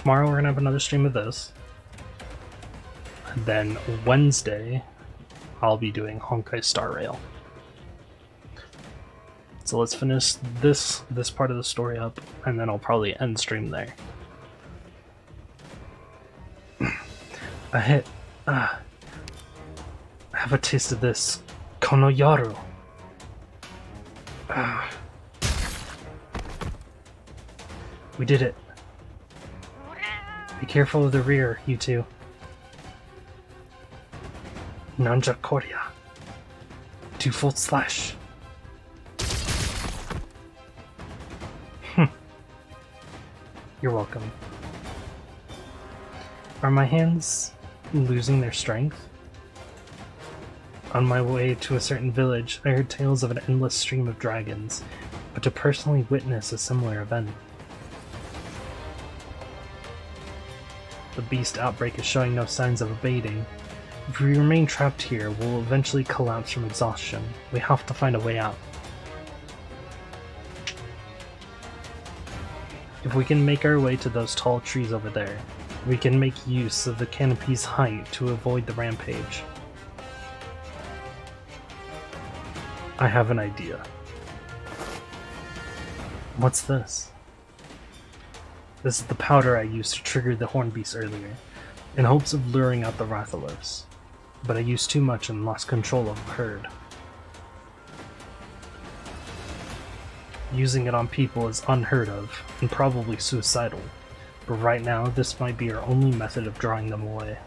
we're gonna have another stream of this. And then Wednesday, I'll be doing Honkai Star Rail. So let's finish this part of the story up, and then I'll probably end stream there. I have a taste of this Konoyaru. We did it. Be careful of the rear, you two. Nanja Korea. 2-fold slash. You're welcome. Are my hands losing their strength? On my way to a certain village, I heard tales of an endless stream of dragons, but to personally witness a similar event. The beast outbreak is showing no signs of abating. If we remain trapped here, we'll eventually collapse from exhaustion. We have to find a way out. If we can make our way to those tall trees over there, we can make use of the canopy's height to avoid the rampage. I have an idea. What's this? This is the powder I used to trigger the horn beast earlier, in hopes of luring out the Rathalos, but I used too much and lost control of the herd. Using it on people is unheard of, and probably suicidal, but right now this might be our only method of drawing them away.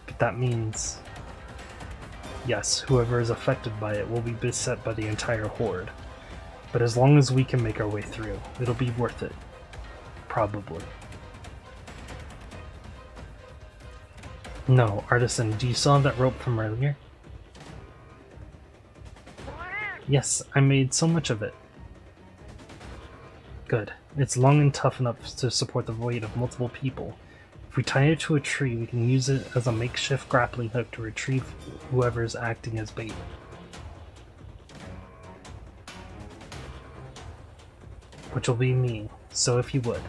But that means, yes, whoever is affected by it will be beset by the entire horde. But as long as we can make our way through, it'll be worth it. Probably. No, Artisan, do you still have that rope from earlier? Yes, I made so much of it. Good. It's long and tough enough to support the weight of multiple people. If we tie it to a tree, we can use it as a makeshift grappling hook to retrieve whoever is acting as bait. Which will be me, so if you would.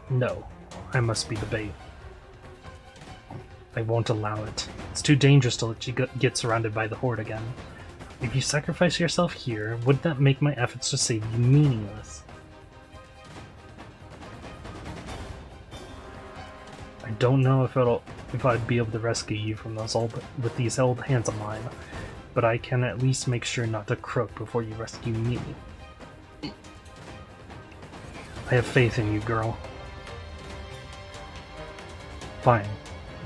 No, I must be the bait. I won't allow it. It's too dangerous to let you get surrounded by the horde again. If you sacrifice yourself here, wouldn't that make my efforts to save you meaningless? I don't know if I'd be able to rescue you from with these old hands of mine, but I can at least make sure not to croak before you rescue me. I have faith in you, girl. Fine,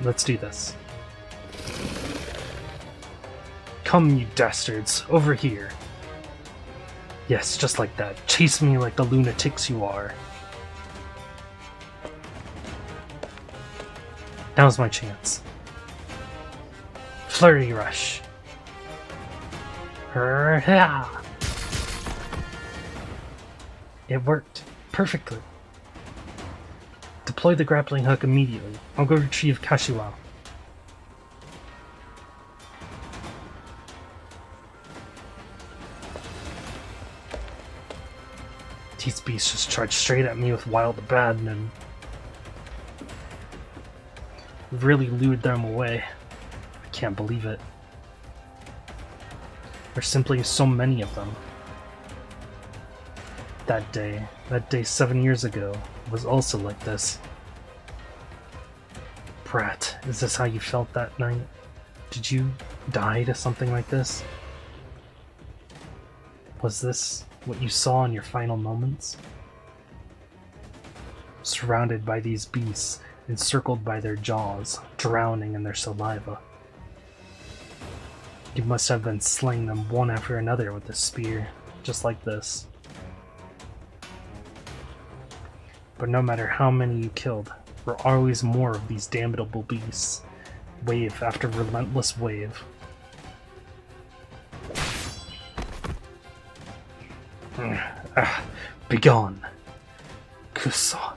let's do this. Come, you dastards, over here. Yes, just like that. Chase me like the lunatics you are. Now's my chance. Flurry rush. It worked. Perfectly. Deploy the grappling hook immediately. I'll go retrieve Kashiwa. These beast just charged straight at me with wild abandon. Really lured them away. I can't believe it. There's simply so many of them. That day 7 years ago, was also like this. Brat, is this how you felt that night? Did you die to something like this? Was this what you saw in your final moments? Surrounded by these beasts, encircled by their jaws, drowning in their saliva. You must have been slaying them one after another with a spear, just like this. But no matter how many you killed, there were always more of these damnable beasts, wave after relentless wave. Begone! Kusa,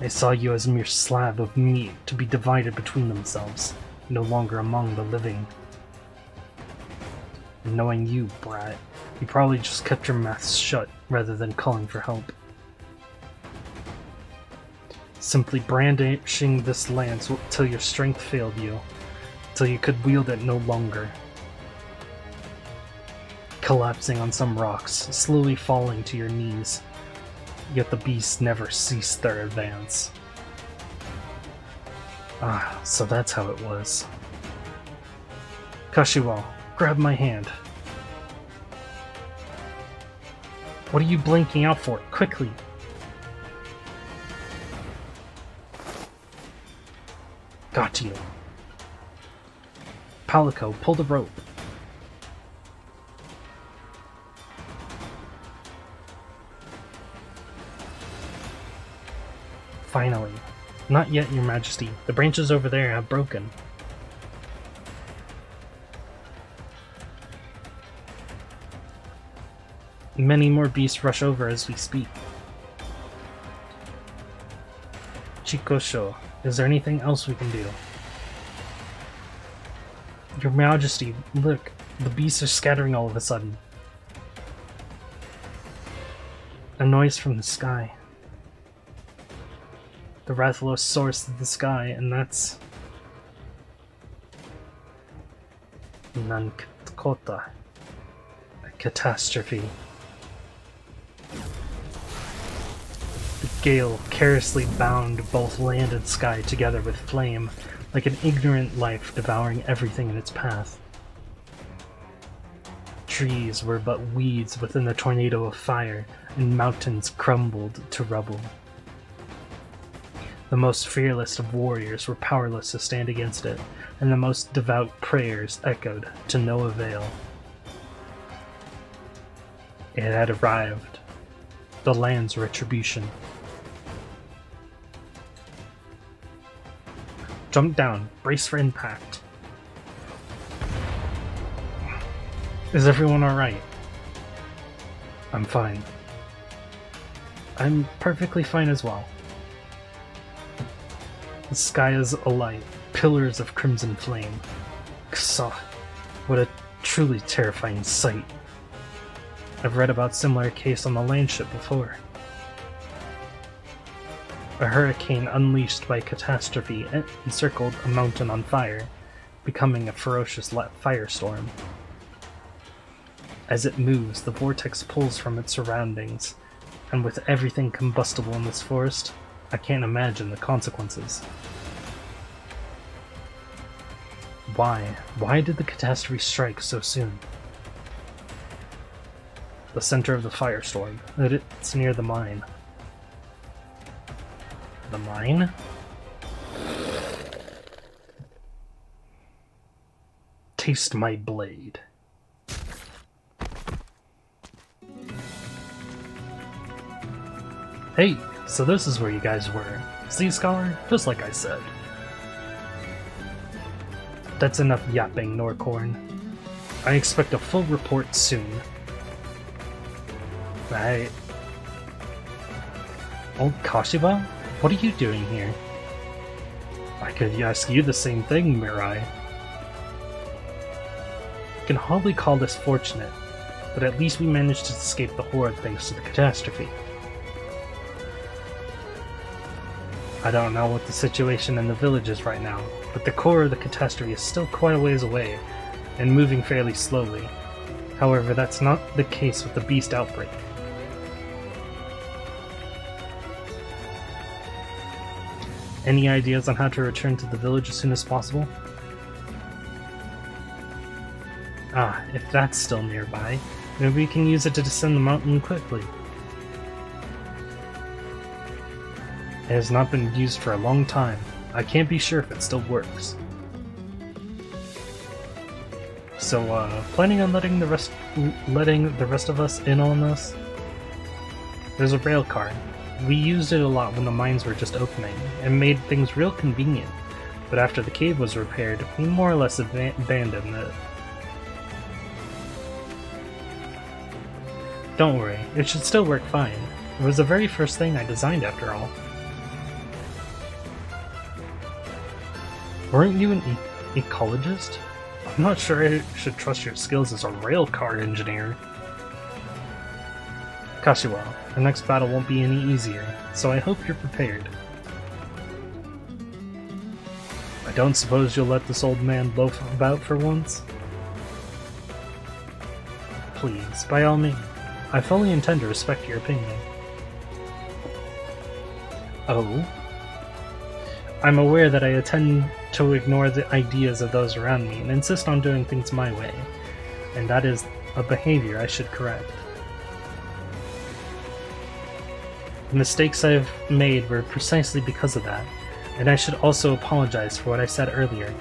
I saw you as a mere slab of meat to be divided between themselves, no longer among the living. And knowing you, brat, you probably just kept your mouth shut rather than calling for help. Simply brandishing this lance till your strength failed you, till you could wield it no longer. Collapsing on some rocks, slowly falling to your knees, yet the beasts never ceased their advance. Ah, so that's how it was. Kashiwa, grab my hand. What are you blinking out for? Quickly! Got you. Palico, pull the rope. Finally. Not yet, Your Majesty. The branches over there have broken. Many more beasts rush over as we speak. Chikosho, is there anything else we can do? Your Majesty, look, the beasts are scattering all of a sudden. A noise from the sky. The Rathalos source of the sky, and that's Nankota, a catastrophe. The gale carelessly bound both land and sky together with flame, like an ignorant life devouring everything in its path. Trees were but weeds within the tornado of fire, and mountains crumbled to rubble. The most fearless of warriors were powerless to stand against it, and the most devout prayers echoed to no avail. It had arrived. The land's retribution. Jump down. Brace for impact. Is everyone alright? I'm fine. I'm perfectly fine as well. The sky is alight, pillars of crimson flame. Ksa, what a truly terrifying sight. I've read about similar case on the landship before. A hurricane unleashed by catastrophe encircled a mountain on fire, becoming a ferocious firestorm. As it moves, the vortex pulls from its surroundings, and with everything combustible in this forest, I can't imagine the consequences. Why? Why did the catastrophe strike so soon? The center of the firestorm. It's near the mine. The mine? Taste my blade. Hey, so this is where you guys were. See, Scholar? Just like I said. That's enough yapping, Norcorn. I expect a full report soon. Right. Old Kashiba? What are you doing here? I could ask you the same thing, Mirai. I can hardly call this fortunate, but at least we managed to escape the horde thanks to the catastrophe. I don't know what the situation in the village is right now, but the core of the catastrophe is still quite a ways away, and moving fairly slowly. However, that's not the case with the beast outbreak. Any ideas on how to return to the village as soon as possible? Ah, if that's still nearby, maybe we can use it to descend the mountain quickly. It has not been used for a long time. I can't be sure if it still works. So, planning on letting the rest of us in on this? There's a rail car. We used it a lot when the mines were just opening, and made things real convenient, but after the cave was repaired, we more or less abandoned it. Don't worry, it should still work fine. It was the very first thing I designed after all. Weren't you an ecologist? I'm not sure I should trust your skills as a railcar engineer. Kashiwa, the next battle won't be any easier, so I hope you're prepared. I don't suppose you'll let this old man loaf about for once? Please, by all means. I fully intend to respect your opinion. Oh? I'm aware that I tend to ignore the ideas of those around me and insist on doing things my way, and that is a behavior I should correct. The mistakes I've made were precisely because of that, and I should also apologize for what I said earlier.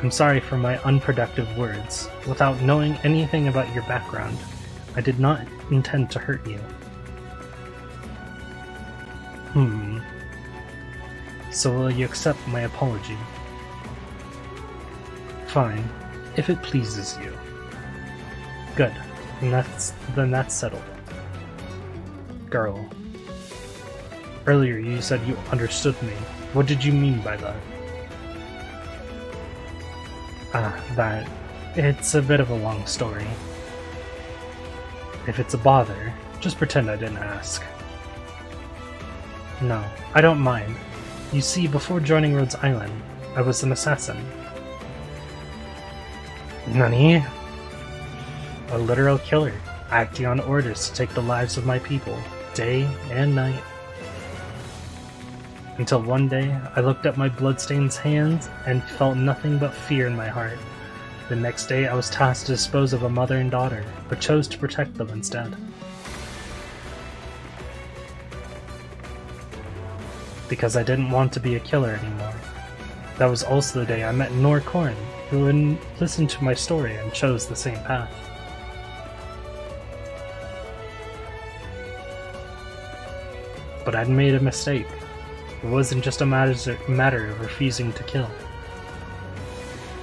I'm sorry for my unproductive words. Without knowing anything about your background, I did not intend to hurt you. So will you accept my apology? Fine, if it pleases you. Good, then that's settled. Girl. Earlier you said you understood me. What did you mean by that? That. It's a bit of a long story. If it's a bother, just pretend I didn't ask. No, I don't mind. You see, before joining Rhodes Island, I was an assassin. Nani? A literal killer, acting on orders to take the lives of my people, day and night. Until one day, I looked at my bloodstained hands and felt nothing but fear in my heart. The next day, I was tasked to dispose of a mother and daughter, but chose to protect them instead. Because I didn't want to be a killer anymore. That was also the day I met Norcorn, who listened to my story and chose the same path. But I'd made a mistake. It wasn't just a matter of refusing to kill.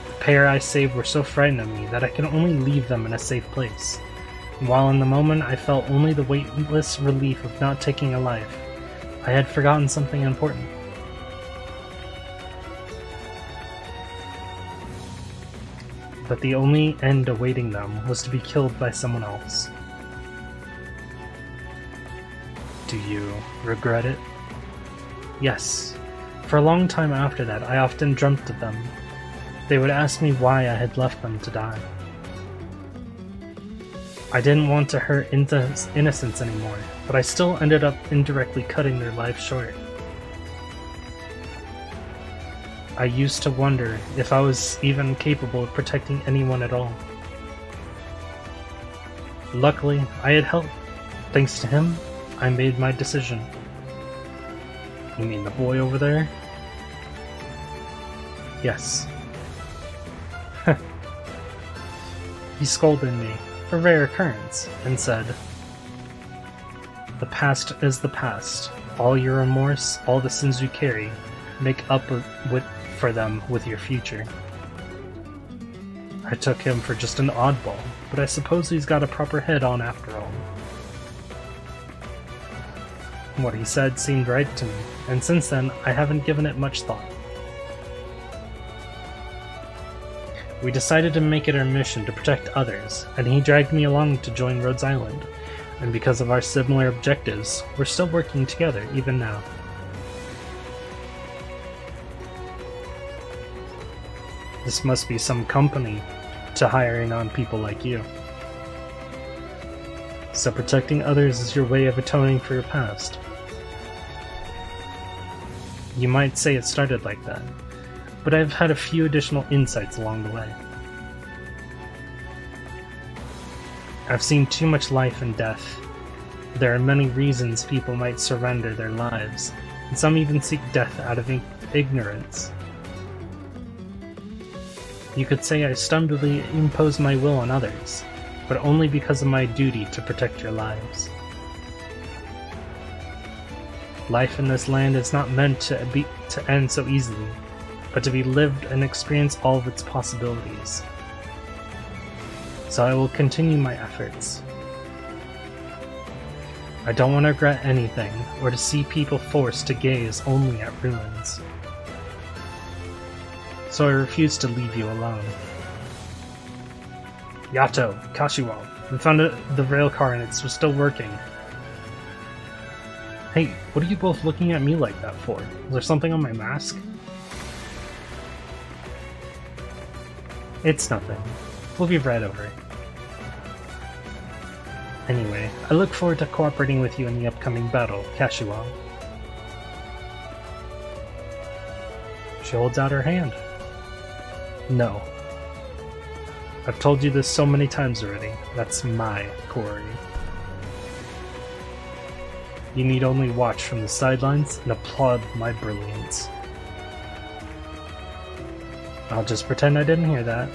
The pair I saved were so frightened of me that I could only leave them in a safe place. While in the moment I felt only the weightless relief of not taking a life, I had forgotten something important. That the only end awaiting them was to be killed by someone else. Do you regret it? Yes. For a long time after that, I often dreamt of them. They would ask me why I had left them to die. I didn't want to hurt innocence anymore, but I still ended up indirectly cutting their life short. I used to wonder if I was even capable of protecting anyone at all. Luckily, I had help. Thanks to him, I made my decision. You mean the boy over there? Yes. He scolded me, a rare occurrence, and said, "The past is the past. All your remorse, all the sins you carry, make up for them with your future." I took him for just an oddball, but I suppose he's got a proper head on after all. What he said seemed right to me, and since then I haven't given it much thought. We decided to make it our mission to protect others, and he dragged me along to join Rhodes Island. And because of our similar objectives, we're still working together even now. This must be some company to hiring on people like you. So protecting others is your way of atoning for your past. You might say it started like that, but I've had a few additional insights along the way. I've seen too much life and death. There are many reasons people might surrender their lives, and some even seek death out of ignorance. You could say I stubbornly impose my will on others, but only because of my duty to protect your lives. Life in this land is not meant to end so easily, but to be lived and experience all of its possibilities. So I will continue my efforts. I don't want to regret anything, or to see people forced to gaze only at ruins. So I refuse to leave you alone. Yato, Kashiwa, we found the rail car and it's still working. Hey, what are you both looking at me like that for? Is there something on my mask? It's nothing. We'll be right over it. Anyway, I look forward to cooperating with you in the upcoming battle, Kashiwa. She holds out her hand. No. I've told you this so many times already. That's my quarry. You need only watch from the sidelines and applaud my brilliance. I'll just pretend I didn't hear that.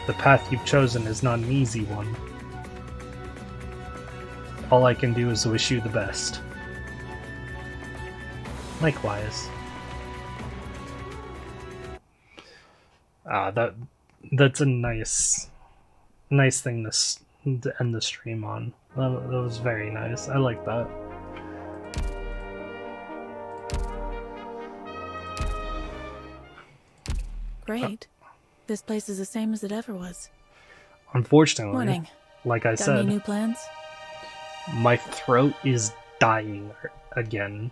The path you've chosen is not an easy one. All I can do is wish you the best. Likewise. That's a nice thing to end the stream on. That was very nice. I like that. Great. This place is the same as it ever was. Unfortunately, Morning. like I Got said, any new plans? my throat is dying again.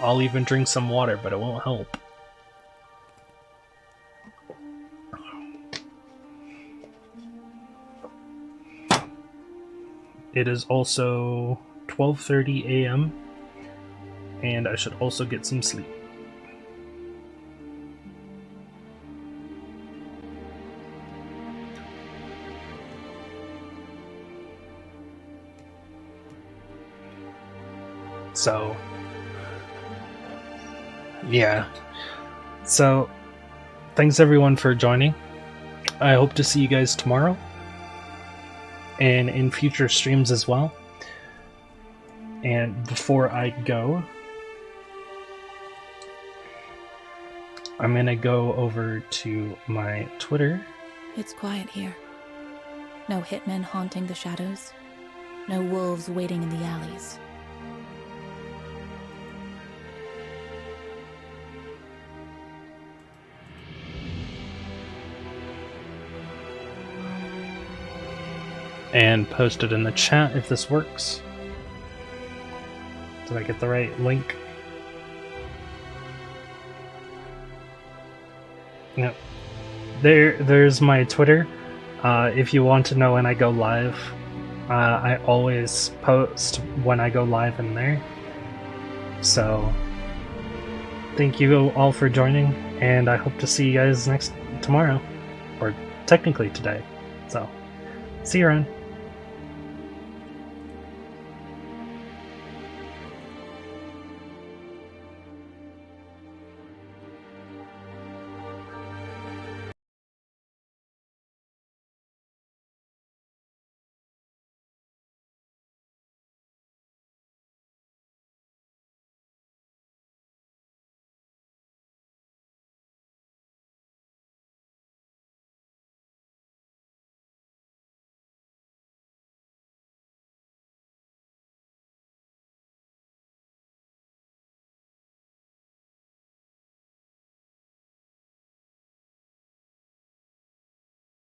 I'll even drink some water, but it won't help. It is also 12:30 a.m. and I should also get some sleep. So, yeah. So, thanks everyone for joining. I hope to see you guys tomorrow and in future streams as well. And before I go, I'm gonna go over to my Twitter. It's quiet here. No hitmen haunting the shadows. No wolves waiting in the alleys. And post it in the chat if this works. Did I get the right link? Yep. There's my Twitter. If you want to know when I go live, I always post when I go live in there. So, thank you all for joining, and I hope to see you guys tomorrow, or technically today. So, see you around.